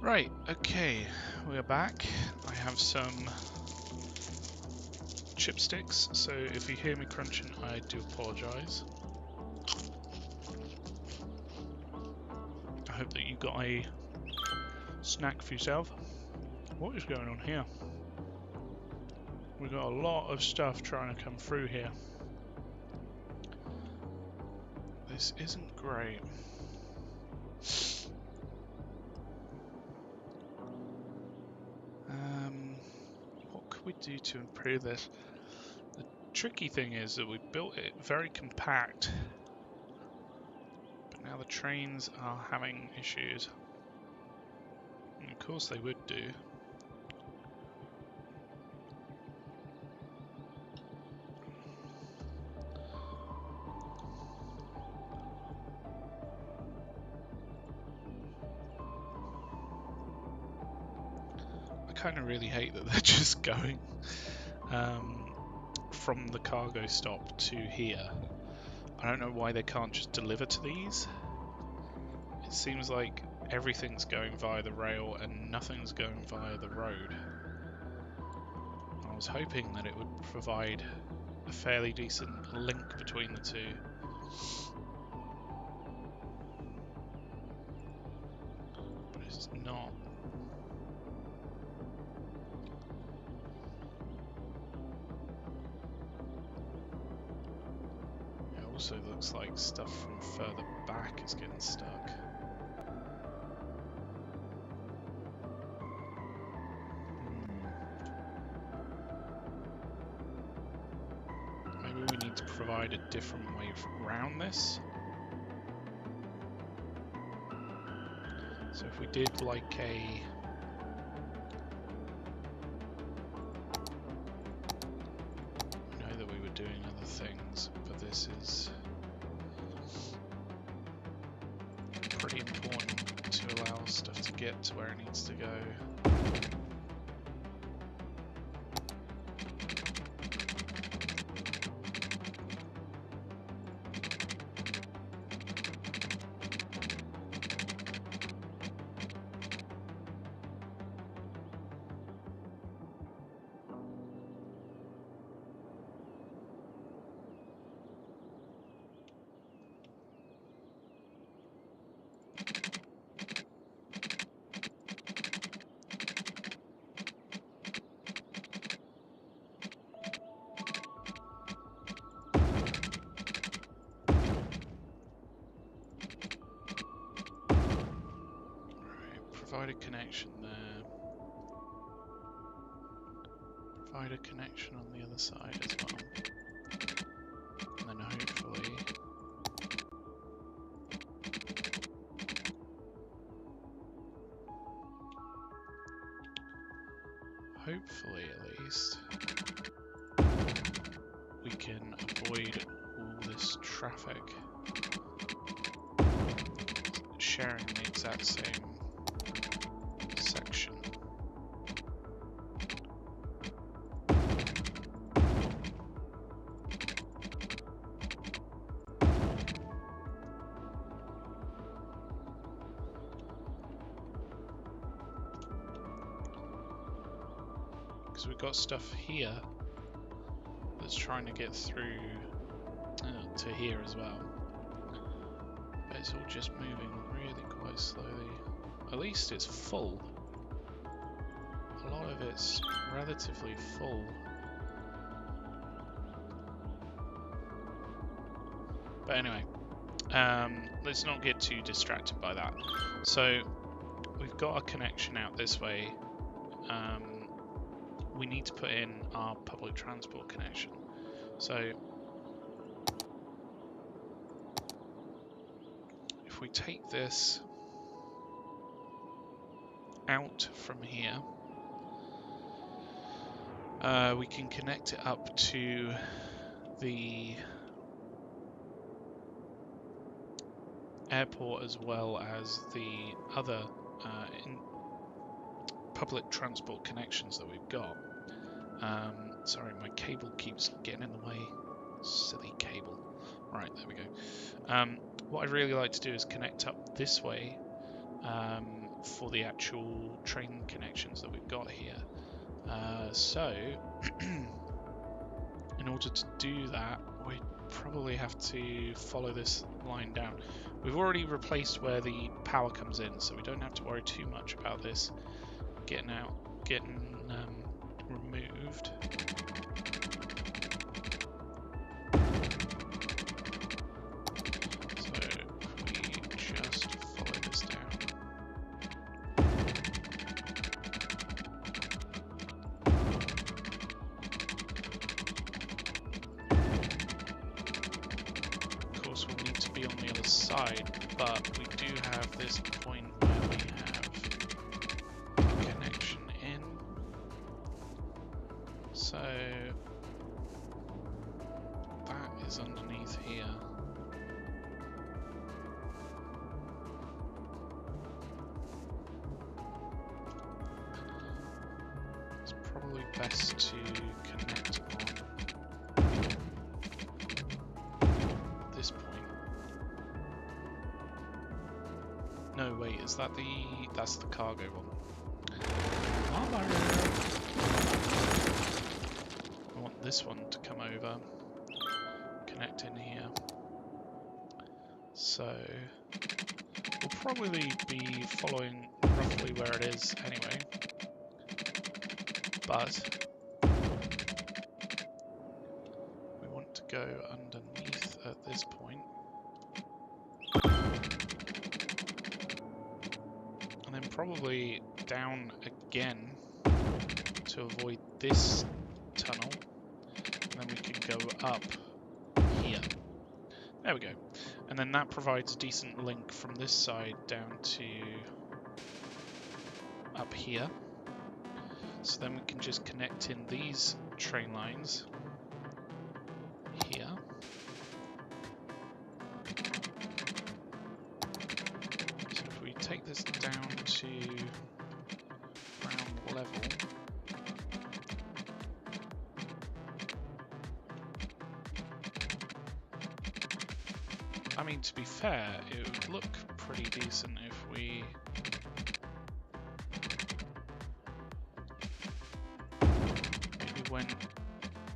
Right, okay, we are back. I have some chipsticks, so if you hear me crunching, I do apologise. I hope that you got a snack for yourself. What is going on here? We've got a lot of stuff trying to come through here. This isn't great. What could we do to improve this? The tricky thing is that we built it very compact, but now the trains are having issues. And of course they would do. I kind of really hate that they're just going from the cargo stop to here. I don't know why they can't just deliver to these. It seems like everything's going via the rail and nothing's going via the road. I was hoping that it would provide a fairly decent link between the two. But it's not. It also looks like stuff from further back is getting stuck. Maybe we need to provide a different way around this. So if we did like a... I know that we were doing other things, but this is pretty important to allow stuff to get to where it needs to go. Provide a connection there. Provide a connection on the other side as well. And then hopefully at least, we can avoid all this traffic sharing the exact same section. Because we've got stuff here that's trying to get through to here as well. But it's all just moving really quite slowly. At least it's full. A lot of it's relatively full. But anyway, let's not get too distracted by that. So we've got a connection out this way. We need to put in our public transport connection. So if we take this out from here, we can connect it up to the airport as well as the other public transport connections that we've got. Sorry, my cable keeps getting in the way. Silly cable. Right, there we go. What I'd really like to do is connect up this way for the actual train connections that we've got here. So, in order to do that, we probably have to follow this line down. We've already replaced where the power comes in, so we don't have to worry too much about this getting removed. So if we just follow this down. Of course, we'll need to be on the other side, but we do have this point where we have a connection in. So that is underneath here. It's probably best to connect on this point. No, wait, is that that's the cargo one. I want this one to come over, connect in here. So we'll probably be following roughly where it is anyway. But we want to go underneath at this point. And then probably down again to avoid this tunnel. And then we can go up here. There we go. And then that provides a decent link from this side down to up here. So then we can just connect in these train lines here. So if we take this down to ground level, I mean, to be fair, it would look pretty decent if we maybe went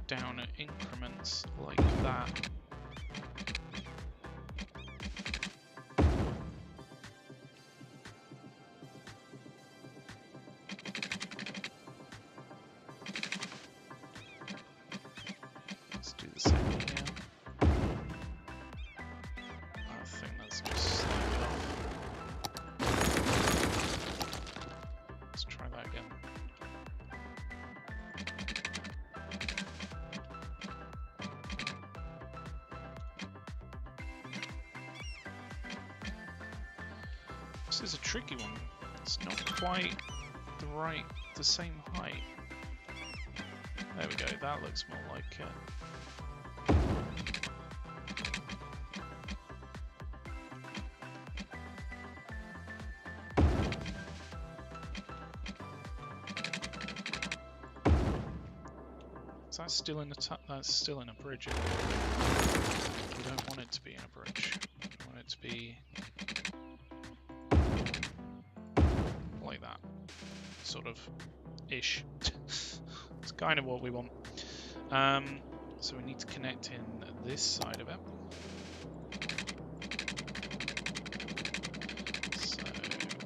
down at increments like that. Let's do the same here. I think that's just slide it off. Let's try that again. This is a tricky one. It's not quite the same height. There we go, that looks more like it. Is that still in that's still in a bridge? We don't want it to be in a bridge. We want it to be like that, sort of ish. It's kind of what we want. So we need to connect in this side of it. So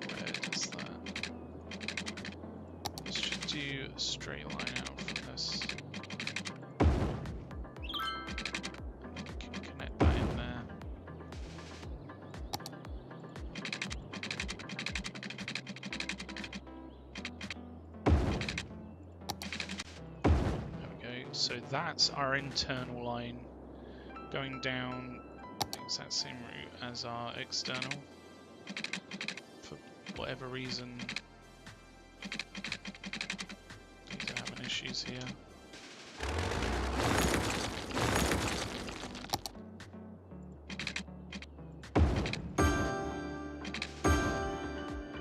where does that? Let's just do a straight line out from this. And we can connect that in there. So that's our internal line going down the exact same route as our external. For whatever reason, these are having issues here.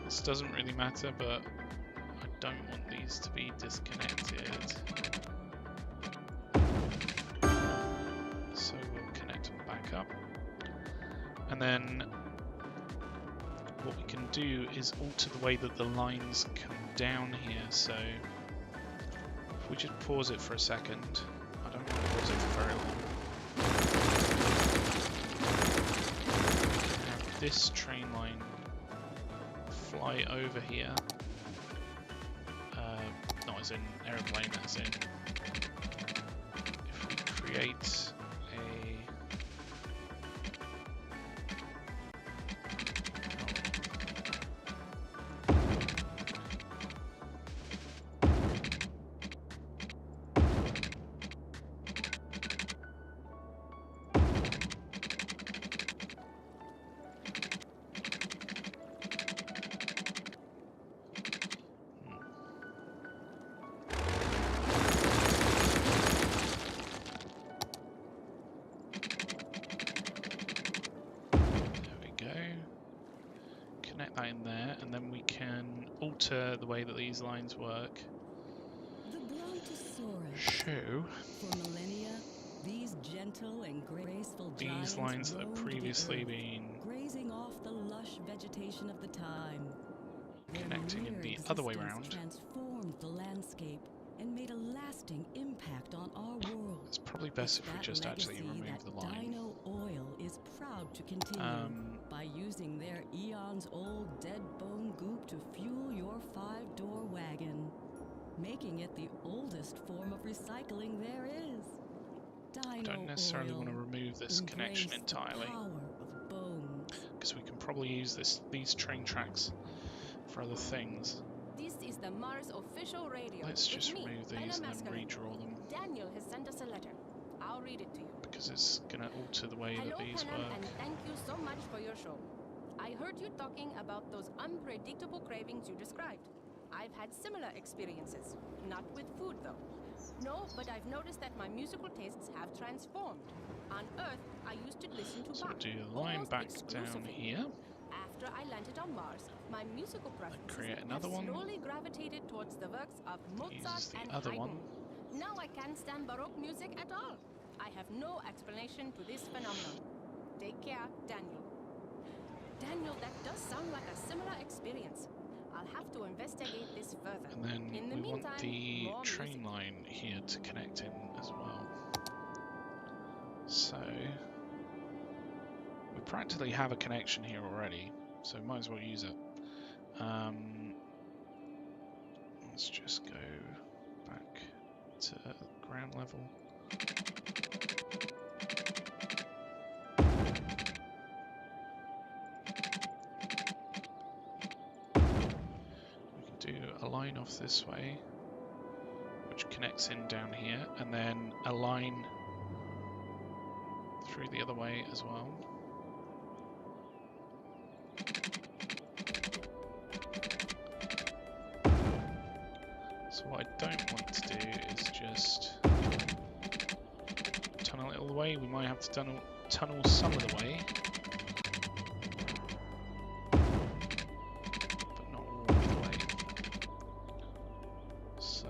This doesn't really matter, but I don't want these to be disconnected. Up. And then what we can do is alter the way that the lines come down here. So if we just pause it for a second, I don't want to pause it for very long. We can have this train line fly over here. Not as in aeroplane, as in if we create that in there, and then we can alter the way that these lines work. The Brontosaurus. Show For millennia, these gentle and graceful these giants lines that have roamed the previously earth, been grazing off the lush vegetation of the time. connecting Their in mere the other way existence round. transformed the landscape and made a lasting impact on our world. It's probably best if we That just actually legacy remove the that line. Dino Oil is proud to continue by using their eons-old dead bone goop to fuel your 5-door wagon, making it the oldest form of recycling there is. Dino Don't necessarily Oil. want to remove this connection Embrace the entirely, power of bones. because we can probably use these train tracks for other things. This is the Mars official radio. Let's just With me, remove these and then Masculine. redraw them, Daniel has sent us a letter. I'll read it to you. because it's going to alter the way Hello, that these Panam, work. and thank you so much for your show. I heard you talking about those unpredictable cravings you described. I've had similar experiences. Not with food, though. No, but I've noticed that my musical tastes have transformed. On Earth, I used to listen to So Bach, do the line almost back down exclusively. here. After I landed on Mars, my musical preferences create have another one. slowly gravitated towards the works of Mozart Use the and other Haydn. one. Now I can't stand Baroque music at all. I have no explanation to this phenomenon. Take care, Daniel. Daniel, that does sound like a similar experience. I'll have to investigate this further. And then In the we want meantime, the more train music. line here to connect in as well. So we practically have a connection here already, so might as well use it. Let's just go back to ground level. We can do a line off this way, which connects in down here, and then a line through the other way as well. So what I don't want to do is just tunnel it all the way. We might have to tunnel some of the way, but not all of the way. So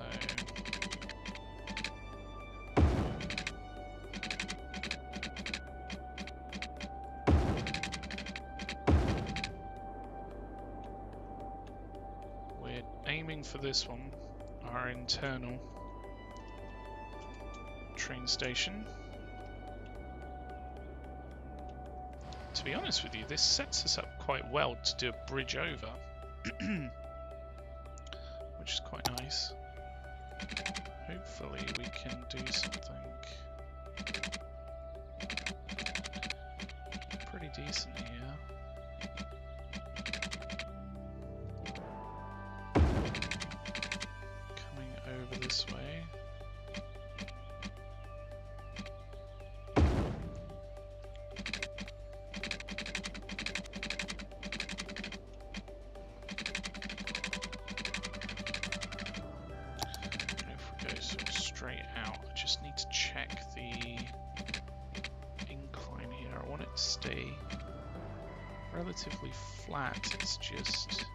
we're aiming for this one, our internal train station. To be honest with you, this sets us up quite well to do a bridge over, which is quite nice. Hopefully we can do something pretty decent here. Coming over this way. And if we go sort of straight out, I just need to check the incline here. I want it to stay relatively flat. It's just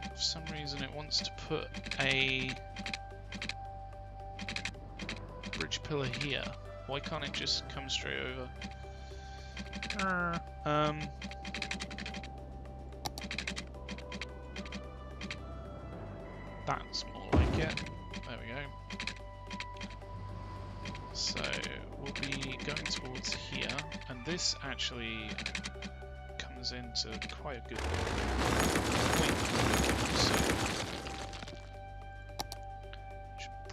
for some reason reason it wants to put a bridge pillar here. Why can't it just come straight over? That's more like it. There we go. So we'll be going towards here, and this actually comes into quite a good point. We can also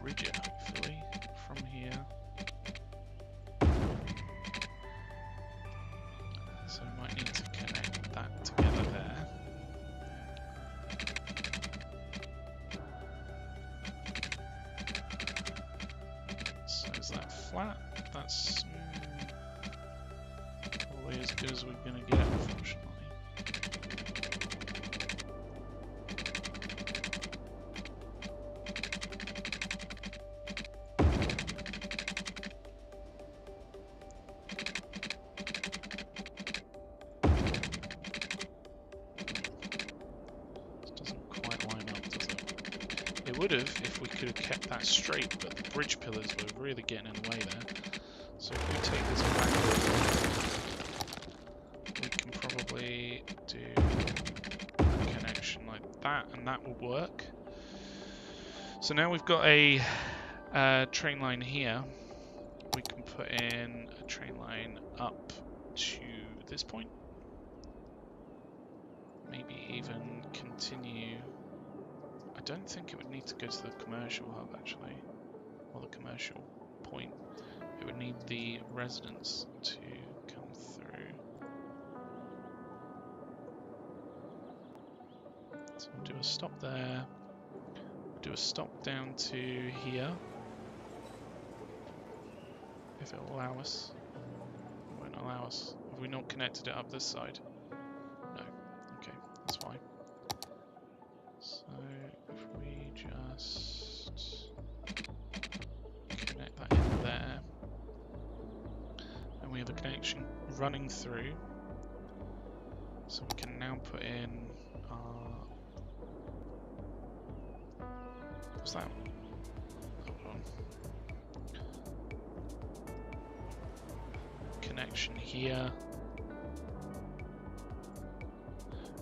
bridge it, hopefully, from here. So we might need to connect that together there. So is that flat? That's probably as good as we're going to get, unfortunately. Would have if we could have kept that straight, but the bridge pillars were really getting in the way there. So if we take this backward, we can probably do a connection like that, and that will work. So now we've got a train line here. We can put in a train line up to this point. Maybe even continue. I don't think it would need to go to the commercial hub, actually, or the commercial point. It would need the residents to come through. So we'll do a stop there. We'll do a stop down to here, if it will allow us. It won't allow us. Have we not connected it up this side? No. Okay, that's fine. So if we just connect that in there, and we have a connection running through, so we can now put in our... What's that? Hold on. Connection here,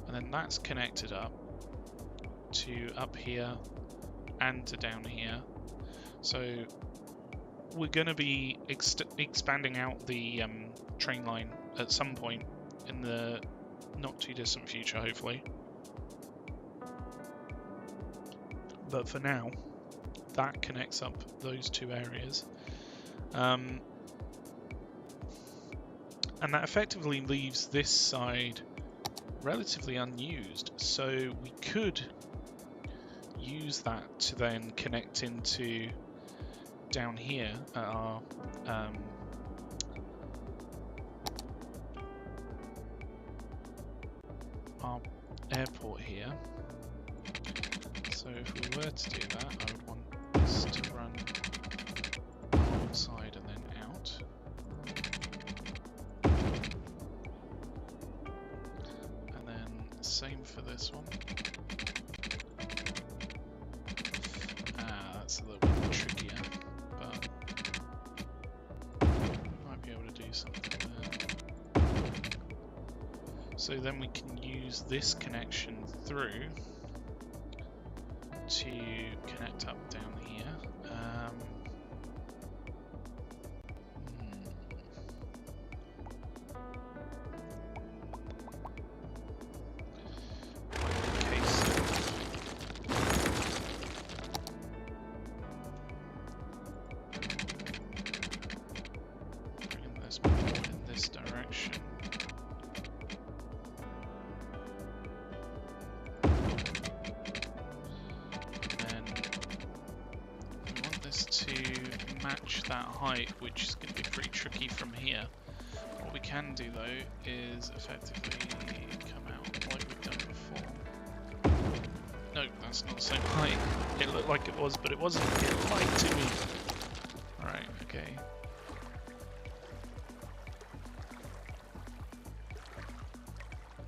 and then that's connected up to up here and to down here. So we're going to be expanding out the train line at some point in the not too distant future, hopefully. But for now, that connects up those two areas. And that effectively leaves this side relatively unused. So we could use that to then connect into down here at our airport here. So if we were to do that, I would want this to run alongside and then out. And then same for this one. That's a little bit trickier, but might be able to do something there. So then we can use this connection through to connect up down here. Which is going to be pretty tricky from here. What we can do though is effectively come out like we've done before. No, that's not the same height. It looked like it was, but it wasn't. It lied to me. Alright, okay.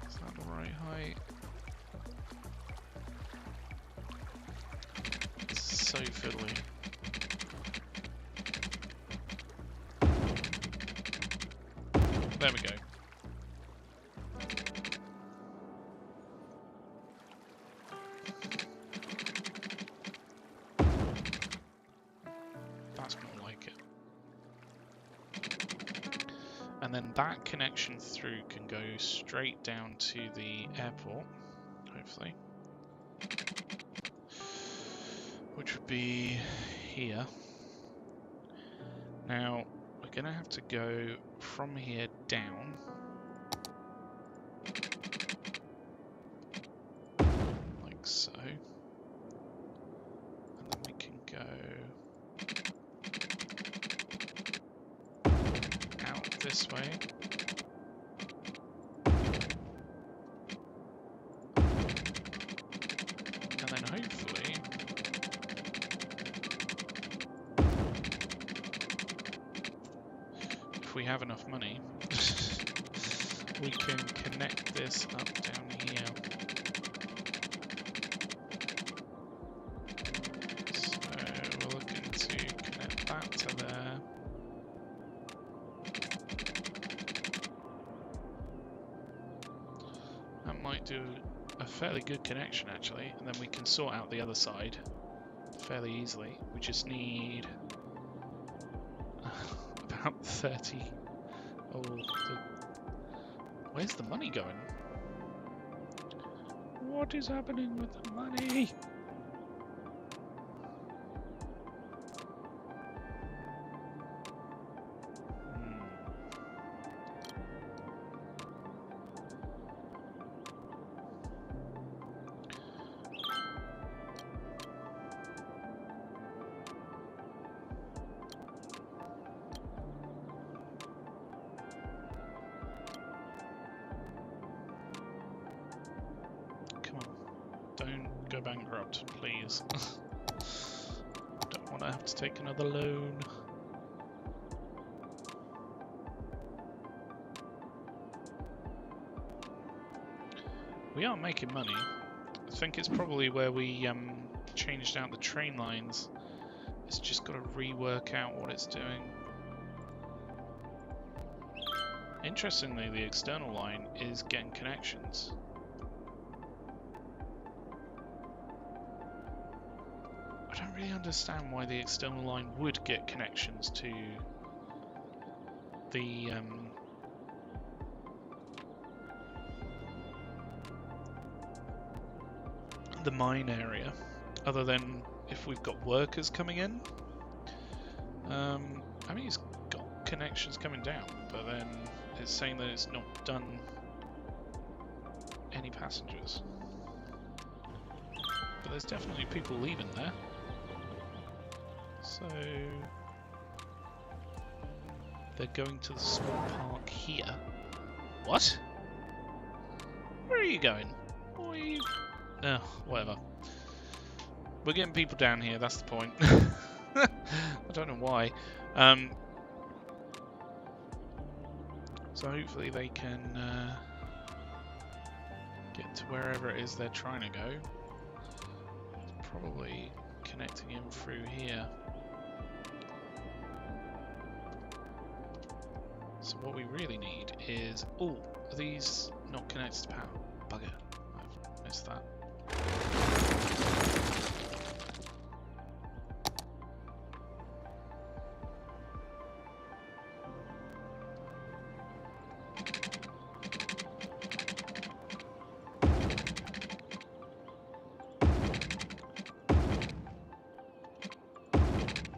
Is that the right height? fiddly. There we go. That's more like it. And then that connection through can go straight down to the airport, hopefully. Which would be here. Now, we're going to have to go from here down. Like so. And then we can go out this way. And then hopefully if we have enough money, we can connect this up down here. So we're looking to connect that to there. That might do a fairly good connection actually, and then we can sort out the other side fairly easily. We just need about 30. Oh, where's the money going? What is happening with the money? Don't go bankrupt, please. Don't want to have to take another loan. We are making money. I think it's probably where we changed out the train lines. It's just got to rework out what it's doing. Interestingly, the external line is getting connections. I don't really understand why the external line would get connections to the mine area, other than if we've got workers coming in. I mean, it's got connections coming down, but then it's saying that it's not done any passengers. But there's definitely people leaving there. So they're going to the small park here. What? Where are you going? Where are you? Oh, whatever. We're getting people down here, that's the point. I don't know why. So hopefully they can get to wherever it is they're trying to go. It's probably connecting in through here. So what we really need is... Oh, are these not connected to power? Bugger. I've missed that.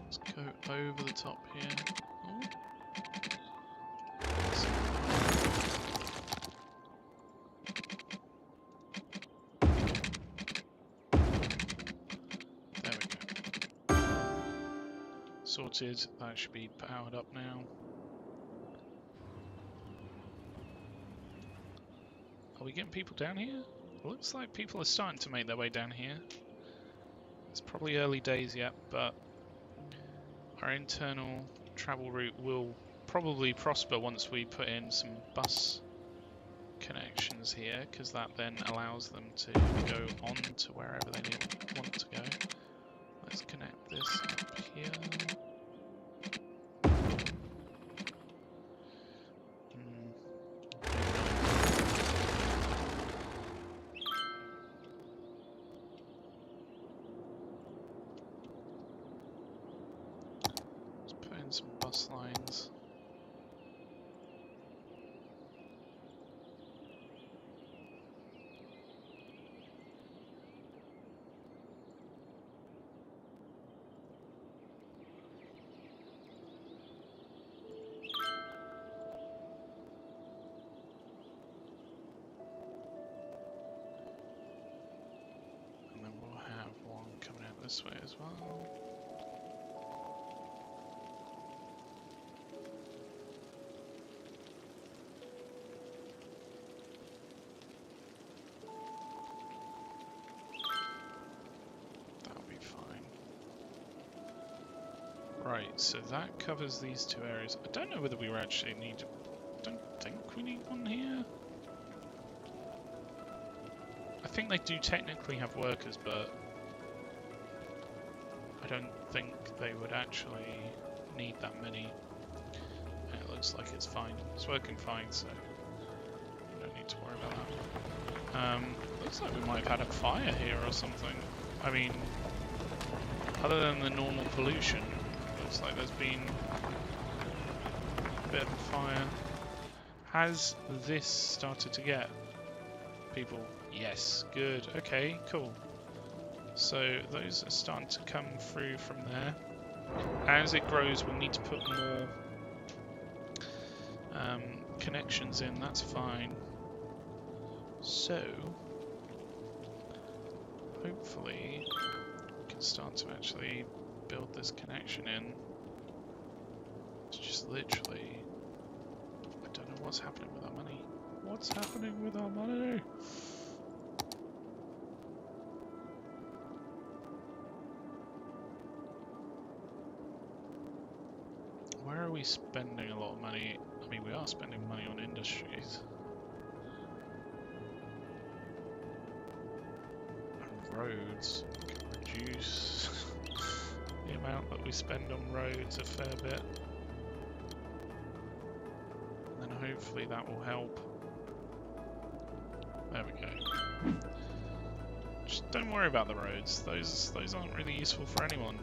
Let's go over the top here. Oh. Sorted, that should be powered up now. Are we getting people down here? Looks like people are starting to make their way down here. It's probably early days yet, but our internal travel route will probably prosper once we put in some bus connections here, because that then allows them to go on to wherever they want to go. Let's connect this and some bus lines. And then we'll have one coming out this way as well. Right, so that covers these two areas. I don't know whether we actually need... I don't think we need one here. I think they do technically have workers, but I don't think they would actually need that many. And it looks like it's fine. It's working fine, so we don't need to worry about that. Looks like we might have had a fire here or something. I mean, other than the normal pollution, looks like there's been a bit of a fire. Has this started to get people? Yes, good. Okay, cool. So those are starting to come through from there. As it grows, we'll need to put more connections in. That's fine. So hopefully we can start to actually build this connection in. It's just literally, I don't know what's happening with our money. What's happening with our money? Where are we spending a lot of money? I mean, we are spending money on industries. And roads. We can reduce the amount that we spend on roads a fair bit. And then hopefully that will help. There we go. Just don't worry about the roads. Those aren't really useful for anyone.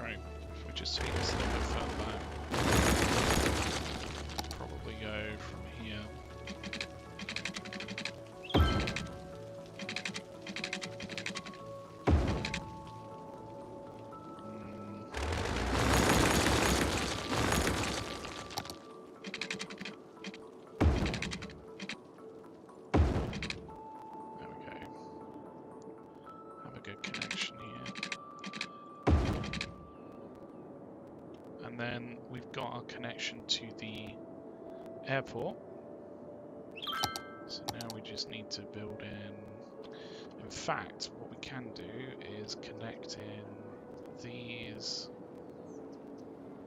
Right, if we just take this a little bit further back, probably go from here. And then we've got our connection to the airport. So now we just need to build in fact, what we can do is connect in these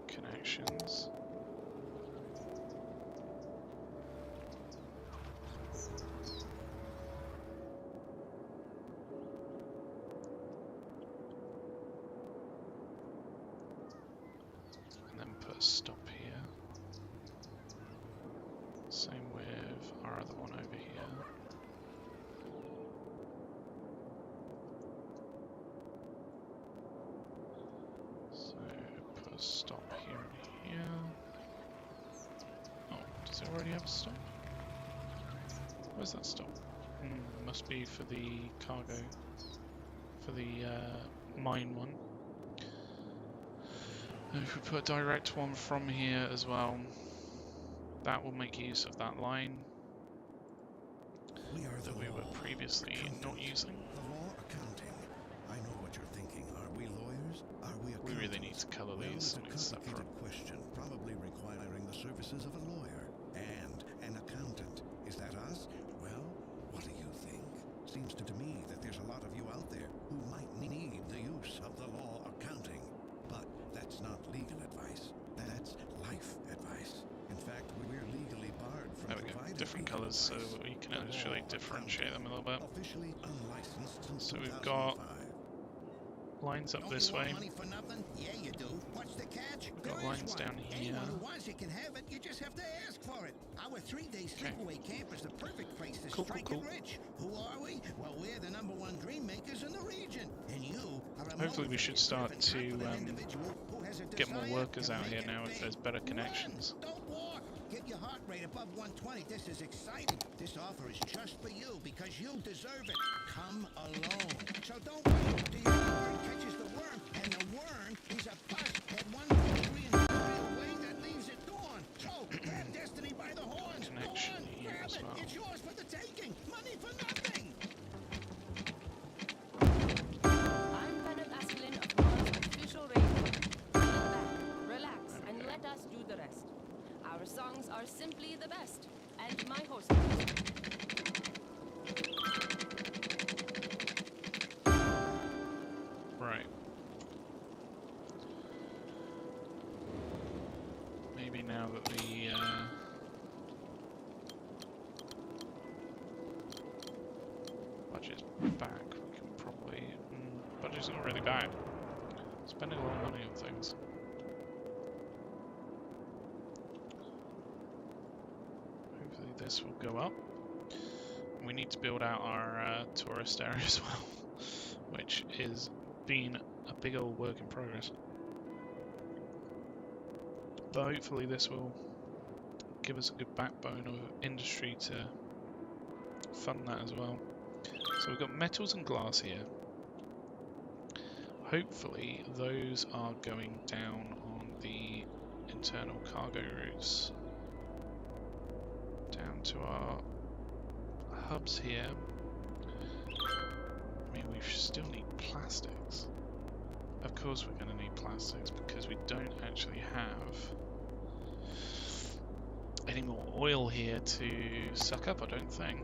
connections. Stop here. Same with our other one over here. So put a stop here and here. Oh, does it already have a stop? Where's that stop? Must be for the cargo, for the mine one. If we put a direct one from here as well, that will make use of that line that we were previously not using. The law accounting. I know what you're thinking. Are we lawyers? Are we accountants? We really need to colour these something separate. Well, it's a complicated question, probably requiring the services of a lawyer and an accountant. Is that us? Well, what do you think? Seems to me that there's a lot of you out there who might need the use of the law accounting. But that's not legal advice. That's life advice. In fact, we're legally barred from providing different colours, so we can actually differentiate them a little bit. Officially unlicensed since So we've got lines up this way. Money for nothing? Yeah, you do. What's the catch? We've got lines down here. Anyone who wants it can have it. You just have to ask for it. Our 3-day sleepaway camp is the perfect place to Cool, strike cool, it rich. Who are we? Well, we're the #1 dream makers in the region, and you are a Hopefully we should start to individual who has a get more desire workers to out make here it now if big. there's better Run, connections. don't walk. Get your heart rate above 120. This is exciting. This offer is just for you because you deserve it. Come alone. So don't wait. The bird catches the worm, and the worm is a bus at 143 industrial way that leaves at dawn. So grab destiny by the horns. Connection Go on, here grab as it. well. It's yours for the taking. Money for nothing. I'm Bennett Askelin of Mars Official Radio. Sit back, relax, and let us do the rest. Our songs are simply the best, and my host. Right. Maybe now that the budget's back, we can probably... budget's not really back. Spending a lot of money on things. Hopefully this will go up. We need to build out our tourist area as well, which is been a big old work in progress. But hopefully this will give us a good backbone of industry to fund that as well. So we've got metals and glass here. Hopefully those are going down on the internal cargo routes down to our hubs here. I mean, we still need plastics. Of course we're going to need plastics because we don't actually have any more oil here to suck up, I don't think.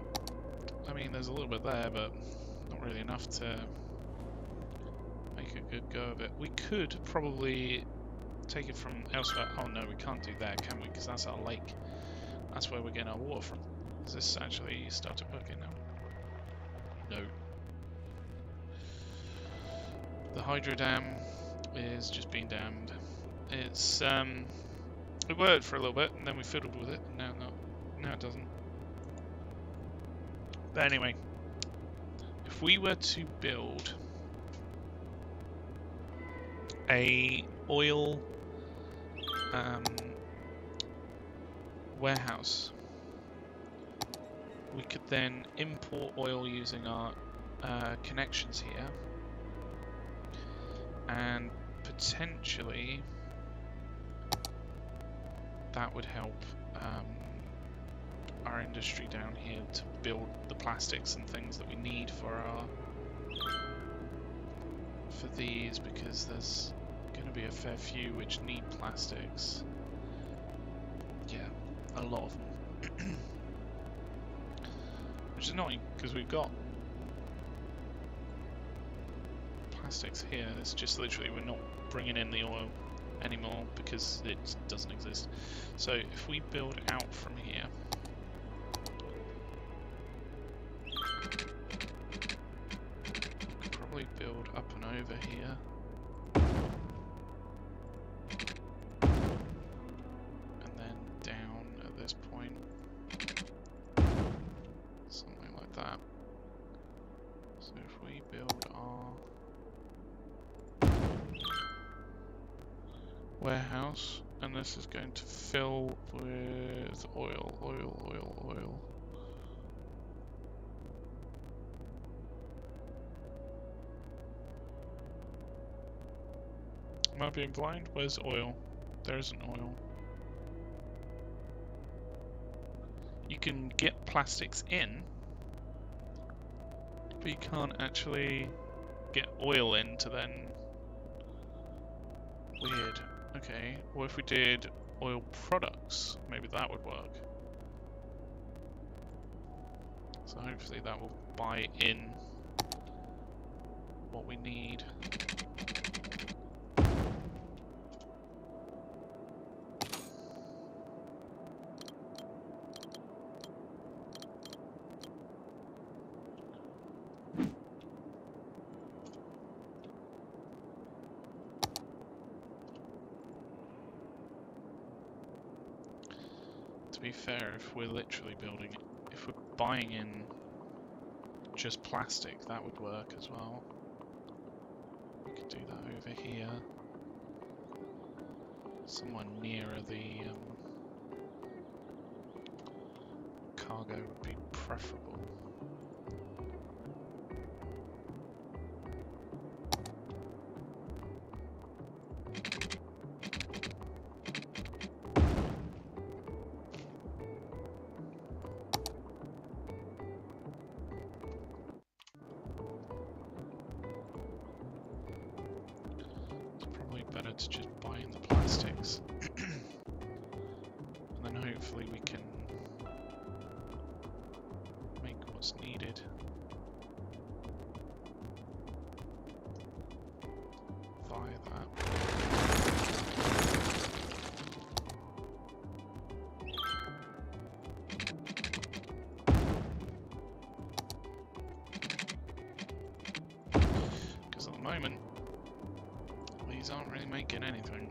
I mean, there's a little bit there, but not really enough to make a good go of it. We could probably take it from elsewhere. Oh no, we can't do that, can we? Because that's our lake. That's where we're getting our water from. Has this actually started working now? No. The hydro dam is just being dammed. It's it worked for a little bit, and then we fiddled with it, and now it doesn't. But anyway, if we were to build a oil warehouse, we could then import oil using our connections here, and potentially that would help our industry down here to build the plastics and things that we need for these, because there's going to be a fair few which need plastics. Yeah, a lot of them. Which is annoying because we've got plastics here. It's just literally we're not bringing in the oil anymore because it doesn't exist. So if we build out from here, we could probably build up and over here. And then down at this point. Something like that. So if we build our warehouse, and this is going to fill with oil. Am I being blind? Where's oil? There isn't oil. You can get plastics in, but you can't actually get oil in to then... Weird. Okay, what if we did oil products? Maybe that would work. So hopefully that will buy in what we need. To be fair, if we're literally building it, if we're buying in just plastic, that would work as well. We could do that over here. Somewhere nearer the cargo would be preferable. Better to just buy in the plastics and then hopefully we can make what's needed via that. Because at the moment these aren't really making anything.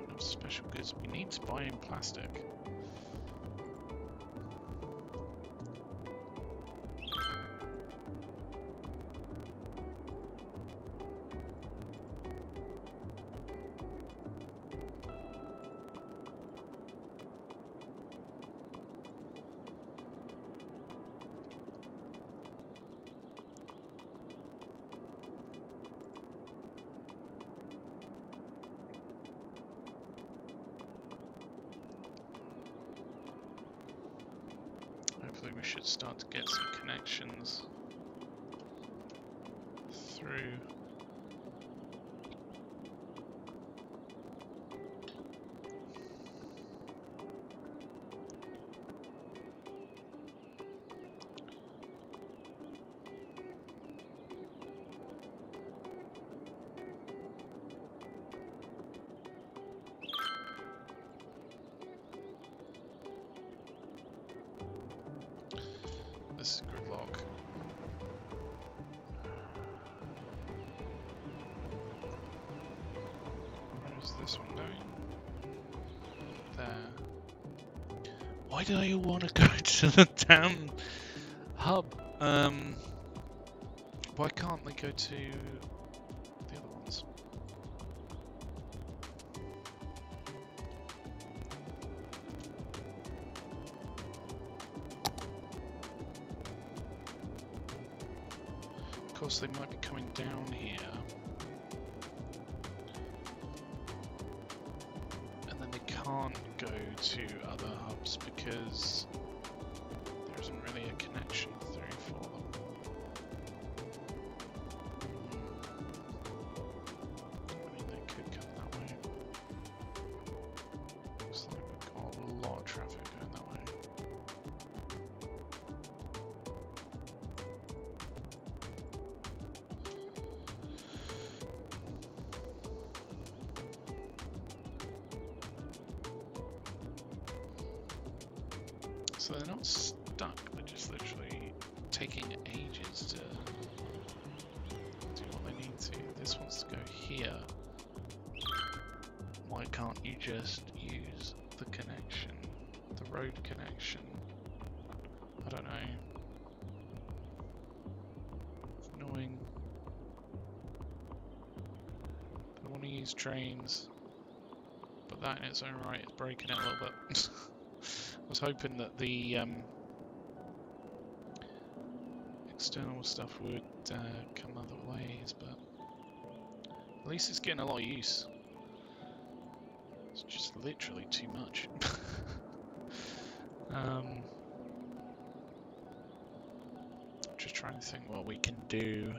Enough special goods. We need to buy in plastic. Hopefully we should start to get some connections through. This is gridlock. Where is this one going? There. Why do I want to go to the damn hub? Why can't they go to the other ones? Of course, they might be coming down here. And then they can't go to other hubs because there isn't really a connection through for them. I mean, they could come that way. Looks like we've got a lot of traffic going that way. So they're not stuck, they're just literally taking ages to do what they need to. This wants to go here. Why can't you just use the connection, the road connection? I don't know. It's annoying. I want to use trains, but that in its own right is breaking it a little bit. I was hoping that the external stuff would come other ways, but at least it's getting a lot of use. It's just literally too much. Just trying to think what we can do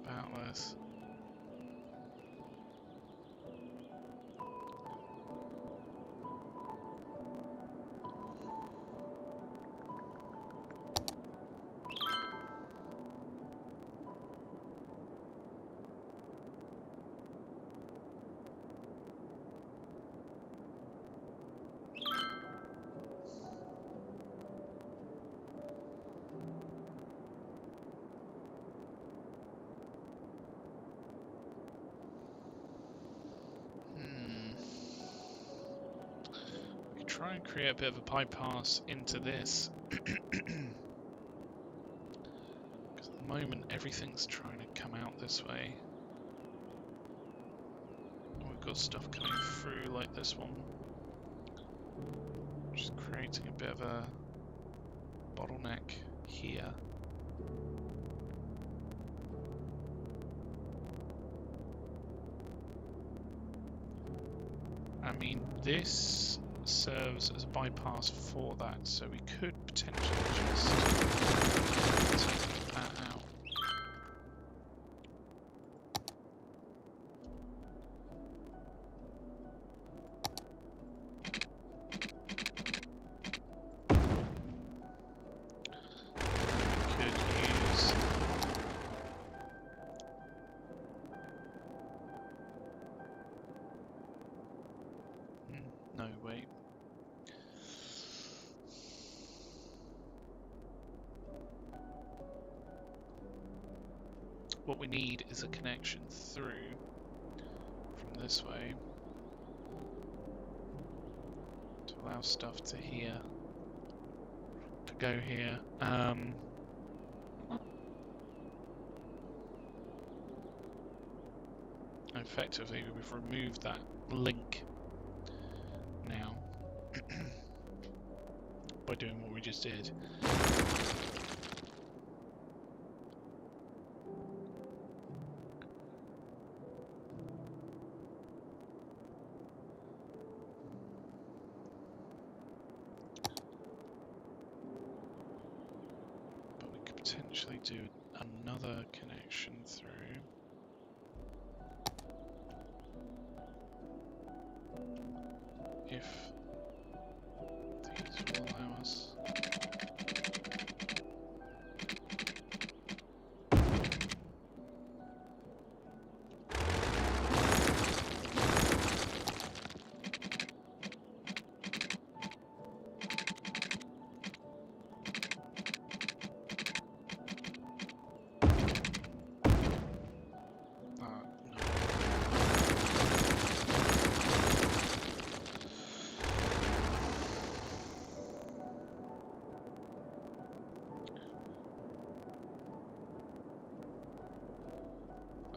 about this. try and create a bit of a bypass into this. Because at the moment everything's trying to come out this way. We've got stuff coming through like this one. Just creating a bit of a bottleneck here. I mean, this serves as a bypass for that, so we could potentially just take that out. No, wait. What we need is a connection through from this way to allow stuff to here, to go here. Effectively, we've removed that link now by doing what we just did. But we could potentially do another connection through. If these will allow us.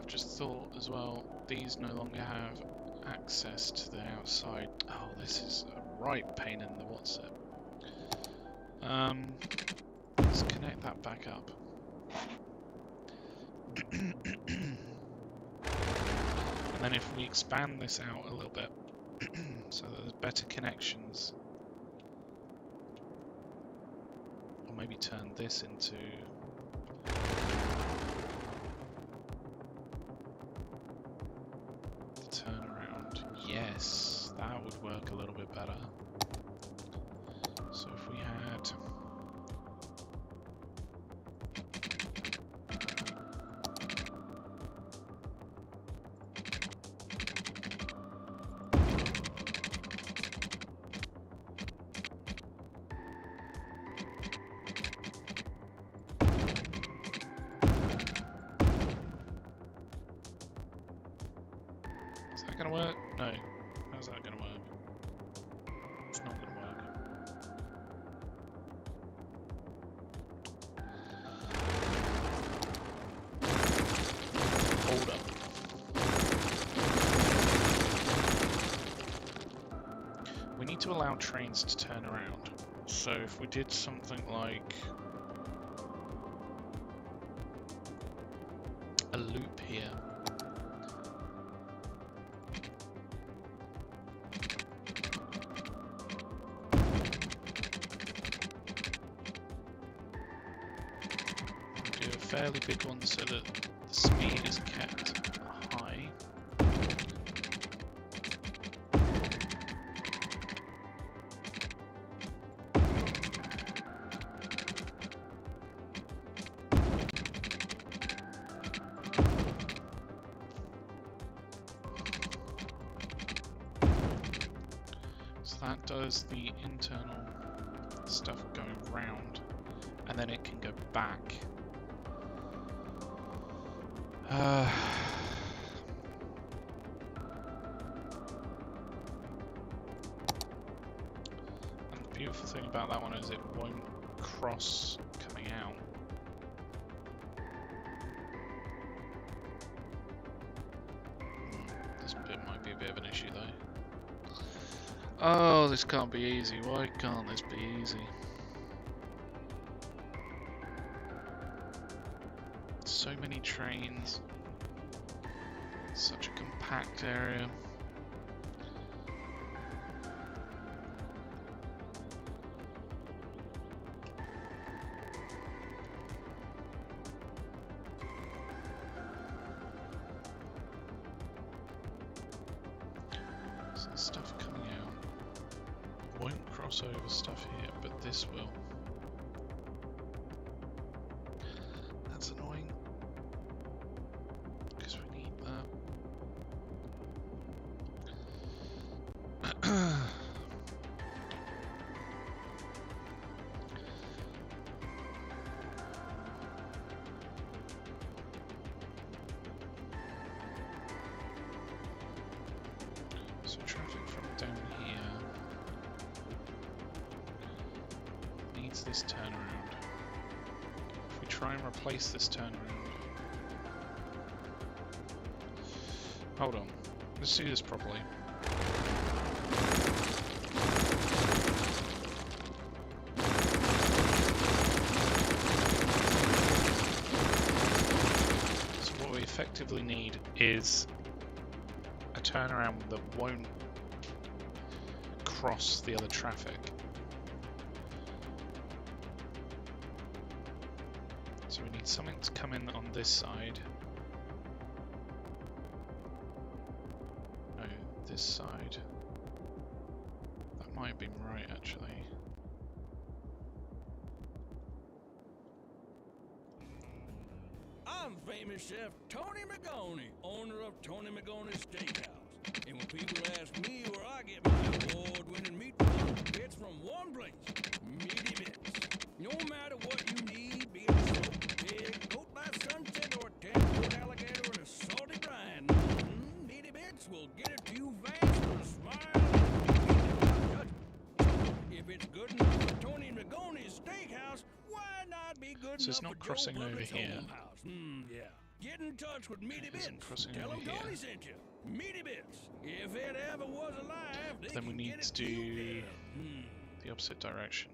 Just thought as well, these no longer have access to the outside. Oh, this is a right pain in the what's it. Let's connect that back up. And then if we expand this out a little bit, so that there's better connections, or maybe turn this into turnaround. Yes, that would work a little bit better. So if we had Is that gonna work? No. How's that gonna work? It's not gonna work. Hold up. We need to allow trains to turn around. So if we did something like a loop here. Fairly big one so that the speed is kept high. So that does the internal stuff going round, and then it can go back. beautiful thing about that one is it won't cross coming out. This bit might be a bit of an issue though. Oh, this can't be easy. Why can't this be easy? So many trains. Such a compact area. So stuff coming out won't cross over stuff here, but this will. That's annoying. Because we need that. So traffic from down here needs this turnaround. If we try and replace this turnaround, hold on, let's do this properly. So what we effectively need is a turnaround that won't cross the other traffic. So we need something to come in on this side. No, this side. That might have been right actually. I'm famous chef Tony Magoni, owner of Tony Magoni's Steakhouse. And when people ask me where I get my award-winning meat from, it's from one place, Meaty Bits. No matter what you need, be it a smoked pig, goat by sunset, or a 10-foot alligator in a salty brine, Meaty Bits will get it to you fast with a smile. If it's good enough for Tony Magoni's Steakhouse, why not be good So it's enough not for crossing Joe over Public's here. home house? Yeah. Get in touch with Meaty It Bits. isn't crossing Tell over them here. Tony sent you. Meaty Bits. If it ever was alive, they Then we can need get it to to you do then. the opposite direction.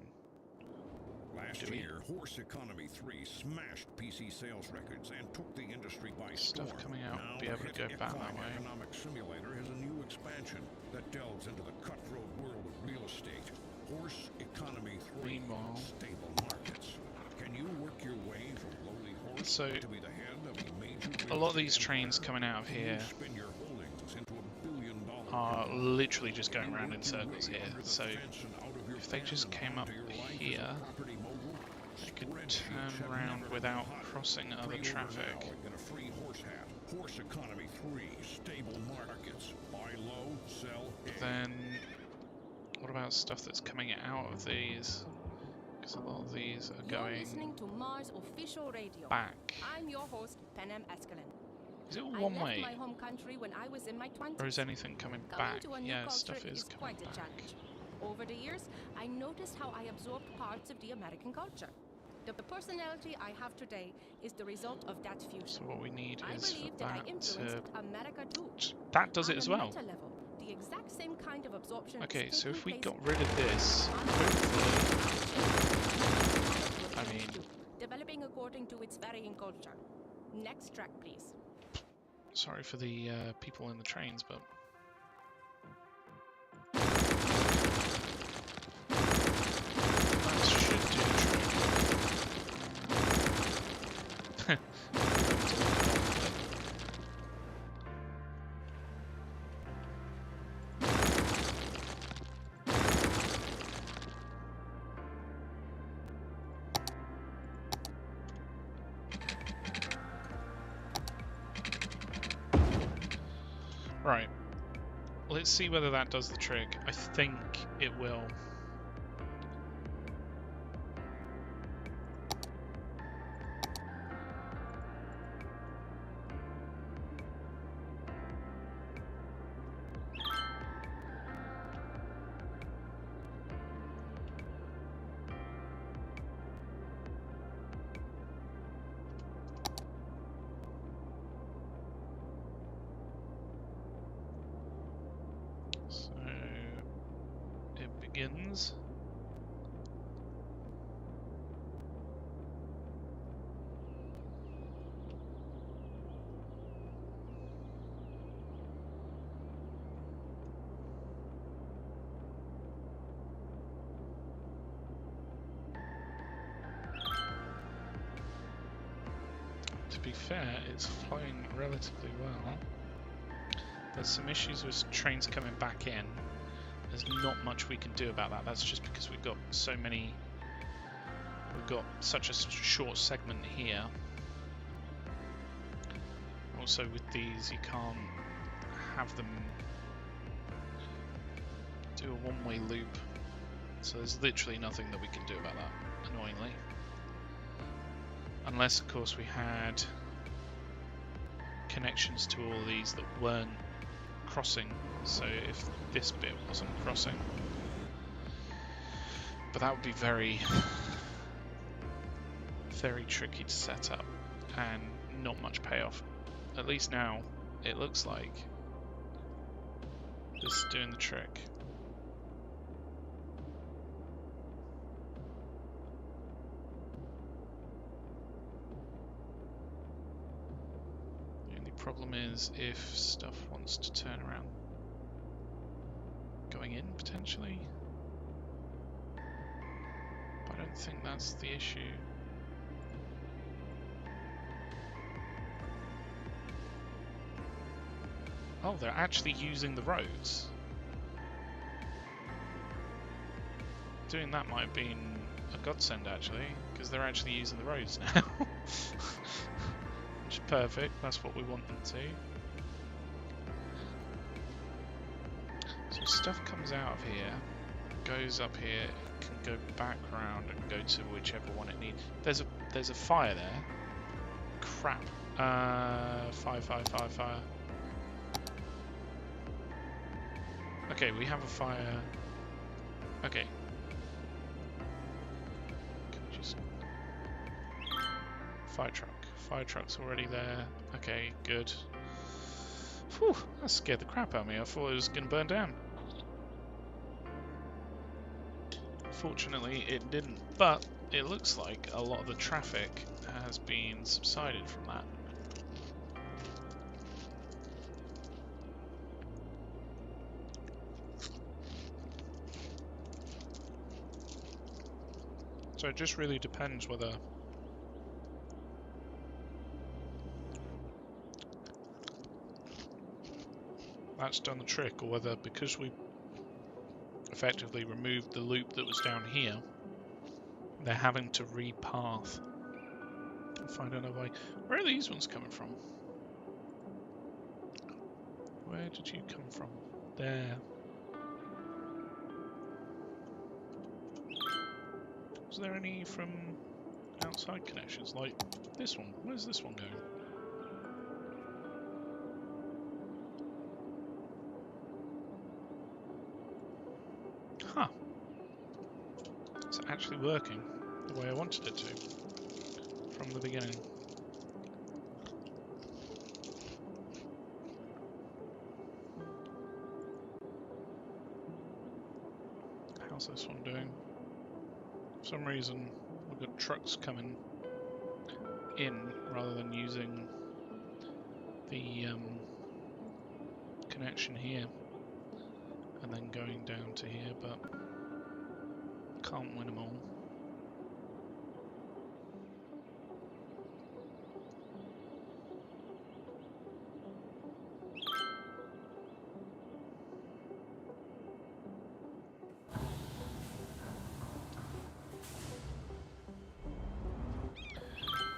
Last Do we- year, Horse Economy 3 smashed PC sales records and took the industry by Stuff storm. coming out, Now, be the able to hit go back that Equine way. Economic Simulator has a new expansion that delves into the cutthroat world of real estate. Horse Economy 3 Meanwhile- Stable Markets. Can you work your way from lowly horse So, to be the head of a major a lot of real these estate trains empire? coming out of Can you here spin your holdings into $1 billion are conglomerate? literally just going Can you around work in your circles way here. under the So fence and out of your if they pen just and came up onto your life as a here, property mogul? they could Spreadsheets turn have around never without been hotter. crossing other Pre-order traffic. now and get a free horse hat. Horse Economy 3 Stable Markets. Buy low, sell But high. then, what about stuff that's coming out of these? Because a lot of these are You're listening going to Mars Official Radio. back. I'm your host, Penem Escalin. Is it all I one left way? my home country when I was in my 20s. Or is anything coming Coming back? to a new Yeah, culture stuff is coming quite a back. challenge. Over the years, I noticed how I absorbed parts of the American culture. The personality I have today is the result of that fusion. So what we need I is for believe that I that to... influenced America too. That does it On as a well. meta level, the exact same kind of absorption Okay, is so if we taking got place rid of this, hopefully... I mean... developing according to its varying culture. Next track, please. Sorry for the people in the trains, but... That should do the trick. Right. Let's see whether that does the trick. I think it will. begins. To be fair, it's flowing relatively well. There's some issues with trains coming back in. There's not much we can do about that. That's just because we've got so many. We've got such a short segment here. Also, with these, you can't have them do a one-way loop. So there's literally nothing that we can do about that, annoyingly. Unless, of course, we had connections to all these that weren't crossing. So if this bit wasn't crossing. But that would be very, very tricky to set up and not much payoff. At least now, it looks like this is doing the trick. Problem is if stuff wants to turn around going in potentially, but I don't think that's the issue. Oh, they're actually using the roads. Doing that might have been a godsend actually, because they're actually using the roads now. Which is perfect, that's what we want them to. So stuff comes out of here, goes up here, can go back around and go to whichever one it needs. There's a fire there. Crap. Fire. Okay, we have a fire. Okay. Can we just... Fire truck. Fire truck's already there. Okay, good. Whew, that scared the crap out of me. I thought it was going to burn down. Fortunately, it didn't. But it looks like a lot of the traffic has been subsided from that. So it just really depends whether that's done the trick, or whether because we effectively removed the loop that was down here, they're having to repath and find another way. Where are these ones coming from? Where did you come from? There. Was there any from outside connections, like this one? Where's this one going? Huh. It's actually working the way I wanted it to from the beginning. How's this one doing? For some reason, we've got trucks coming in rather than using the connection here and then going down to here, but can't win them all.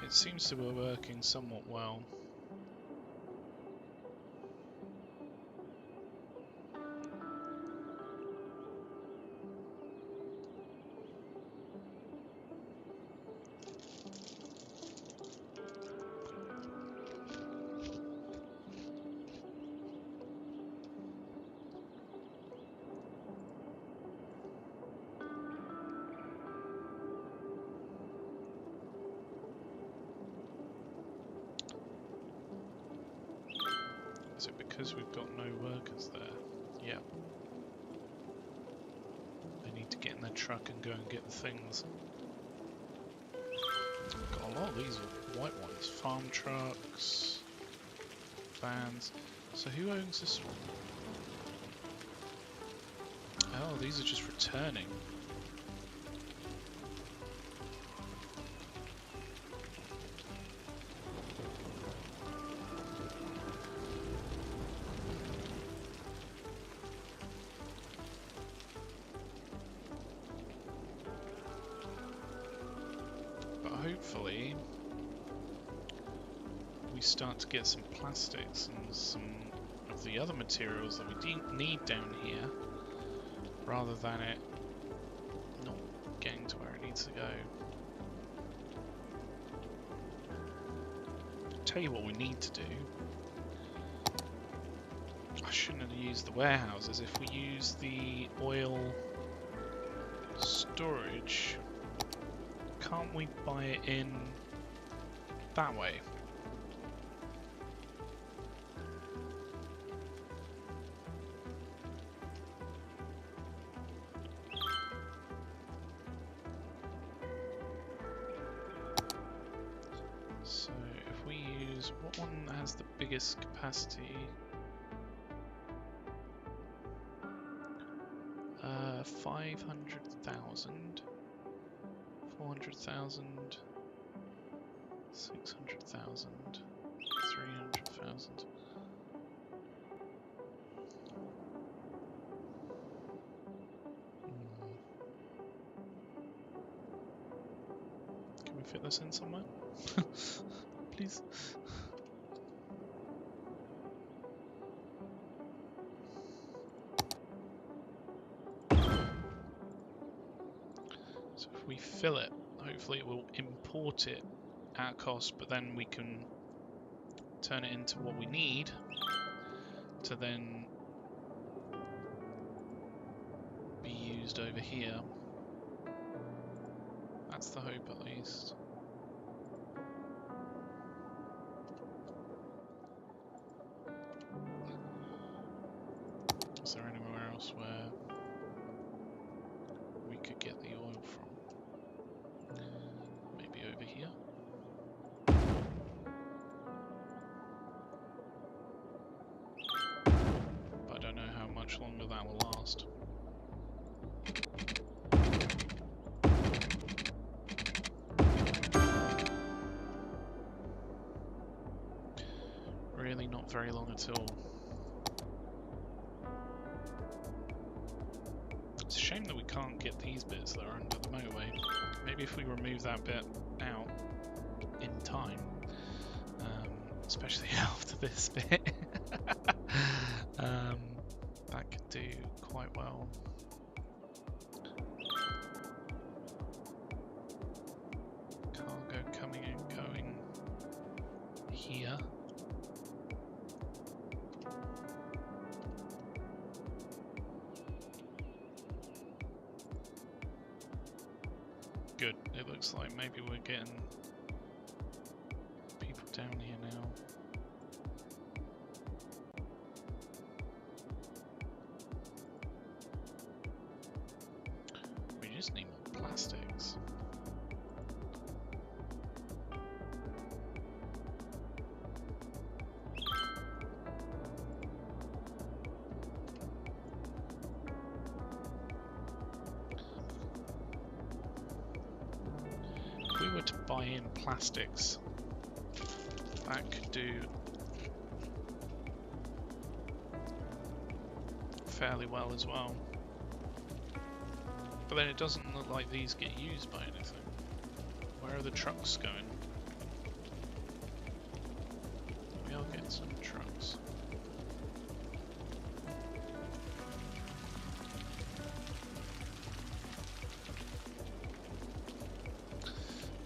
It seems to be working somewhat well. Is it because we've got no workers there? Yeah. need to get in their truck and go and get the things. Got a lot of these white ones. Farm trucks, vans. So who owns this one? Oh, these are just returning. But hopefully we start to get some plastics and some of the other materials that we need down here, rather than it not getting to where it needs to go. Tell you what we need to do. I shouldn't have used the warehouses. If we use the oil storage, can't we buy it in that way? So if we use, what one has the biggest capacity? 500,000, 400,000, 600,000, 300,000. Can we fit this in somewhere? Please. So if we fill it, hopefully it will import it at cost, but then we can turn it into what we need to then be used over here. That's the hope, at least. Is there anywhere else where we could get the oil from? Maybe over here? But I don't know how much longer that will last. Really not very long at all. It's a shame that we can't get these bits that are under the motorway. Maybe if we remove that bit out in time, especially after this bit, that could do quite well. Cargo coming and going here. Good. It looks like maybe we're getting people down here now. We just need more plastics. If we were to buy in plastics, that could do fairly well as well. But then it doesn't look like these get used by anything. Where are the trucks going? Maybe I'll get some trucks.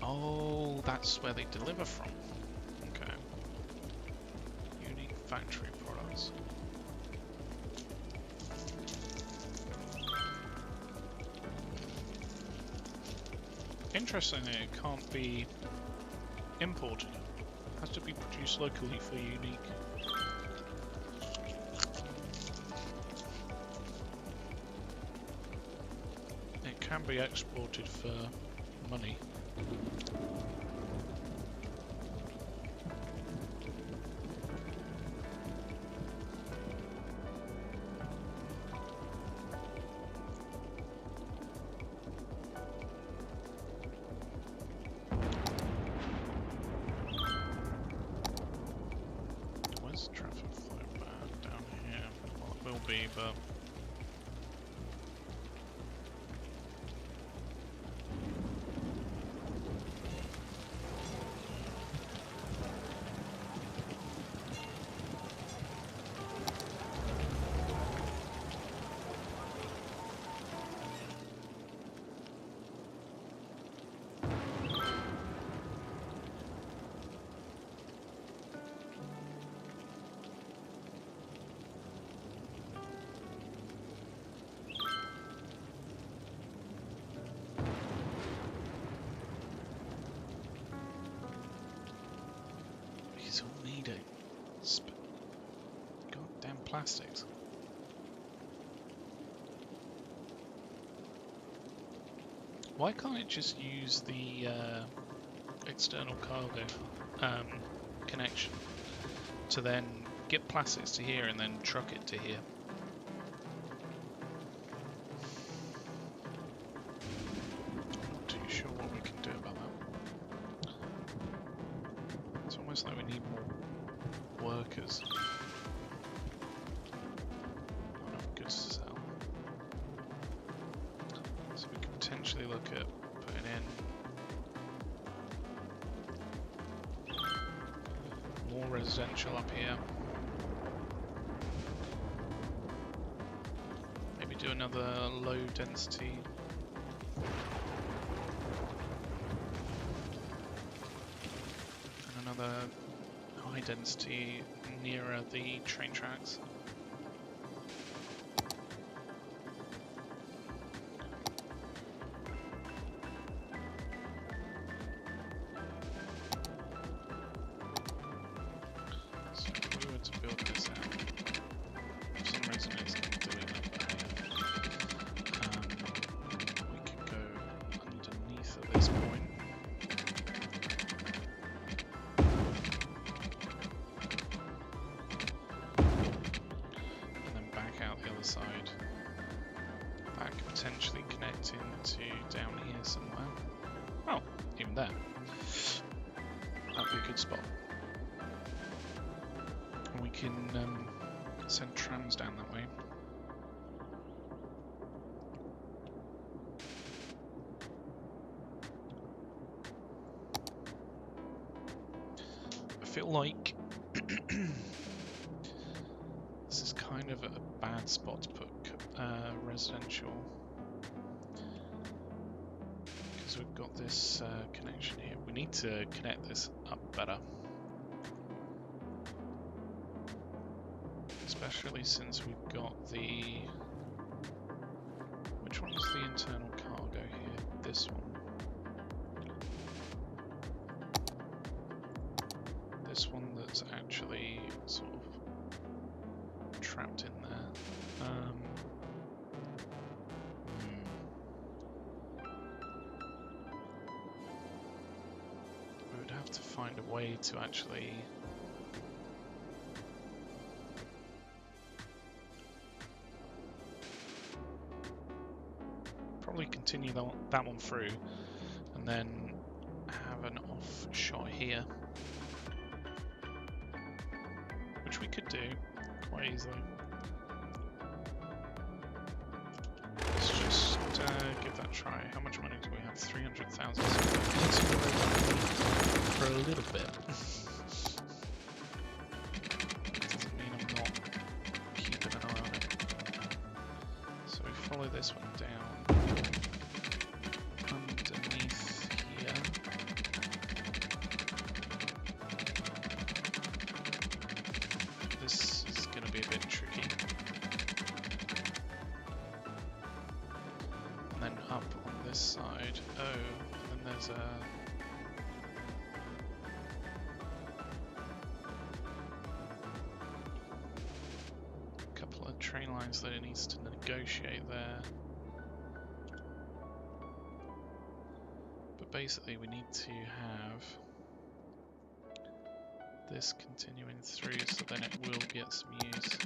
Oh, that's where they deliver from. Okay. Unique factory products. Interestingly, it can't be imported. It has to be produced locally for unique. can be exported for money. Where's the traffic flow bad? Down here. Well, it will be, but these all need it. Goddamn plastics. Why can't it just use the external cargo connection to then get plastics to here and then truck it to here? Not too sure what we can do about that. It's almost like we need more workers. Not goods to sell. So we could potentially look at putting in more residential up here. Maybe do another low density. And another high density nearer the train tracks. So if we were to build this out, for some reason it's not doing that, but we could go underneath at this point. And then back out the other side. That could potentially connect into down here somewhere. Oh, even there. That'd be a good spot. And we can send trams down that way. I feel like this is kind of a bad spot to put residential, because we've got this connection here. We need to connect this up better, especially since we've got the... Which one's the internal cargo here? This one. This one that's actually sort of trapped in there. We would have to find a way to actually probably continue that one through and then have an off shot here, which we could do quite easily. Let's just give that a try. How much money do we have? 300,000. For a little bit. Doesn't mean I'm not keeping an eye on it. So we follow this one down underneath here. This is going to be a bit tricky. And then up on this side. Oh, and then there's a... train lines that it needs to negotiate there. basically we need to have this continuing through, so then it will get some use.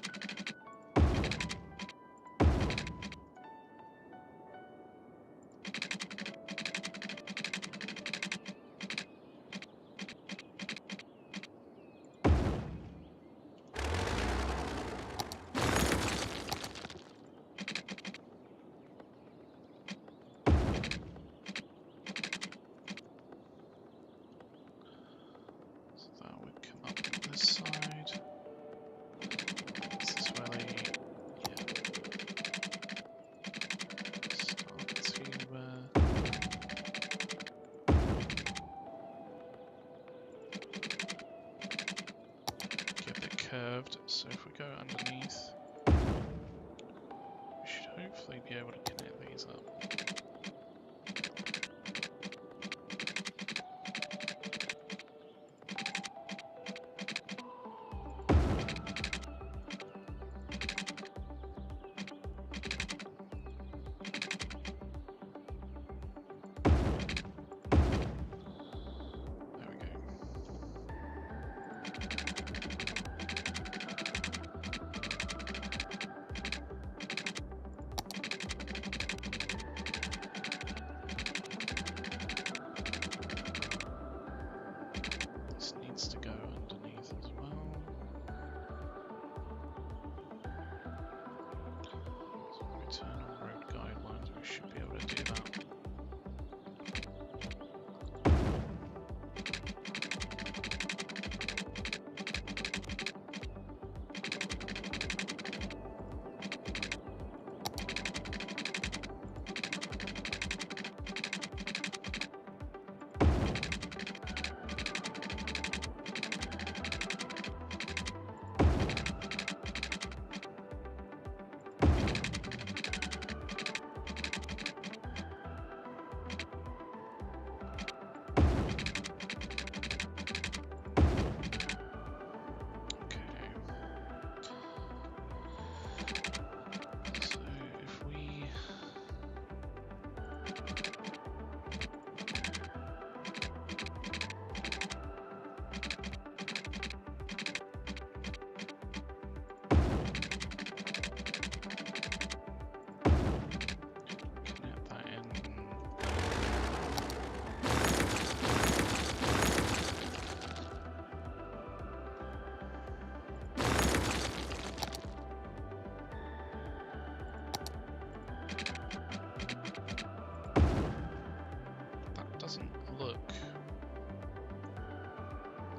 Curved, so if we go underneath, we should hopefully be able to connect these up.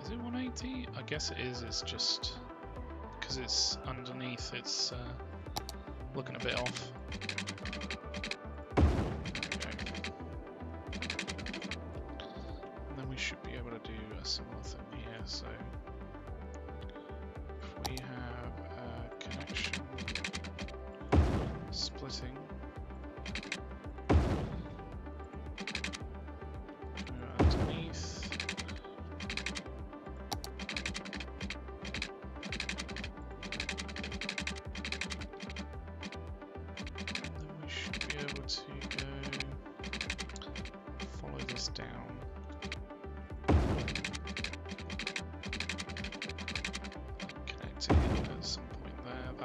Is it 180? I guess it is. It's just because it's underneath, it's looking a bit off. Okay. And then we should be able to do a similar thing here. So if we have a connection splitting, underneath.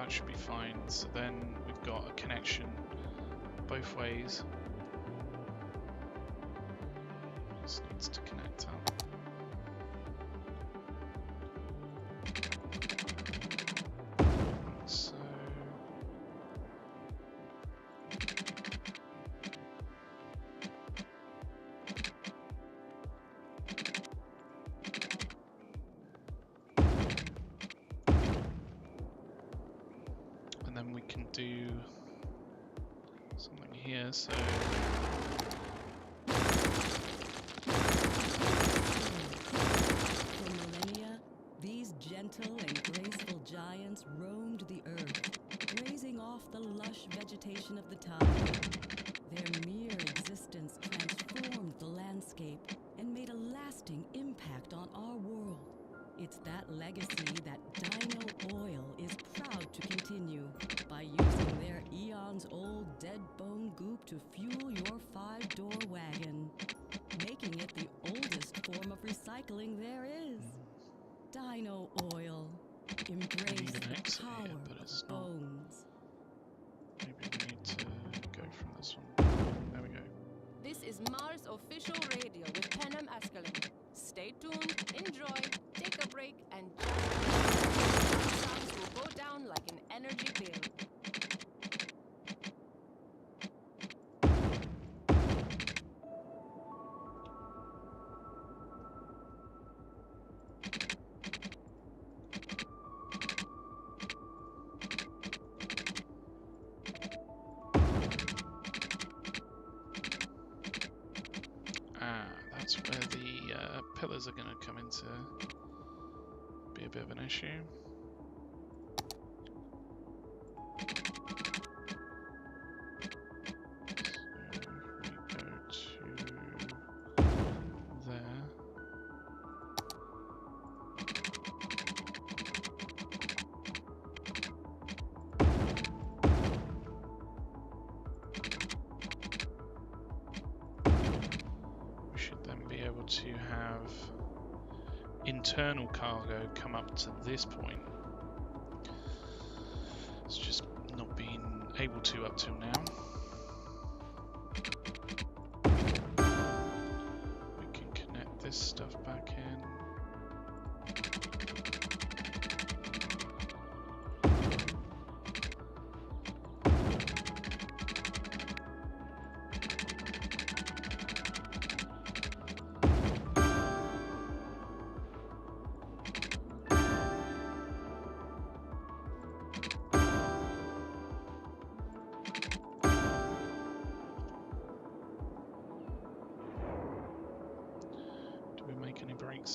Should be fine. So then we've got a connection both ways. Just needs to connect up. So then we can do something here, so for millennia, these gentle and graceful giants roamed the earth, grazing off the lush vegetation of the time. Their mere existence transformed the landscape and made a lasting impact on our world. It's that legacy that Dino Oil is proud to continue by using their eons-old dead bone goop to fuel your 5-door wagon. Making recycling there is. Dino oil. Embrace the power of bones. Maybe we need to go from this one. There we go. This is Mars Official Radio with Penem Askelin. Stay tuned, enjoy, take a break, and just sounds will go down like an energy bill. That's where the pillars are going to come into be a bit of an issue. So we go to there. To have internal cargo come up to this point. It's just not been able to up till now. We can connect this stuff back in.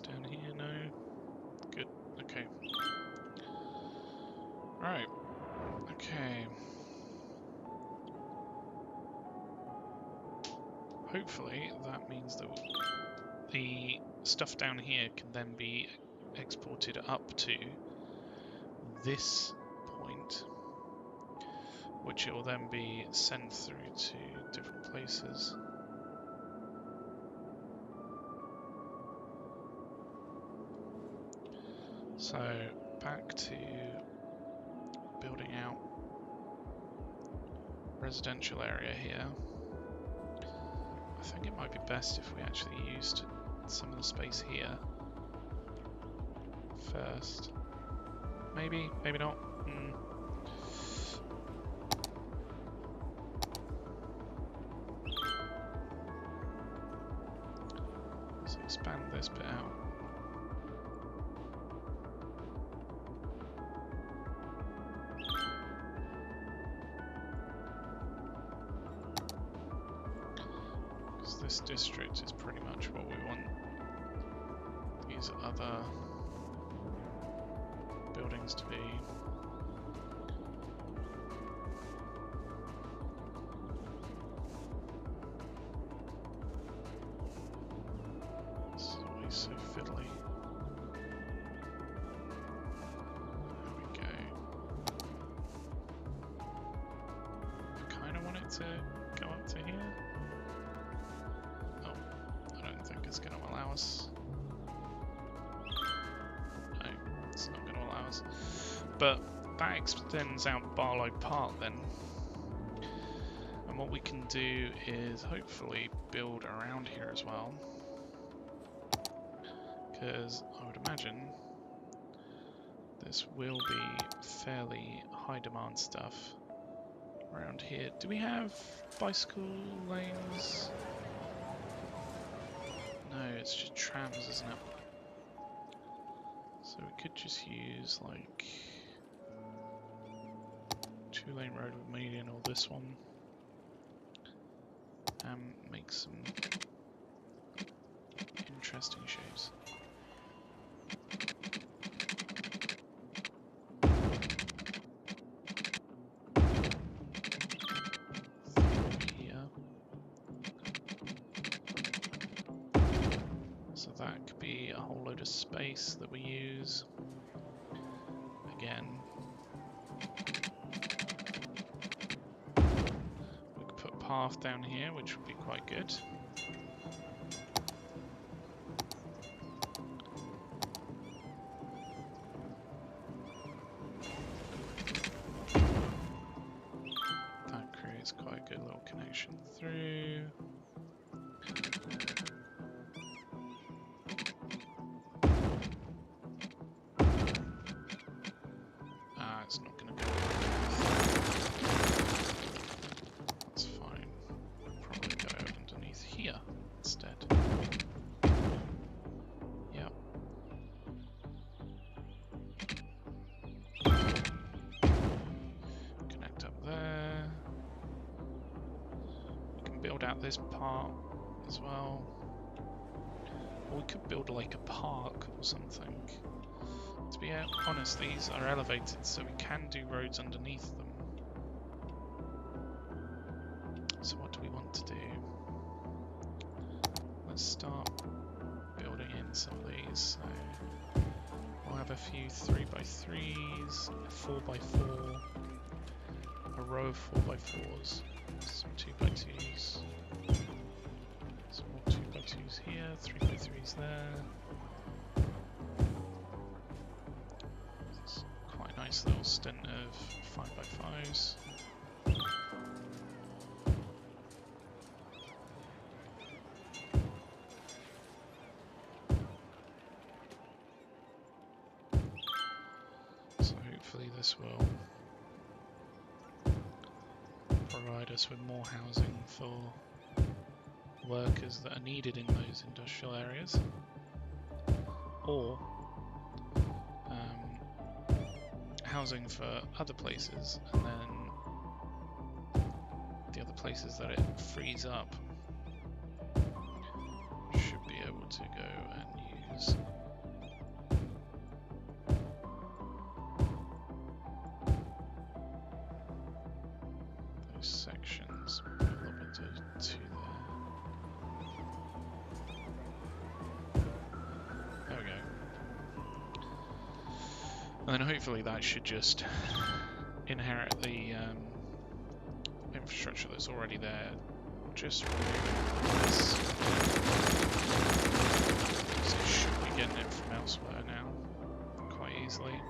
Down here, no. Good. Okay. Right. Okay. Hopefully that means that the stuff down here can then be exported up to this point, which it will then be sent through to different places. So back to building out residential area here. I think it might be best if we actually used some of the space here first. Maybe, maybe not. Let's expand this bit out. This district is pretty much what we want these other buildings to be. It's always so fiddly. There we go. I kind of want it to go up to here. It's going to allow us. No, it's not going to allow us. But that extends out Barlow Park then. And what we can do is hopefully build around here as well. Because I would imagine this will be fairly high demand stuff around here. Do we have bicycle lanes? No, it's just trams, isn't it? So we could just use like 2-lane road with median or this one and make some interesting shapes. So that could be a whole load of space that we use. Again, we could put a path down here, which would be quite good. rail connection through. It's not going to go. That's fine. Probably go underneath here instead. Yep. Connect up there. We can build out this part as well. Or we could build like a park or something. To be honest, these are elevated, so we can do roads underneath them. So what do we want to do? Let's start building in some of these. So we'll have a few 3x3s, a 4x4, a row of 4x4s, some 2x2s, some more 2x2s here, 3x3s there. Nice little stint of 5x5s. So hopefully this will provide us with more housing for workers that are needed in those industrial areas, or housing for other places, and then the other places that it frees up should be able to go and use. Those sections, a little bit to there. There we go. And then hopefully that should just inherit the infrastructure that's already there. Just remove this. So you should be getting it from elsewhere now, quite easily.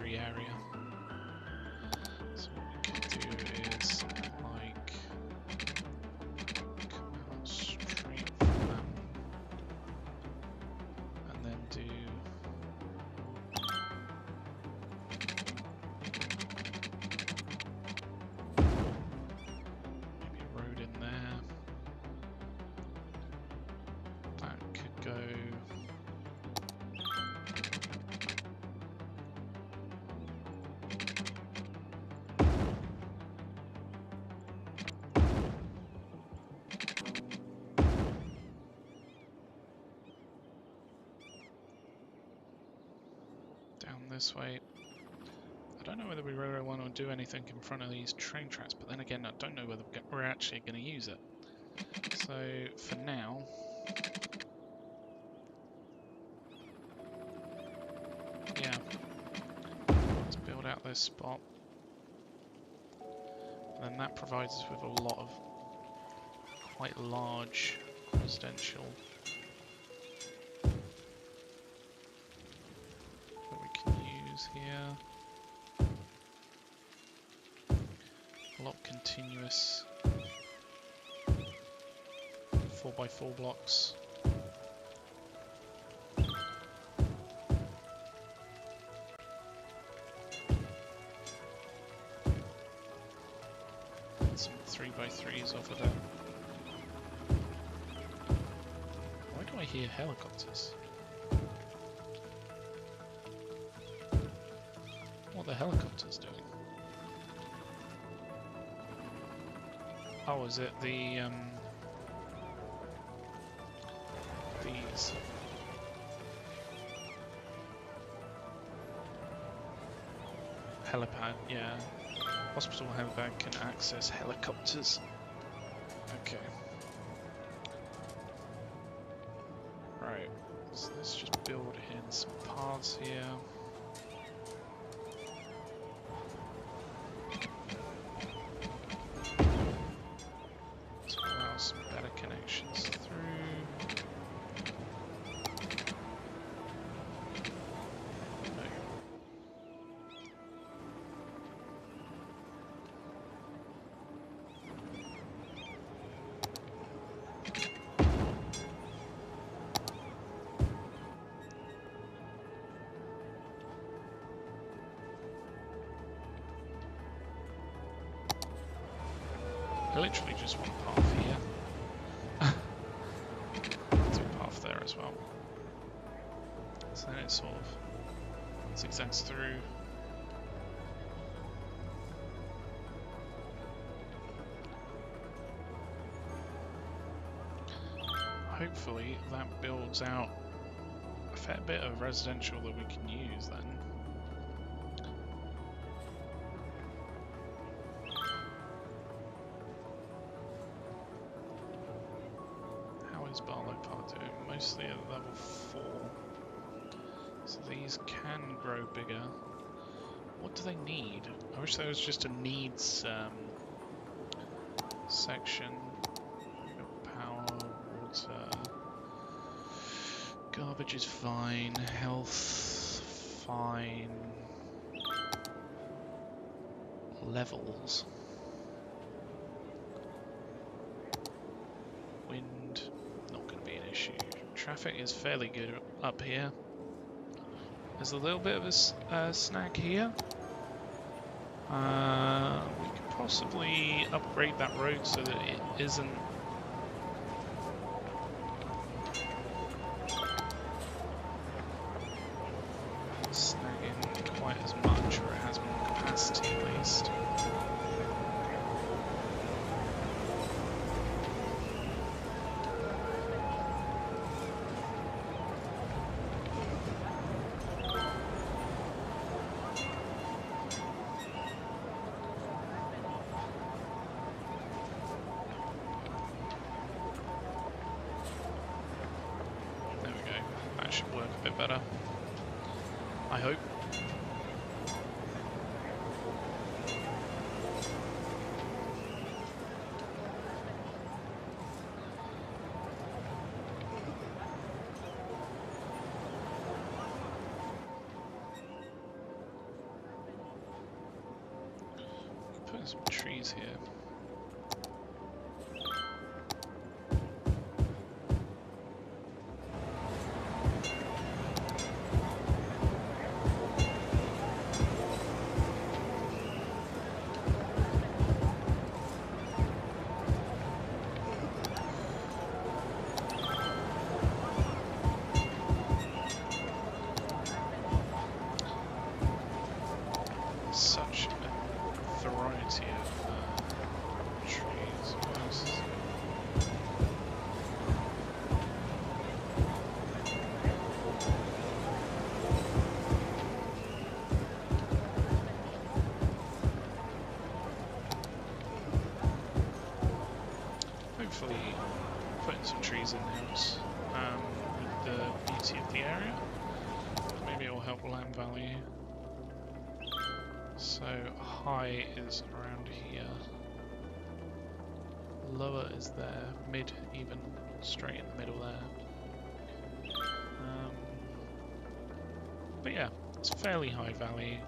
Area. So what we could do is something like come out straight from that, and then do maybe a road in there. That could go. This way. I don't know whether we really want to do anything in front of these train tracks, but then again I don't know whether we're actually going to use it. So for now, yeah, let's build out this spot, and then that provides us with a lot of quite large residential here. A lot of continuous 4x4 blocks. And some 3x3s off of that. Why do I hear helicopters? What are the helicopters doing? Oh, is it the these? Helipad, yeah. Hospital helipad can access helicopters. Okay. Right, so let's just build in some paths here. literally just one path here. Two path there as well. So then it sort of zigzags through. Hopefully that builds out a fair bit of residential that we can use then. How is Barlow Park doing? Mostly at level 4. So these can grow bigger. What do they need? I wish there was just a needs section. Power, water, garbage is fine, health fine, levels, wind not going to be an issue. Traffic is fairly good up here. There's a little bit of a snag here. We could possibly upgrade that road so that it isn't snagging quite as much, or it has more capacity at least. Should work a bit better, I hope. Put some trees here. Such a variety of trees. What else is there? Hopefully putting some trees in helps with the beauty of the area. Maybe it will help land value. So high is around here, lower is there, mid even straight in the middle there. But yeah, it's fairly high value.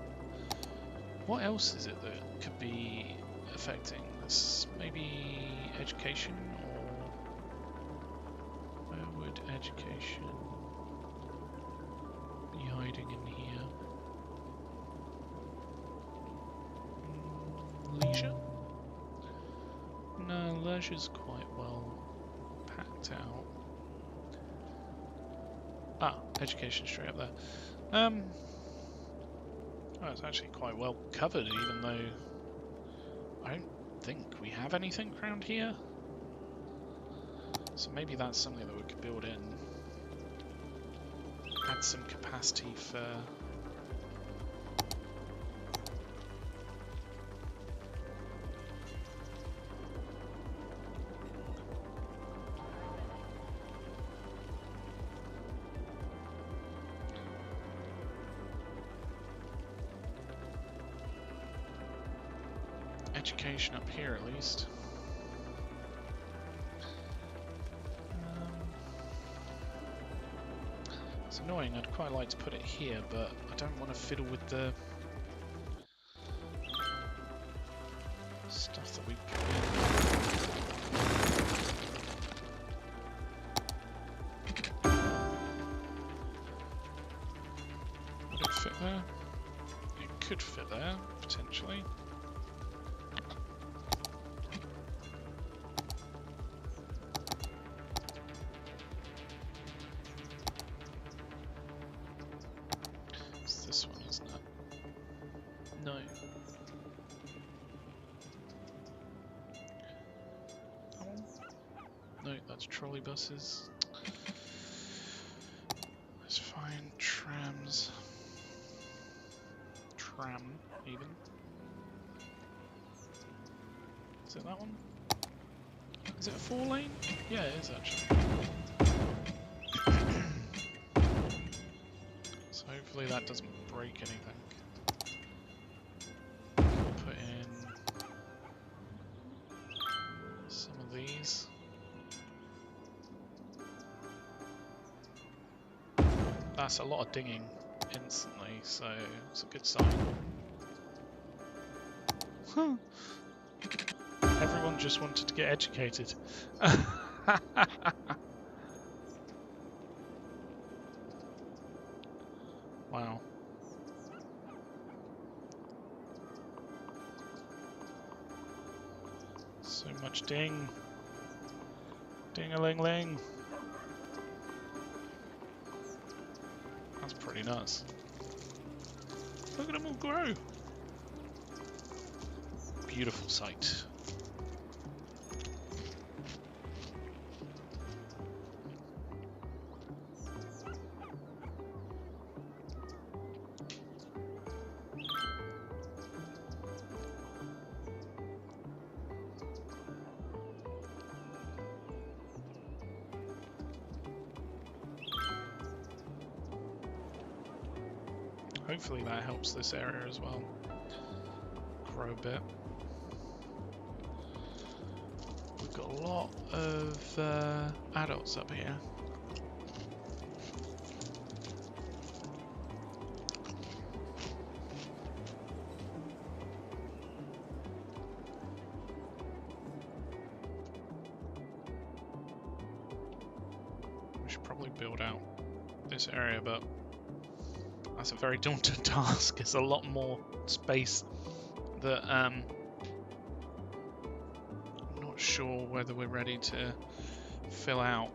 What else is it that could be affecting this? Maybe education, or where would education be hiding in here? Leisure? No, leisure's quite well packed out. Ah, education straight up there. Oh, it's actually quite well covered, even though I don't think we have anything around here. So maybe that's something that we could build in. Add some capacity for education up here at least. It's annoying, I'd quite like to put it here, but I don't want to fiddle with the stuff that we put in. Would it fit there? It could fit there, potentially. Wait, that's trolley buses. Let's find trams. Tram, even. Is it that one? Is it a 4-lane? Yeah, it is actually. So hopefully that doesn't break anything. Put in some of these. That's a lot of dinging instantly, so it's a good sign. Everyone just wanted to get educated. Wow. So much ding. Ding-a-ling-ling. That's pretty nuts. Look at them all grow. Beautiful sight. Hopefully that helps this area as well grow a bit. We've got a lot of adults up here. We should probably build out this area, but that's a very daunting task. It's a lot more space that I'm not sure whether we're ready to fill out.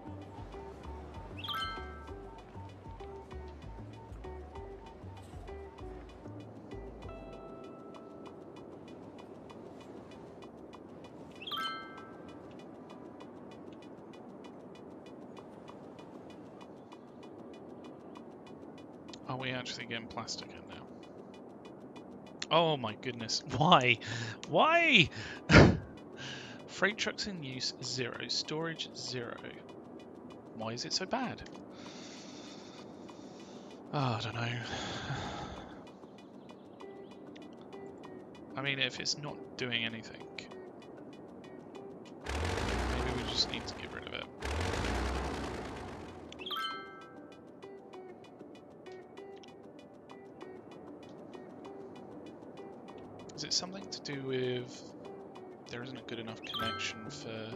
Are we actually getting plastic in now? Oh my goodness, why? Why? Freight trucks in use 0, storage 0. Why is it so bad? Oh, I don't know. I mean, if it's not doing anything, maybe we just need to get rid of it. Is it something to do with there isn't a good enough connection for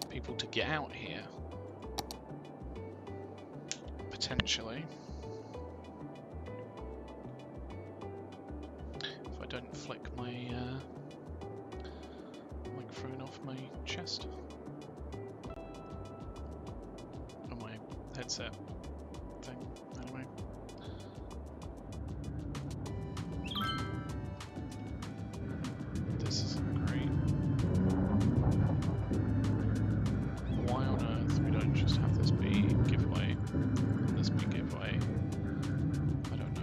people to get out here? Potentially. If I don't flick my microphone off my chest. Or my headset thing, anyway. This isn't great. Why on earth we don't just have this be giveaway and this be giveaway? I don't know.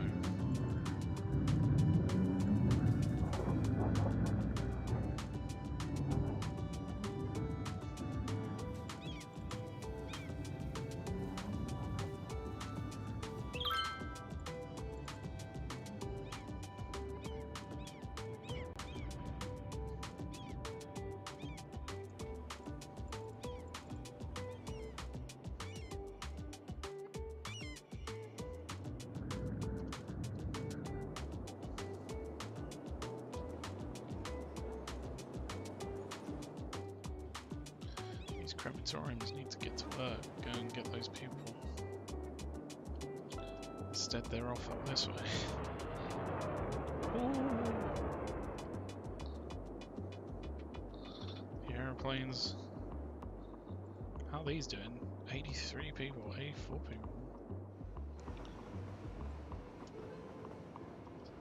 These crematoriums need to get to work, go and get those people. Instead they're off up this way. Ooh. The aeroplanes. How are these doing? 83 people, 84 people.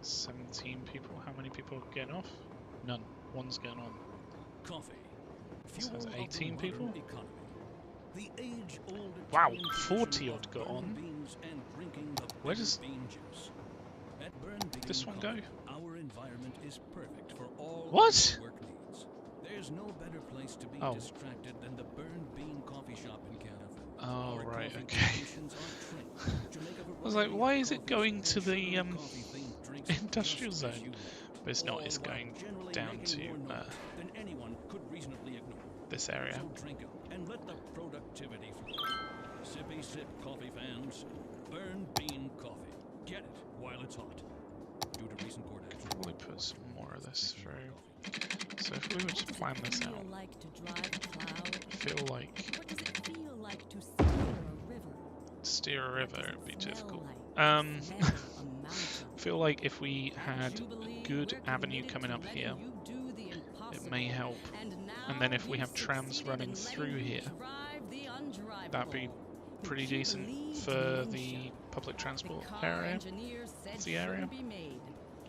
17 people. How many people are getting off? None. One's getting on. Coffee. So that's 18 people? Economy. The age-old Wow, Italian 40 tradition odd of got burn on. beans and drinking the Where bitter does bean juice. At Burn Bean this one go? Coffee, our environment is perfect for all What? of your work needs. There's no better place to be Oh. distracted than the Burn Bean Coffee Shop in Canada. Oh, Our right, coffee okay. technicians are trained to make a I was like, variety why of is it coffees going and to the sugary coffee-themed drinks industrial just as zone? you want, But it's not, all it's while going generally down making to more noise than anyone could reasonably ignore. this area. So drink 'em and let the productivity flow. Sippy sip coffee fans. Burn Bean Coffee. Get it while it's hot. Due to recent court action. Probably put some more of this through. So if we were to plan this out, Like to drive a cloud? I feel like What does it feel like to steer a river? steer a What river does would be it smell difficult. like to smell a mountain? I feel like if we had Jubilee, a good we're avenue committed coming to up letting here, you do the it may impossible. help. now And then if we we've have trams succeeded running in through letting you here, drive the that'd be undrivable. pretty Would you decent believe for dementia? the public transport The car area. engineer said It's the area. shouldn't be made.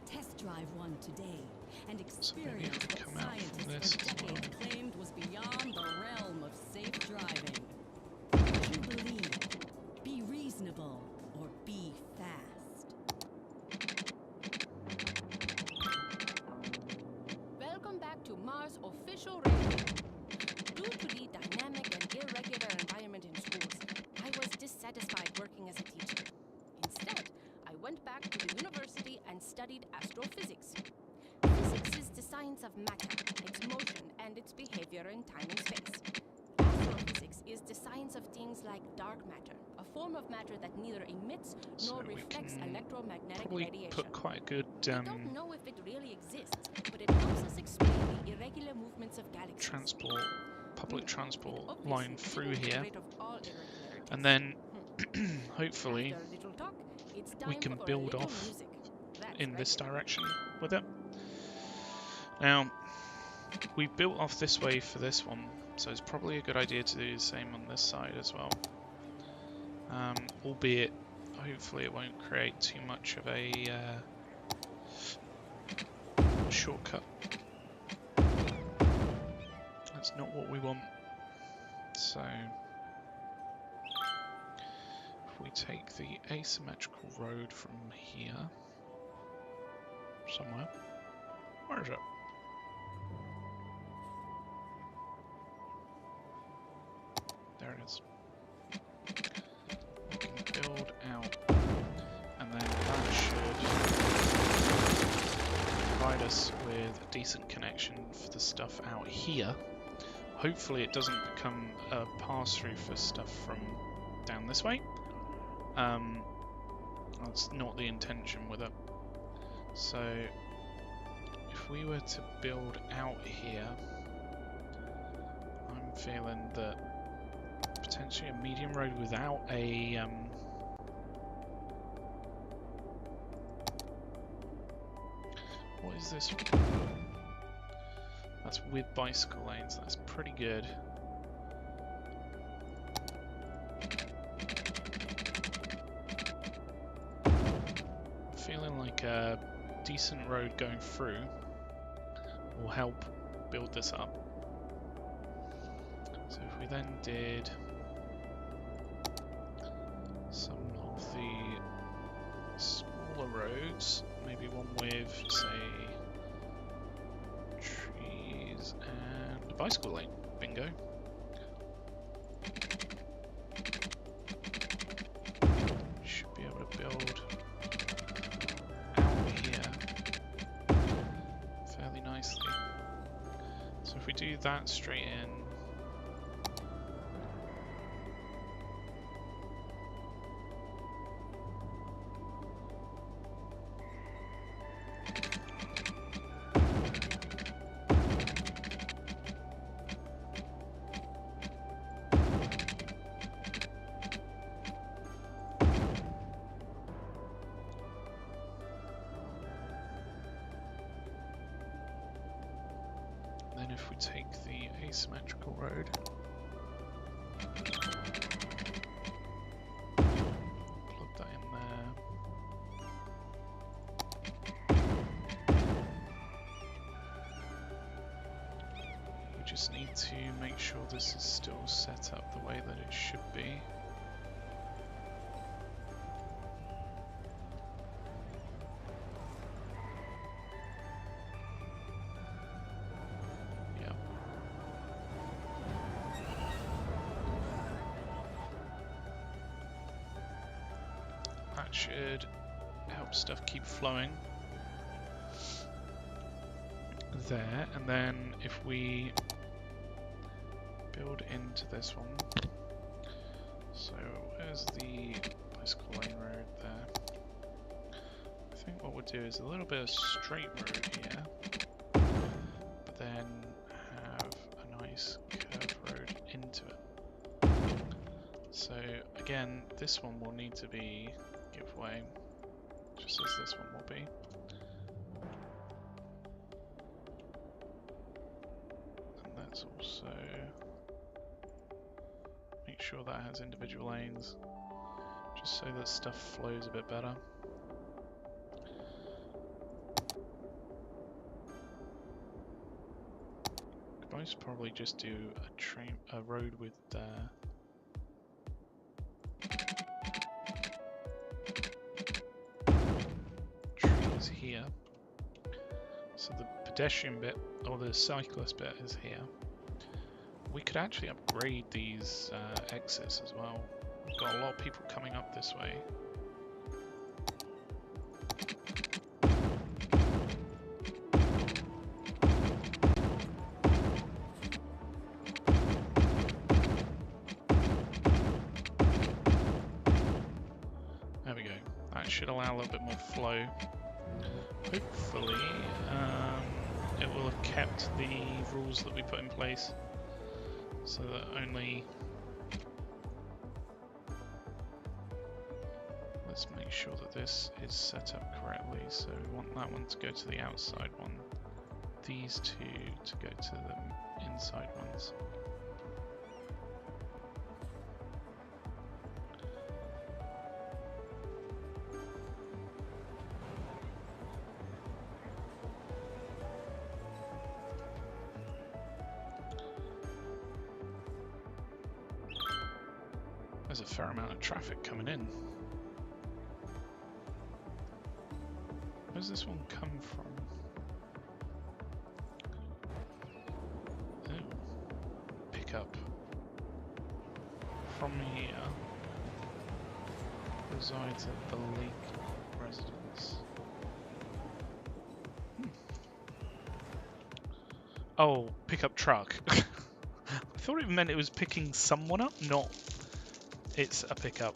Test drive one today and So maybe experience it would what come out from scientists this for as well. decades claimed was beyond the realm of safe driving. Would you believe? Be reasonable or be fast. Welcome back to Mars Official Radio. Due to the dynamic and irregular environment in schools, I was dissatisfied working as a teacher. Instead, I went back to the university and studied astrophysics. Physics is the science of matter, its motion, and its behavior in time and space. Astrophysics is the science of things like dark matter, a form of matter that neither emits So nor we reflects can electromagnetic probably radiation. put quite a good We don't know if it really exists, but it helps us explain the irregular movements of galaxies. public It transport obviously line through didn't get here, rid of all irregularities. and then hopefully After a little talk, it's we time can for a build little off music. That's in this regular. direction with it. Now, we built off this way for this one, so it's probably a good idea to do the same on this side as well. Albeit, hopefully it won't create too much of a shortcut. That's not what we want. So, if we take the asymmetrical road from here, somewhere, where is it? There it is. We can build out, and then that should provide us with a decent connection for the stuff out here. Hopefully it doesn't become a pass-through for stuff from down this way. That's not the intention with it. So, if we were to build out here, I'm feeling that potentially a medium road without a what is this? That's with bicycle lanes. That's pretty good. Feeling like a decent road going through will help build this up. So if we then did some of the smaller roads, maybe one with, say, trees and a bicycle lane. Bingo. Should be able to build out here fairly nicely. So if we do that straight in, then if we take the asymmetrical road, plug that in there. We just need to make sure this is still set up the way that it should be. Yep. That should help stuff keep flowing. There, and then if we build into this one, so where's the bicycle lane road there? I think what we'll do is a little bit of straight road here, but then have a nice curved road into it. So again, this one will need to be give way, just as this one will be. Let's also make sure that has individual lanes, just so that stuff flows a bit better. Could most probably just do a road with trees here, so the pedestrian bit or the cyclist bit is here. We could actually upgrade these exits as well. We've got a lot of people coming up this way. There we go. That should allow a little bit more flow. Hopefully, it will have kept the rules that we put in place, so that only... Let's make sure that this is set up correctly. So we want that one to go to the outside one, these two to go to the inside ones. There's a fair amount of traffic coming in. Where's this one come from? Oh, pick up from here. Resides at the Lake residence. Oh, pickup truck. I thought it meant it was picking someone up, not it's a pickup.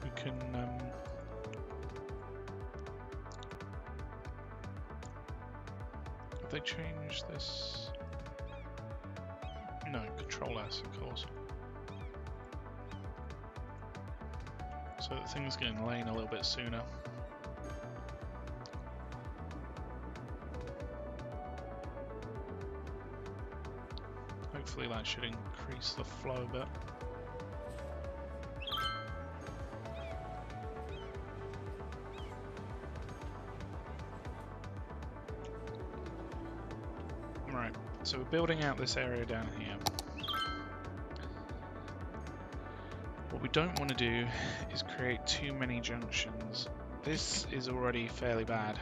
We can have they changed this? No, Control S, of course. So that things get in lane a little bit sooner. Hopefully that should increase the flow a bit. Right, so we're building out this area down here. What we don't want to do is create too many junctions. This is already fairly bad,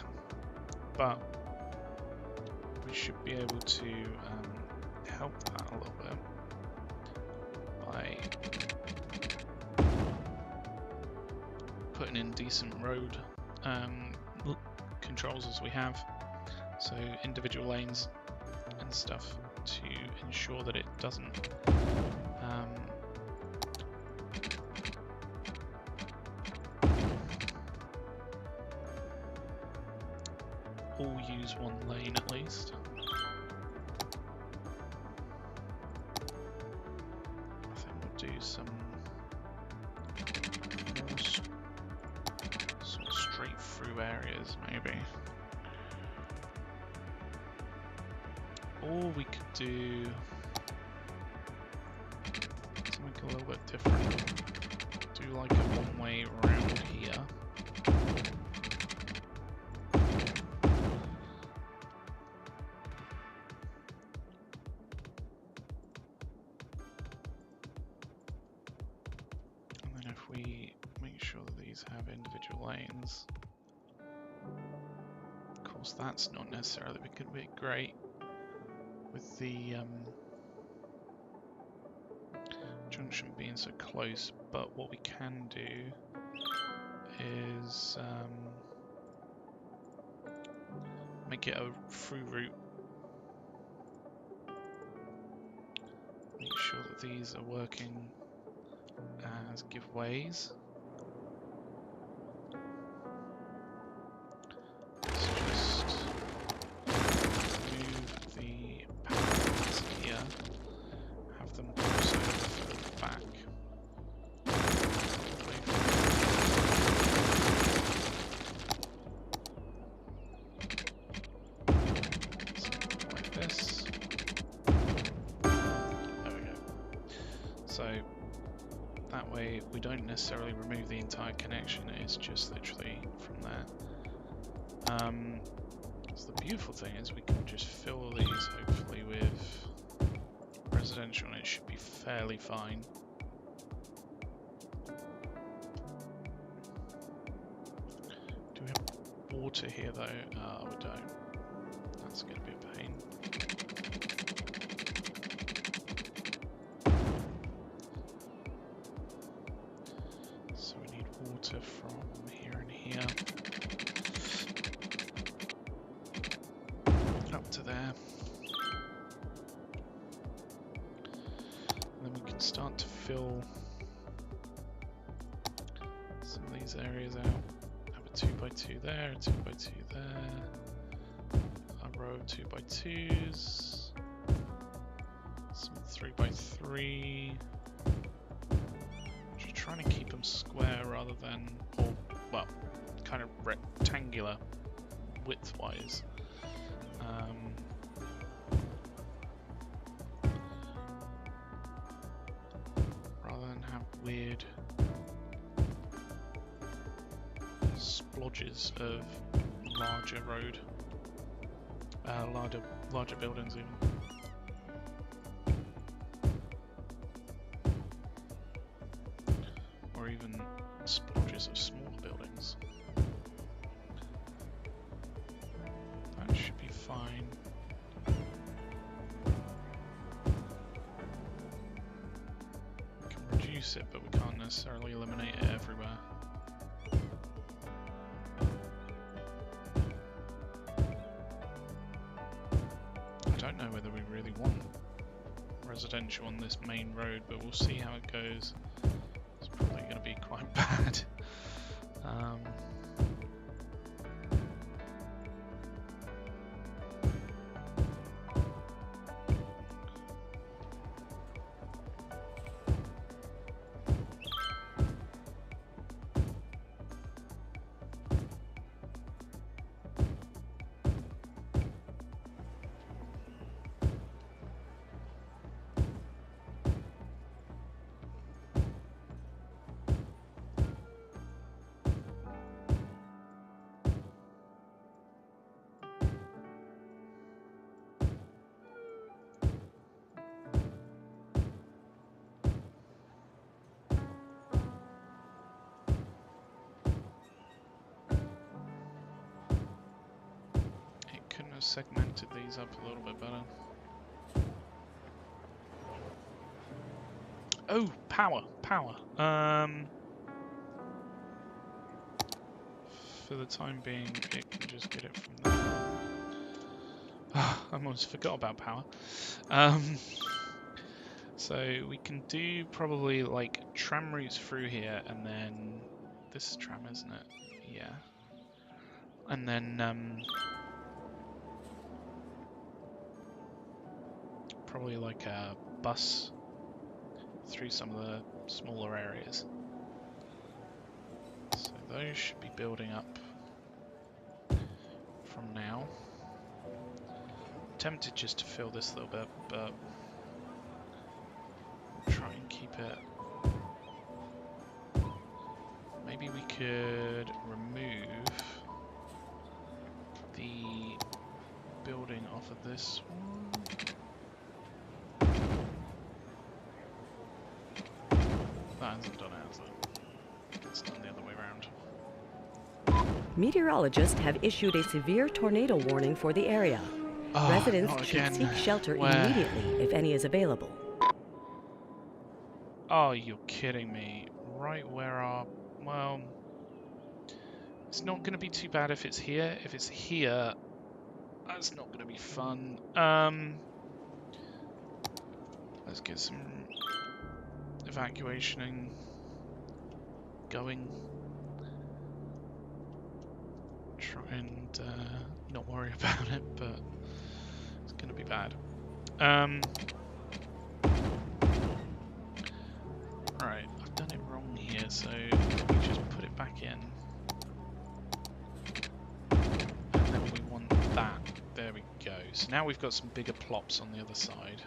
but we should be able to help that a little bit by putting in decent road controls as we have, so individual lanes and stuff to ensure that it doesn't all use one lane at least. Do some more sort of straight through areas, maybe. Or we could do something a little bit different. Do like a one-way way around here. And then if we make sure that these have individual lanes, of course that's not necessarily going to be great with the junction being so close, but what we can do is make it a through route. Make sure that these are working as giveaways. Let's just move the paths here, have them cross over further back. Like this. There we go. So that way we don't necessarily remove the entire connection, it's just literally from there. So the beautiful thing is we can just fill these hopefully with residential and it should be fairly fine. Do we have water here though? We don't. That's going to be a pain. So we need water from here and here. Up to there. And then we can start to fill some of these areas out. Have a 2x2 there, a 2x2 there. A row of 2x2s. Some 3x3. Just trying to keep them square rather than, or well, kind of rectangular width-wise. Rather than have weird splodges of larger road, larger buildings even. Or even splodges of smaller buildings. That should be fine. We can reduce it, but we can't necessarily eliminate it everywhere. I don't know whether we really want residential on this main road, but we'll see how it goes. It's probably going to be quite bad. Segmented these up a little bit better. Oh, power. For the time being, it can just get it from there. I almost forgot about power. So we can do probably like tram routes through here, and then this is tram, isn't it? Yeah. And then probably like a bus through some of the smaller areas. So those should be building up from now. I'm tempted just to fill this a little bit, but I'll try and keep it could remove the building off of this one. That hasn't done it, has it? It's done the other way around. Meteorologists have issued a severe tornado warning for the area. Residents should seek shelter immediately if any is available. Oh, you're kidding me. Right where our... Well... It's not going to be too bad if it's here. If it's here, that's not going to be fun. Let's get some evacuating going. Try and not worry about it, but it's going to be bad. Right, I've done it wrong here, so we just put it back in. And then we want that. There we go. So now we've got some bigger plops on the other side.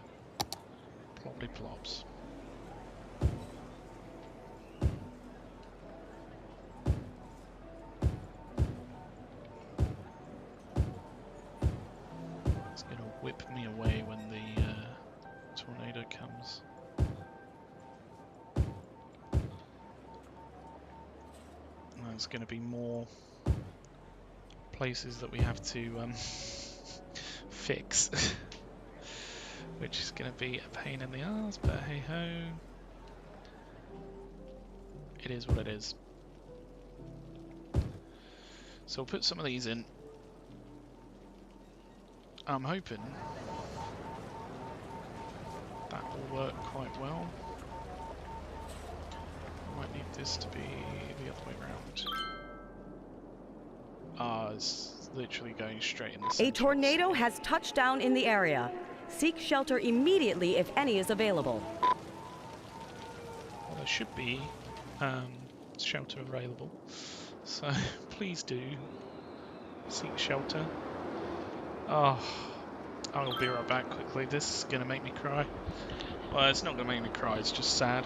Ploppy plops. It's going to whip me away when the tornado comes. There's going to be more places that we have to fix, which is going to be a pain in the arse, but hey ho, it is what it is. So we'll put some of these in. I'm hoping that will work quite well. I might need this to be the other way around. It's literally going straight in the center. A tornado has touched down in the area. Seek shelter immediately if any is available. Well, there should be shelter available, so please do seek shelter. Oh, I'll be right back quickly. This is going to make me cry. Well, it's not going to make me cry, it's just sad.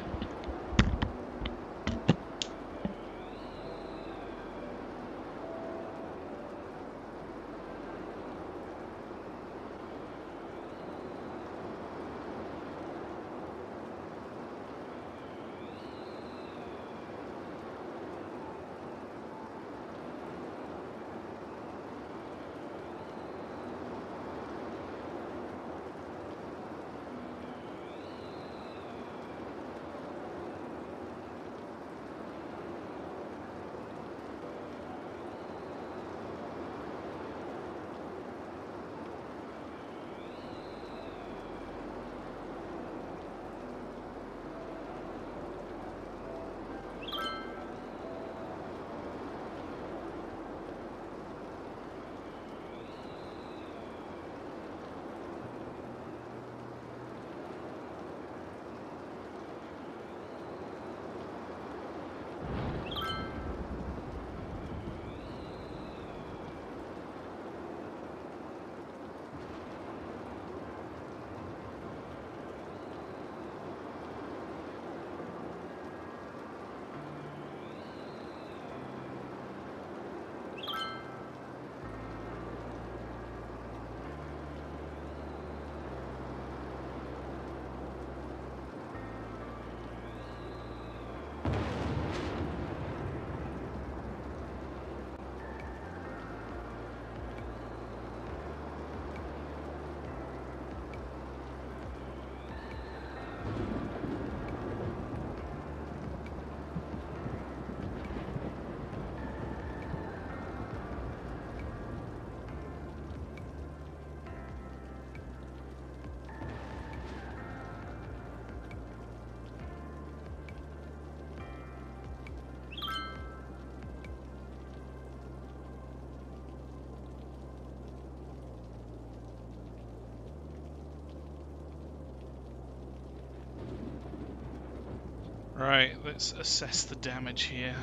Right, let's assess the damage here.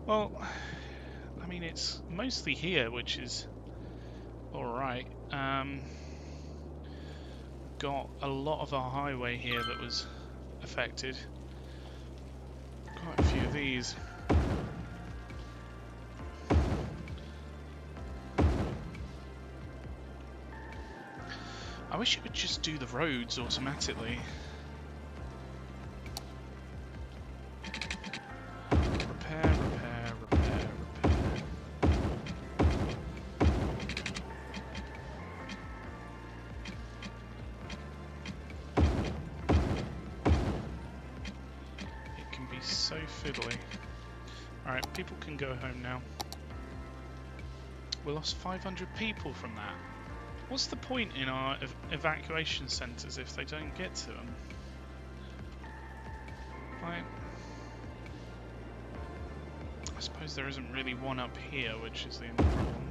Well, I mean, it's mostly here, which is alright. Got a lot of our highway here that was affected. Quite a few of these. I wish it would just do the roads automatically. Repair, repair, repair, repair. It can be so fiddly. Alright, people can go home now. We lost 500 people from that. What's the point in our evacuation centres if they don't get to them? Like, I suppose there isn't really one up here, which is the only problem.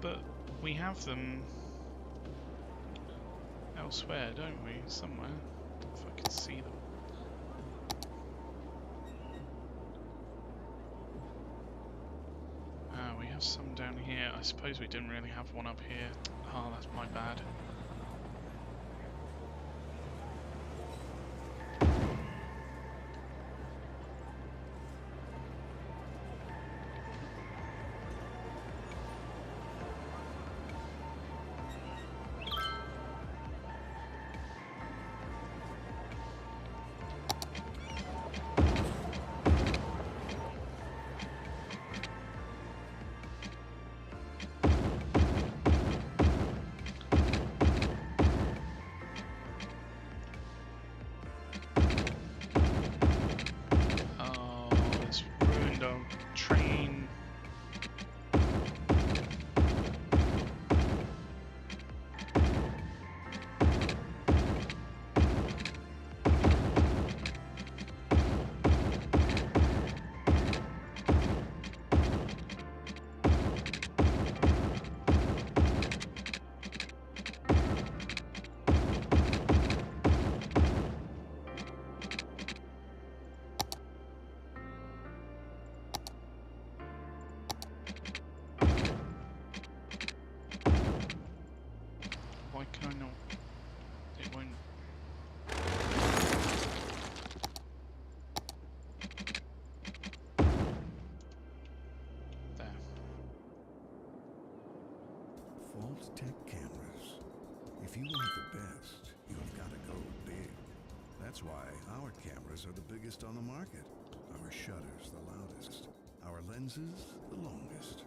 But we have them elsewhere, don't we? Somewhere. If I can see them. We have some down here. I suppose we didn't really have one up here. Oh, that's my bad. Train. Why can I not? It won't. There. Fault Tech cameras. If you want the best, you've got to go big. That's why our cameras are the biggest on the market. Our shutters the loudest. Our lenses the longest.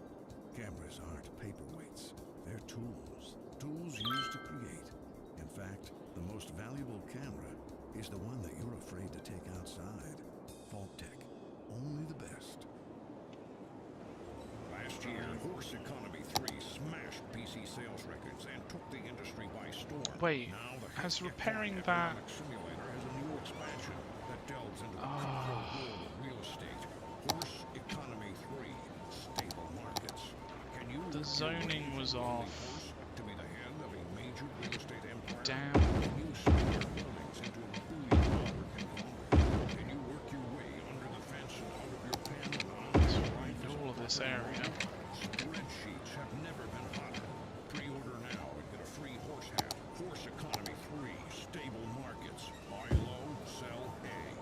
Cameras aren't paperweights. They're tools. Tools used to create. In fact, the most valuable camera is the one that you're afraid to take outside. Fault Tech. Only the best. Last year, Horse Economy 3 smashed PC sales records and took the industry by storm. Wait, now the has repairing that... simulator has a new expansion that delves into the cutthroat world of real estate. Horse Economy 3, stable markets. Can you The zoning was off. to be the head of a major real estate empire? Damn. Can you spin your holdings into a billion-dollar conglomerate? Can you work your way under the fence and out of your pen and on to All of this area. Spreadsheets have never been hotter. Pre-order now and get a free horse hat. Horse Economy 3, stable markets. Buy low, sell high.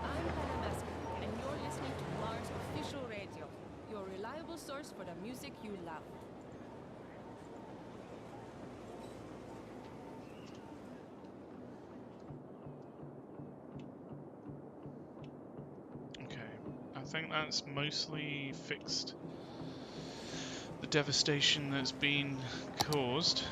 I'm Hannah Masker, and you're listening to Mars Official Radio, your reliable source for the music you love. I think that's mostly fixed the devastation that's been caused.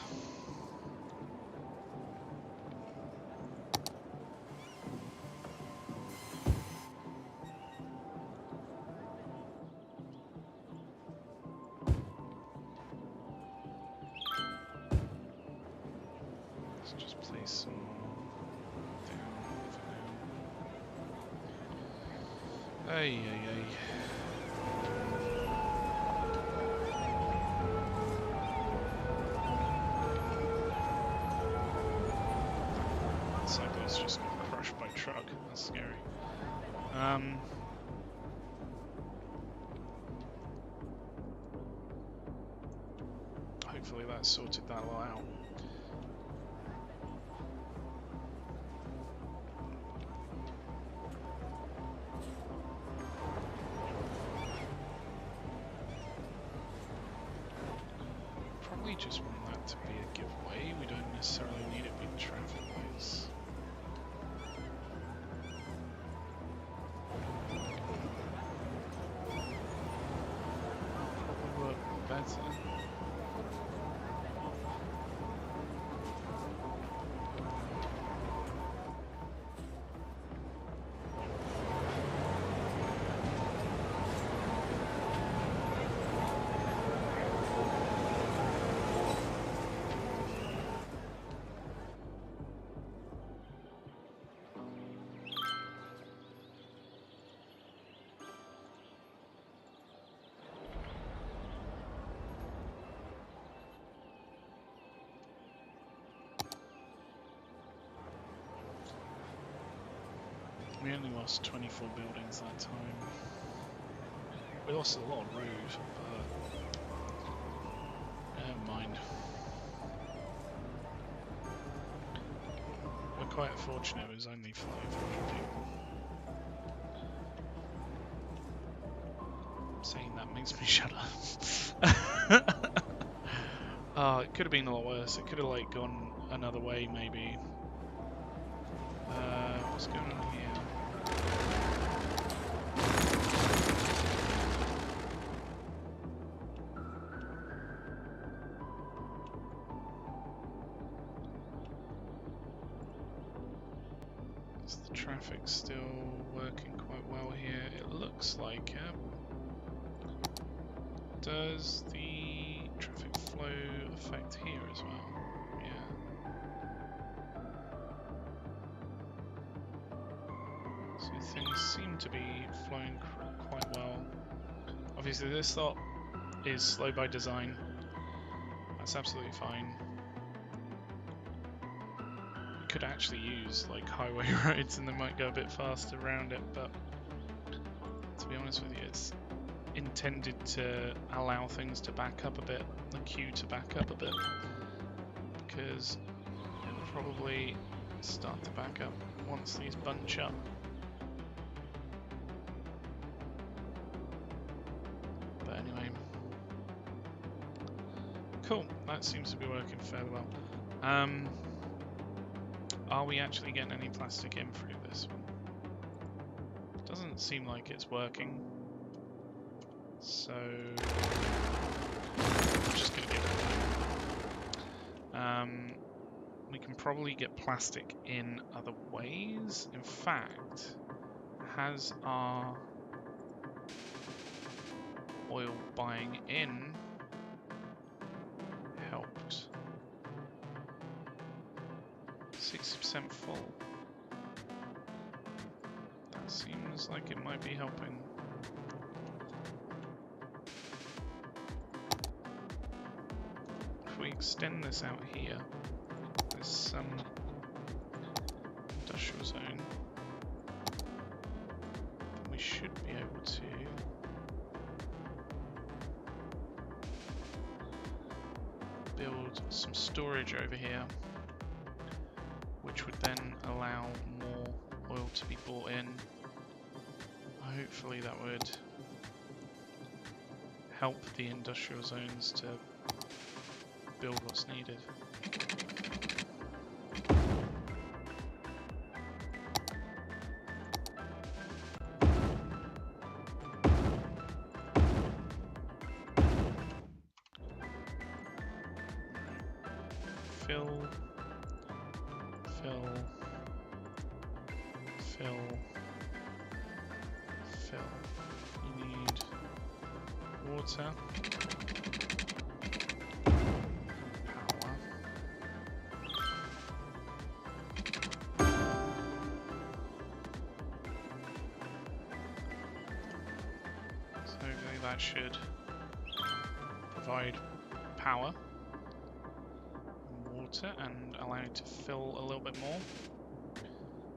Let's just place some down for now. Ay, ay, ay. Cycle's just got crushed by a truck. That's scary. Hopefully that sorted that all out. just want that to be a giveaway. We don't necessarily need it with traffic lights. Probably work better. We only lost 24 buildings that time. We lost a lot of road, but never mind. We're quite fortunate it was only 500 people. Saying that makes me shut up. Oh, it could have been a lot worse. It could have like gone another way maybe. What's going on here? Is the traffic still working quite well here? It looks like it. Does the traffic flow affect here as well? Yeah. So things seem to be flowing quite well. Obviously this lot is slow by design. That's absolutely fine. We could actually use like highway roads and they might go a bit faster around it, but to be honest with you, it's intended to allow things to back up a bit, the queue to back up a bit, because it'll probably start to back up once these bunch up. But anyway, cool, that seems to be working fairly well. Are we actually getting any plastic in through this one? Doesn't seem like it's working. So I'm just going to give it that. We can probably get plastic in other ways. In fact, has our oil buying in helped? 60% full. That seems like it might be helping. If we extend this out here, there's some industrial zone. We should be able to build some storage over here, which would then allow more oil to be brought in. Hopefully that would help the industrial zones to build what's needed. Fill, fill, fill, fill. You need water. That should provide power and water and allow it to fill a little bit more.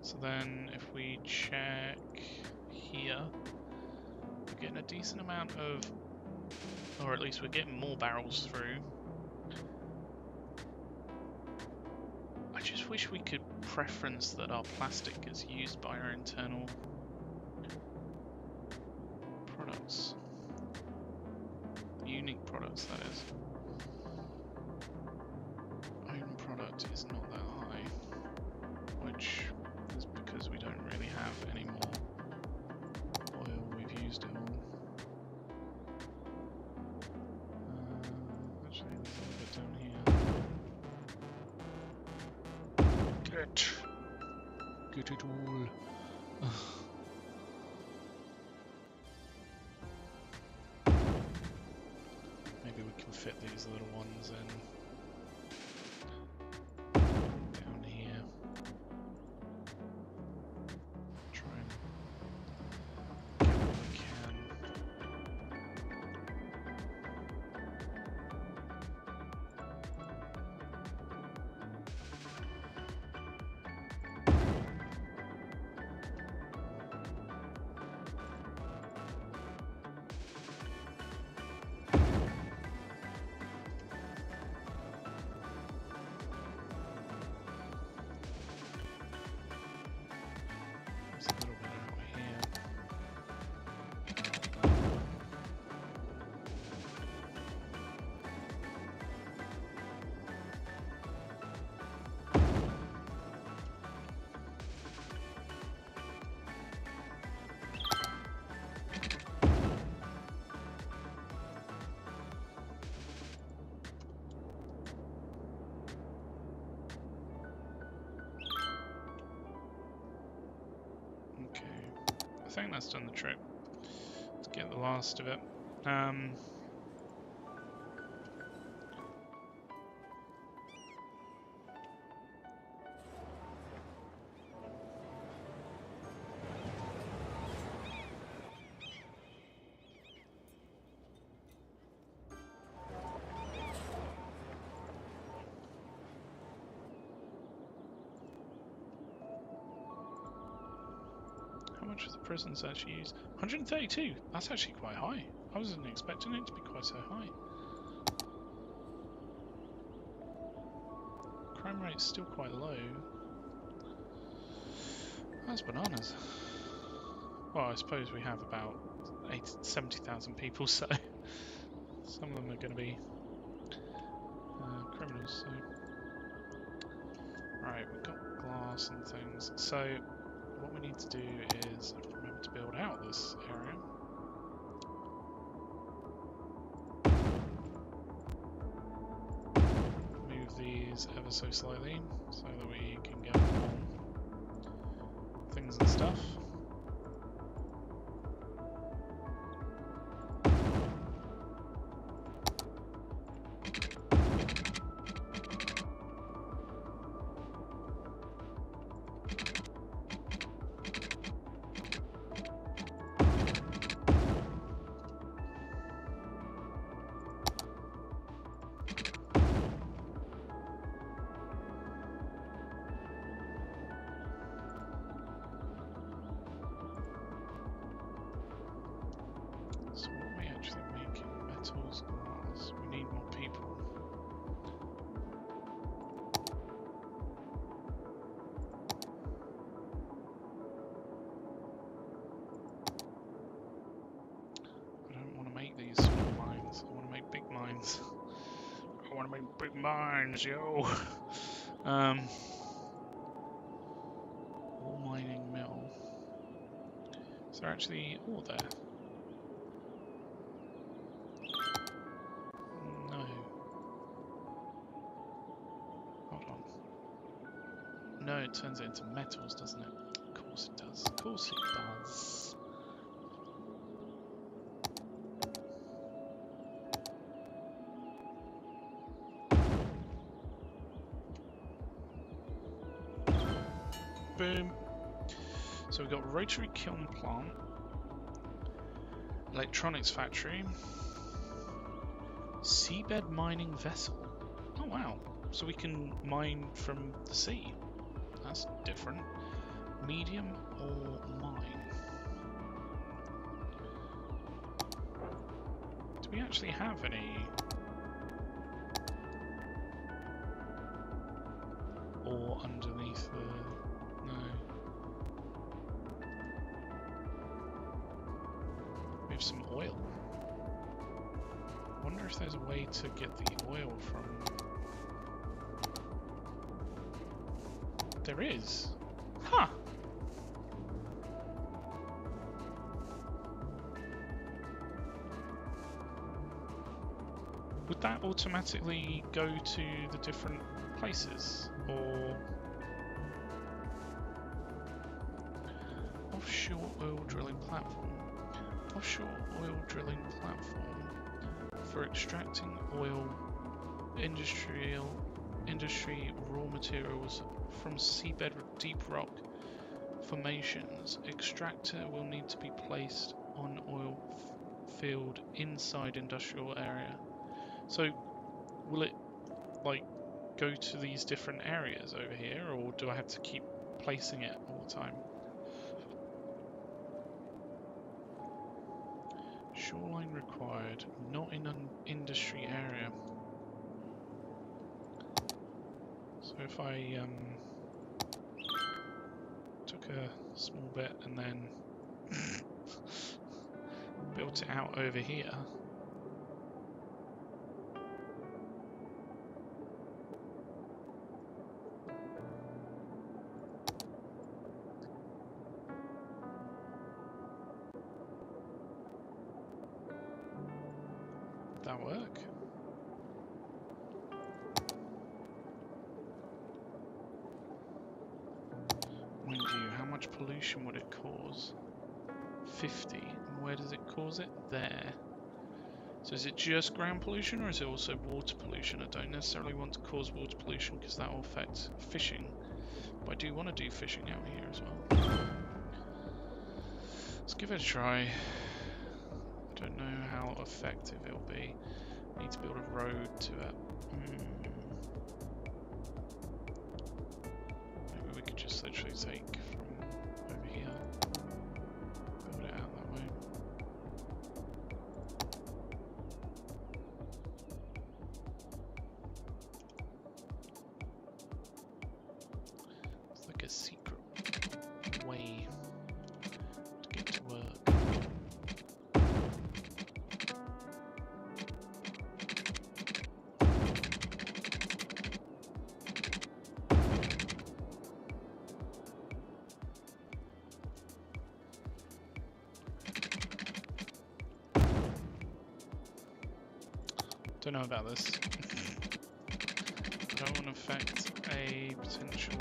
So then if we check here, we're getting a decent amount of, or at least we're getting more barrels through. I just wish we could preference that our plastic is used by our internal products. Unique products, that is. but it's not that high, which is because we don't really have any more oil. We've used it all. Actually, there's a little bit down here. Get it all. Maybe we can fit these little ones in down here. Try and get what we can. There's a little bit over here. Okay, I think that's done the trick. Let's get the last of it. How much of the prisons actually use? 132! That's actually quite high. I wasn't expecting it to be quite so high. Crime rate's still quite low. That's bananas. Well, I suppose we have about 70,000 people, so some of them are going to be criminals. So, right, we've got glass and things. So, what we need to do is remember to build out this area. Move these ever so slightly so that we can get more things and stuff. So what are we actually making? Metals, glass. We need more people. I don't want to make these small mines. I want to make big mines. I want to make big mines, yo! Ore mining mill. Is there actually ore there? No. Hold on. No, it turns it into metals, doesn't it? Of course it does. Of course it does. Boom. So we've got rotary kiln plant, electronics factory, seabed mining vessel. Oh wow, so we can mine from the sea. That's different. Medium or mine? Do we actually have any ore underneath the... no. We have some oil. Wonder if there's a way to get the oil from There is. Huh. Would that automatically go to the different places? Or... Offshore oil drilling platform. Offshore oil drilling platform for extracting oil, industry raw materials from seabed deep rock formations. Extractor will need to be placed on oil field inside industrial area. So will it like go to these different areas over here, or do I have to keep placing it all the time? Shoreline required, not in an industry area. So if I took a small bit and then built it out over here. Would that work? Mind you, how much pollution would it cause? 50. And where does it cause it? There. So is it just ground pollution, or is it also water pollution? I don't necessarily want to cause water pollution because that will affect fishing. But I do want to do fishing out here as well. Let's give it a try. I don't know how effective it'll be. I need to build a road to it. Maybe we could just literally take from over here, build it out that way. It's like a secret way to get to work. Don't know about this. I don't want to affect a potential.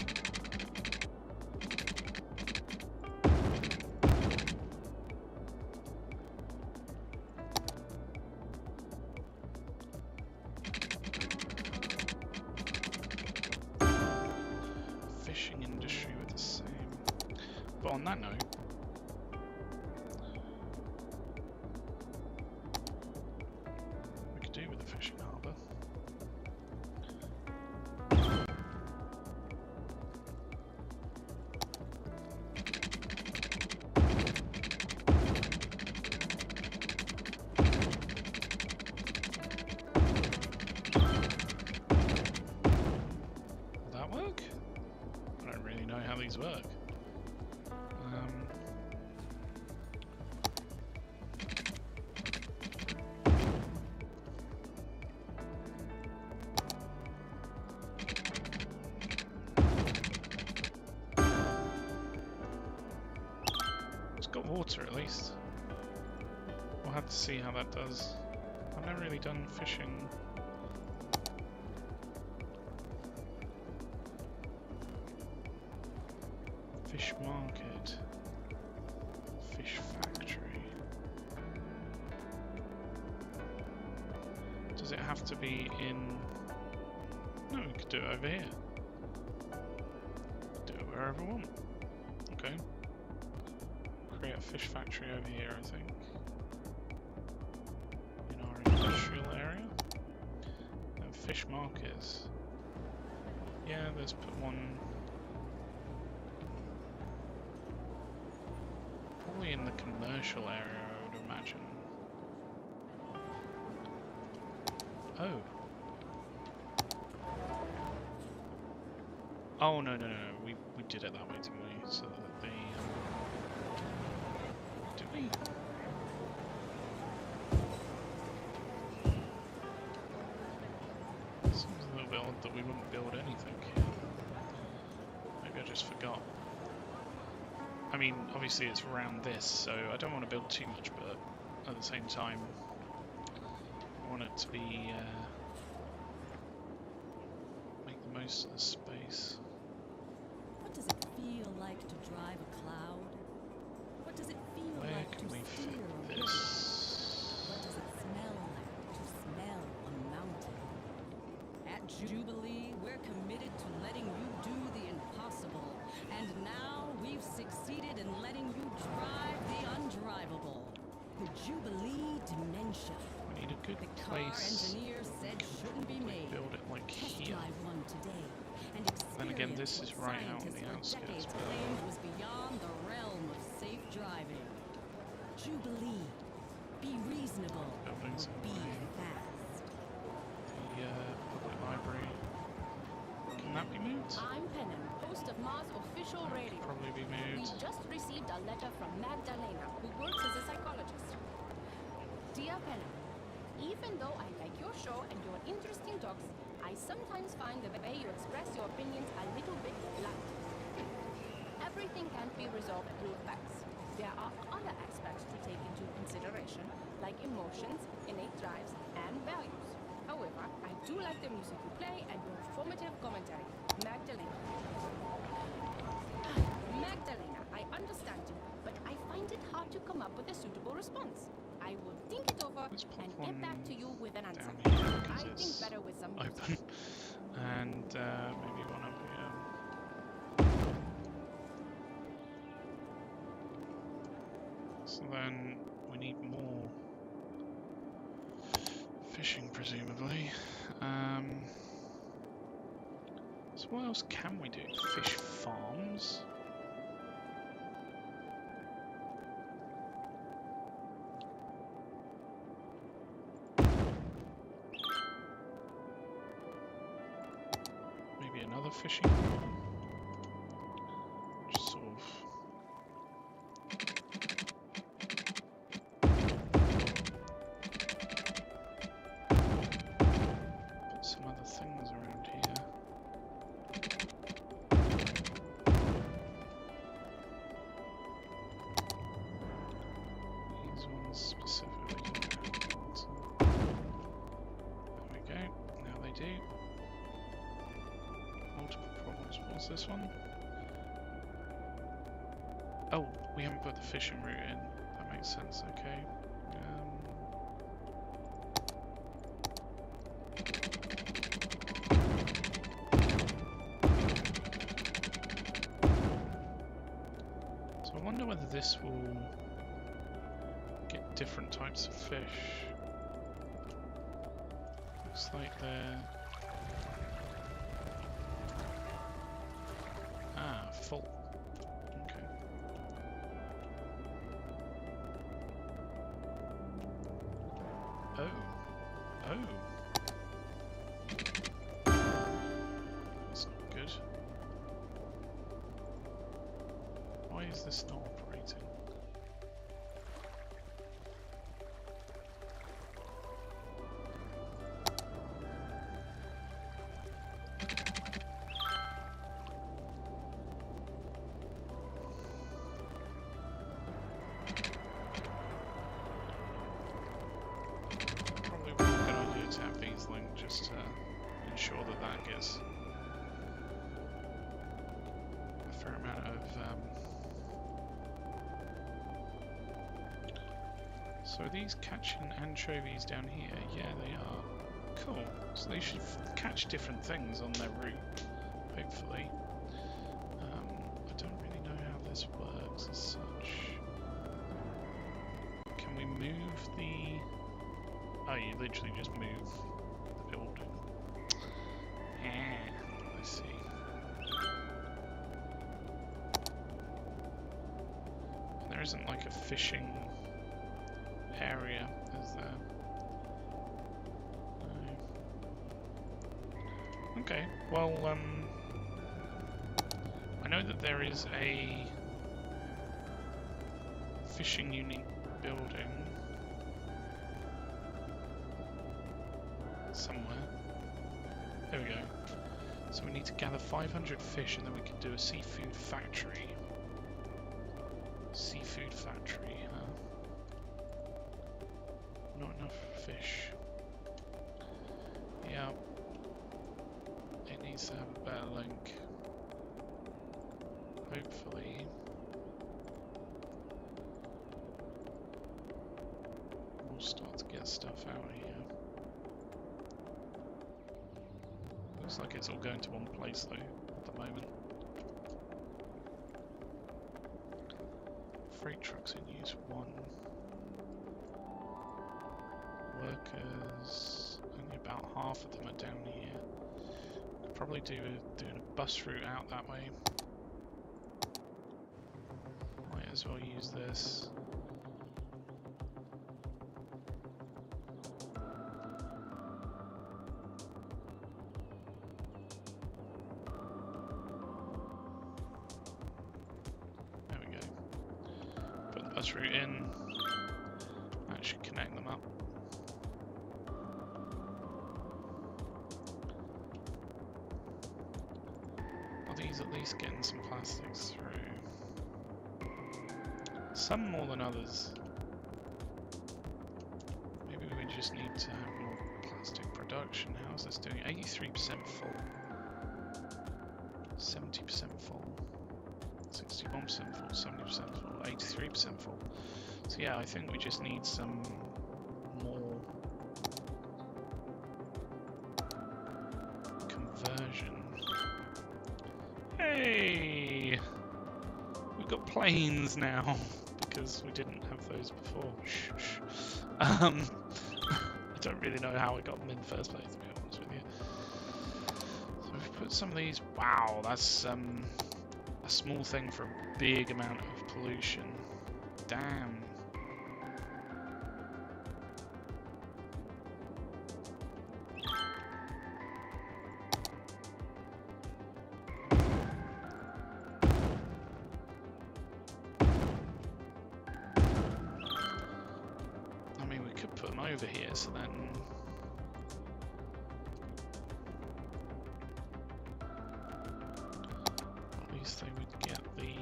Fishing industry with the same. But on that note, we could do with a fishing harbour. Will that work? I don't really know how these work. It's got water at least. We'll have to see how that does. I've never really done fishing. Fish market. Fish factory. Does it have to be in... No, we could do it over here. Do it wherever we want. Okay. Create a fish factory over here, I think. In our industrial area. And fish markets. Yeah, let's put one... Probably in the commercial area, I would imagine. Oh. Oh, no. We did it that way, didn't we? So that the... did we? Seems a little bit odd that we wouldn't build anything here. Maybe I just forgot. I mean, obviously it's around this, so I don't want to build too much, but at the same time, I want it to be make the most of the space. What does it feel like to drive a cloud? What does it feel like to steer a river? What does it smell like to smell a mountain? At Jubilee, we're committed to letting you do the impossible, and now we've succeeded in letting you drive the undrivable. The Jubilee Dementia. We need a good The car place. engineer said shouldn't be made. Build it like Test here. drive one today, and Then again, this experience is what right out on scientists the for outskirts, decades but claimed was beyond the realm of safe driving. Jubilee. Be reasonable. Buildings Or be fast. the public library. Can that be moved? I'm Pennon, host of Mars Official Radio. Probably be We moved. just received a letter from Magdalena, who works as a psychologist. Dear Pennon, even though I like your show and your interesting talks, I sometimes find the way you express your opinions a little bit blunt. Everything can't be resolved through facts. There are other aspects to take into consideration, like emotions, innate drives, and values. However, I do like the music you play and your informative commentary. Magdalena. Magdalena, I understand you, but I find it hard to come up with a suitable response. I will think it over Let's pop and get back one to you with an answer. down here, 'cause I think it's better with some music. open. And maybe one up here. So then we need more fishing, presumably. So what else can we do? Fish farms? Maybe another fishing farm? Just sort of... put some other things around here. These ones specifically. There we go. Now they do. Multiple problems. What's this one? Oh, we haven't put the fishing route in. That makes sense. Okay. So I wonder whether this will get different types of fish. Looks like they're... full. Okay. Oh. Oh. That's not good. Why is this not operating? Just to ensure that that gets a fair amount of so are these catching anchovies down here? Yeah, they are. Cool. So they should catch different things on their route, hopefully. I don't really know how this works as such. Can we move the... Oh, you literally just move the building. I see. And there isn't like a fishing area, is there? No. Okay, well, I know that there is a fishing unit building somewhere. There we go. So we need to gather 500 fish and then we can do a seafood factory. Seafood factory, huh? Not enough fish. Yeah. It needs to have a better link. Hopefully. We'll start to get stuff out here. Looks like it's all going to one place though, at the moment. Freight trucks in use 1. Workers, only about half of them are down here. Could probably doing a bus route out that way. Might as well use this. Bus route in, that should connect them up. Are these at least getting some plastics through? Some more than others. Maybe we just need to have more plastic production. How's this doing? 83% full. 70% full. 61% full, 70% full, 83% full. So yeah, I think we just need some more conversion. Hey! We've got planes now, because we didn't have those before. Shh, shh. I don't really know how we got them in the first place, to be honest with you. So we've put some of these. Wow, that's a small thing for a big amount of pollution. Damn. I mean, we could put them over here, so then they would get the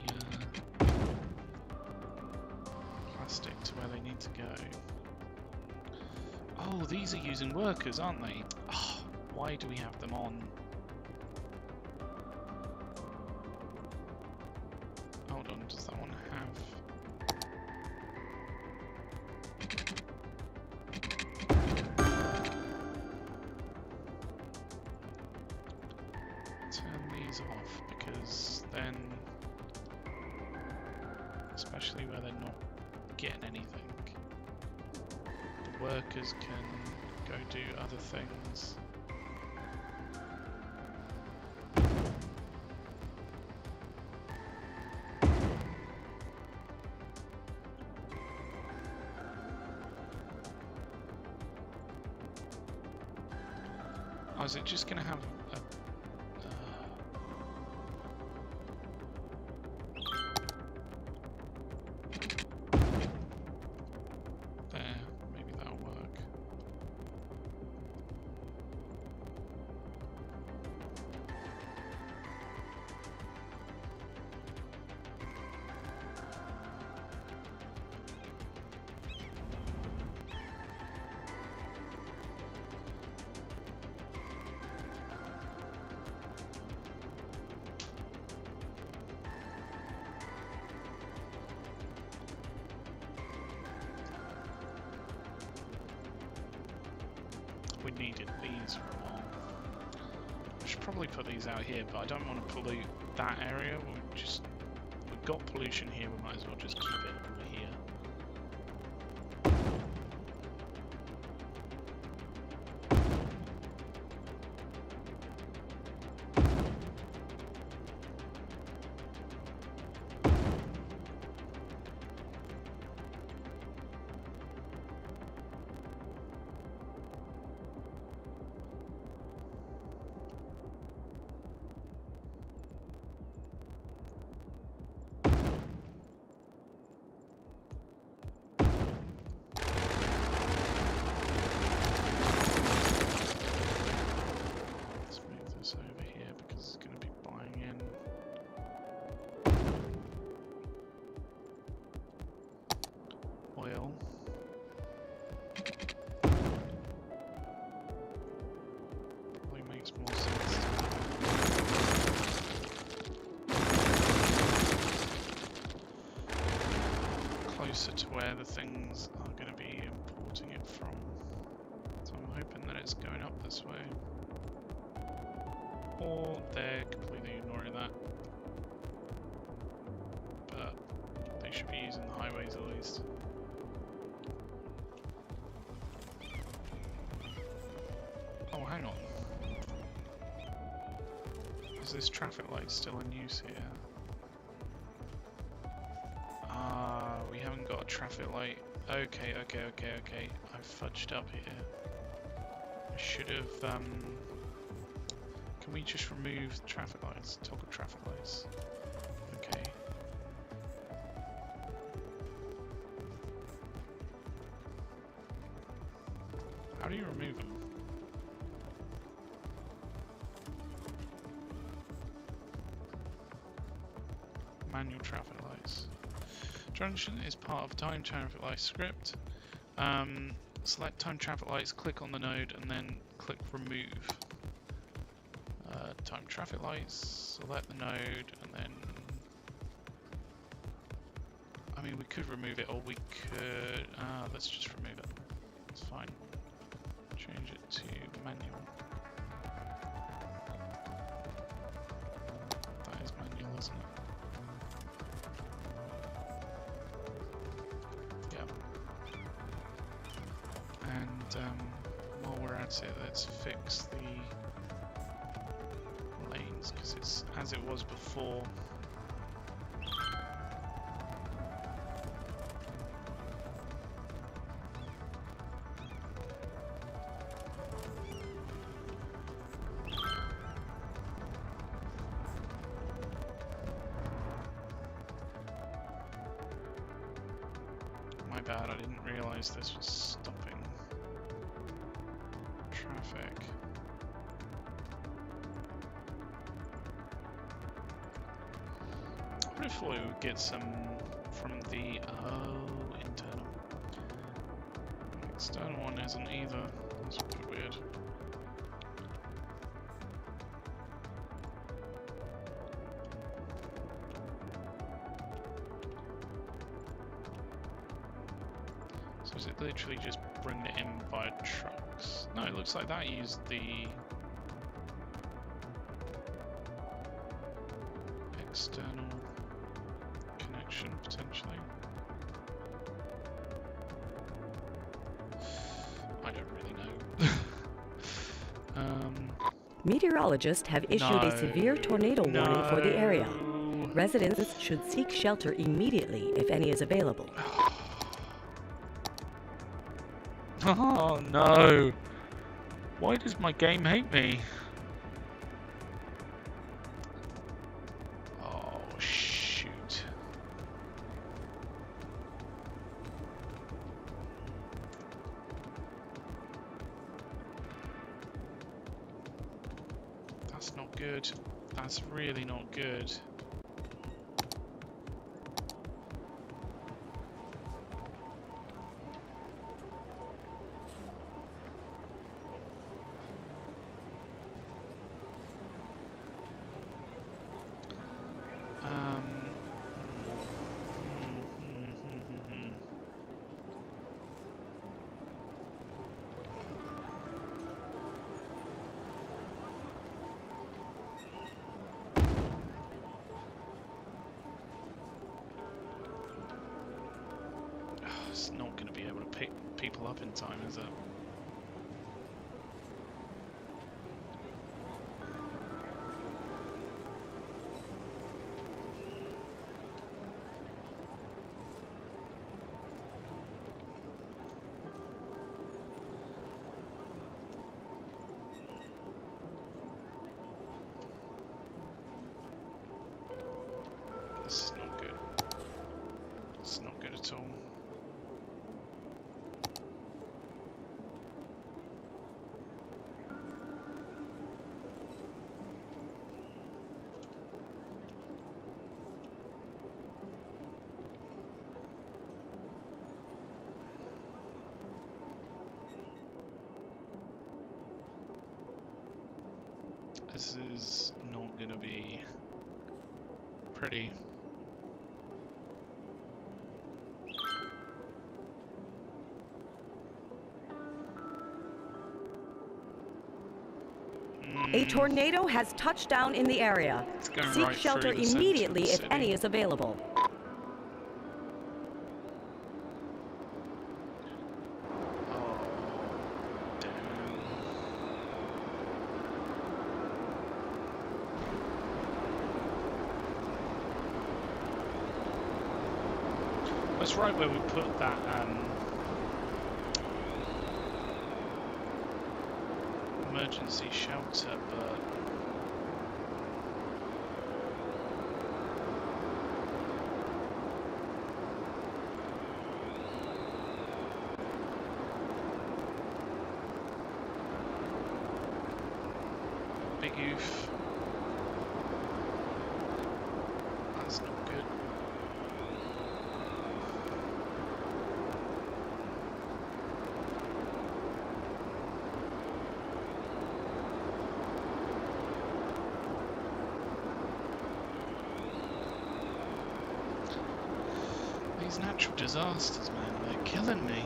plastic to where they need to go. Oh, these are using workers, aren't they? Oh, why do we have them on? Hold on, does that one have... Turn these off, because then, especially where they're not getting anything, the workers can go do other things. Oh, is it just going to have a we needed these for a while. I should probably put these out here, but I don't want to pollute that area. We've got pollution here, we might as well just keep it over here. oil. Probably makes more sense. Closer to where the things are going to be importing it from. So I'm hoping that it's going up this way. Or they're completely ignoring that. But they should be using the highways at least. Oh, hang on. Is this traffic light still in use here? We haven't got a traffic light. Okay. I fudged up here. I should have, Can we just remove traffic lights? Toggle traffic lights. Okay. How do you remove them? Manual traffic lights. Junction is part of time traffic light script. Select time traffic lights, click on the node, and then click remove. Time traffic lights, select the node, and then... I mean, we could remove it, or we could... let's just remove it. It's fine. Change it to manual. That is manual, isn't it? While we're at it, let's fix the lanes because it's as it was before. My bad, I didn't realize this was stopping traffic. I would have thought we would get some from the internal. External one isn't either. That's a bit weird. So is it literally just bringing it in by trucks? No, it looks like that used the external connection, potentially. I don't really know. Meteorologists have issued a severe tornado warning for the area. Residents should seek shelter immediately if any is available. Oh no! Why does my game hate me? Oh shoot. That's not good. That's really not good. It's not going to be able to pick people up in time, is it? This is not good. It's not good at all. This is not going to be pretty. A tornado has touched down in the area. Seek right shelter through the immediately if city. any is available. That's right where we put that emergency shelter, but big oof. That's not good. These natural disasters, man, they're killing me.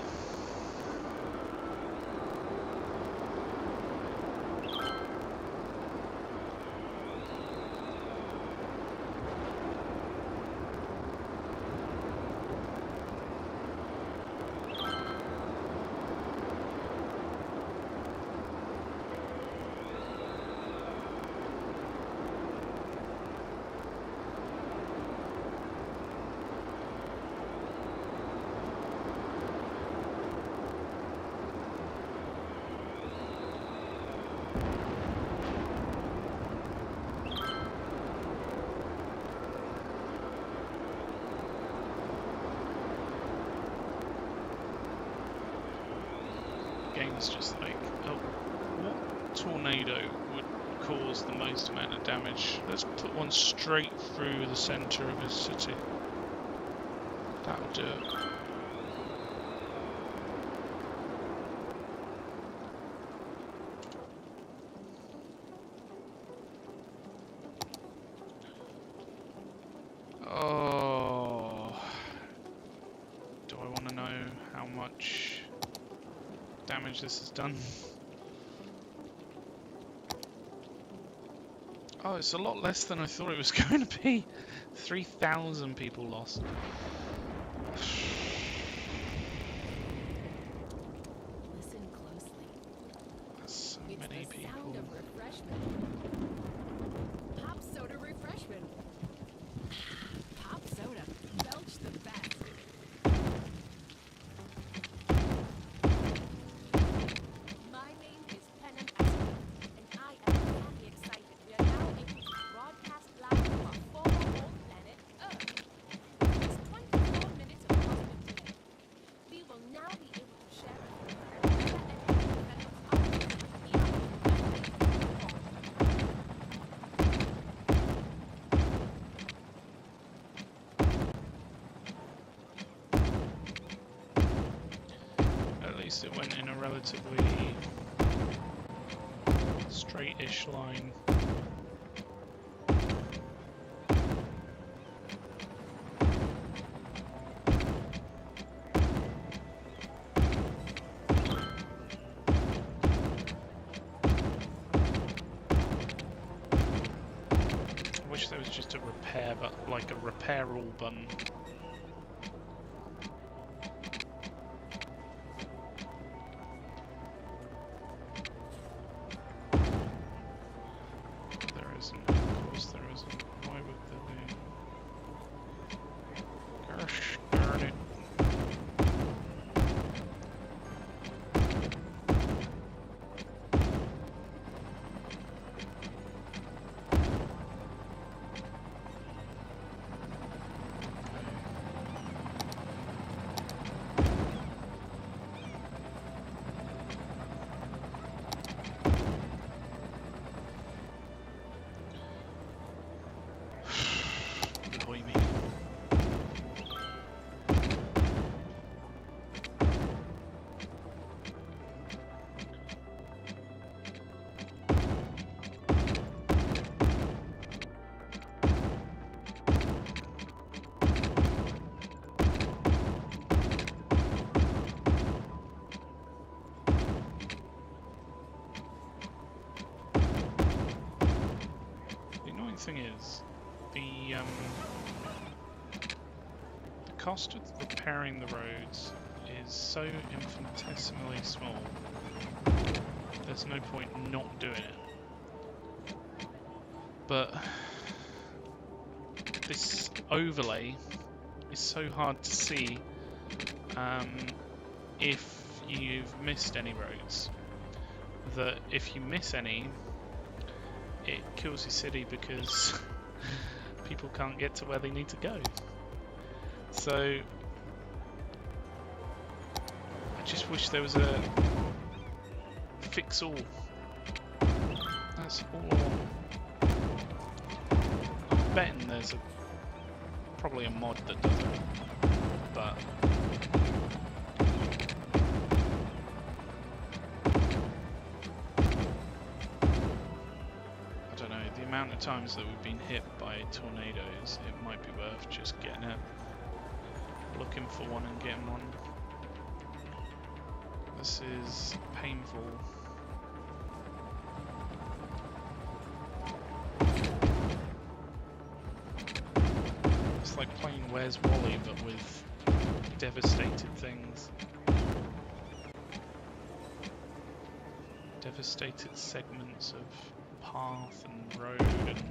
Game's just like, oh, what tornado would cause the most amount of damage? Let's put one straight through the centre of his city. That'll do it. Oh, do I want to know how much damage this has done? Oh, it's a lot less than I thought it was going to be. 3,000 people lost. Listen closely. That's so It's many the people. sound of refreshment. Pop soda refreshment. Pop soda. Belch the best. My name is Penn and I am very excited. We are now able to broadcast live to our former home planet, Earth. It's 24 minutes of cosmic delay. We will now be able to share At least it went in a relatively straight-ish line. I wish there was just a repair, but like a repair all button. There isn't. Of course there isn't. Why would there be? Gosh darn it. cost of repairing the roads is so infinitesimally small, there's no point not doing it. But this overlay is so hard to see if you've missed any roads, that if you miss any, it kills your city because people can't get to where they need to go. So I just wish there was a fix all. That's all I want. I'm betting there's probably a mod that does it, but I don't know, the amount of times that we've been hit by tornadoes, it might be worth just getting it, looking for one and getting one. This is painful. It's like playing Where's Wally, but with devastated things. Devastated segments of path and road and...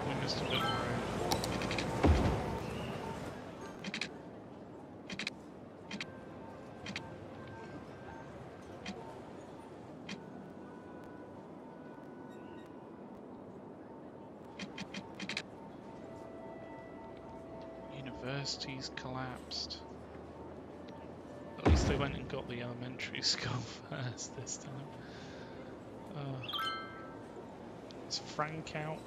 we missed a bit of road. Universities collapsed. At least they went and got the elementary school first this time. Is Frank out?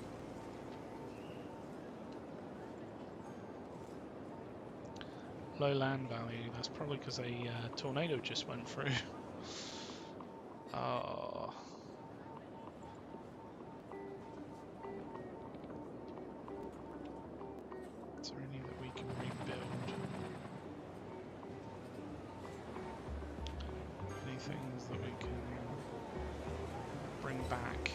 Low land value. That's probably because a tornado just went through. Oh. Is there any that we can rebuild? Any things that we can bring back?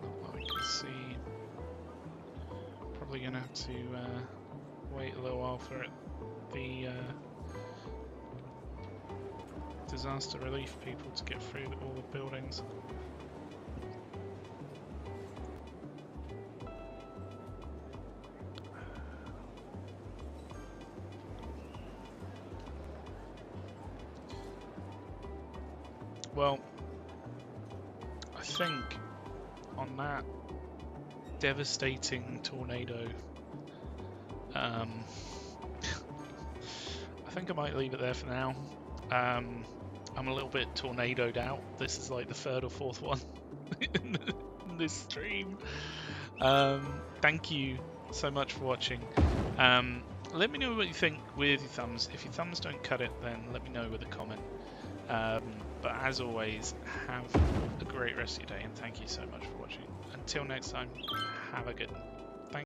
Not that I can see. Probably gonna have to wait a little while for it. The disaster relief people to get through all the buildings. Well, I think on that devastating tornado, I think I might leave it there for now. I'm a little bit tornadoed out. This is like the third or fourth one in this stream. Thank you so much for watching. Let me know what you think with your thumbs. If your thumbs don't cut it, then let me know with a comment. But as always, have a great rest of your day, and thank you so much for watching. Until next time, have a good one.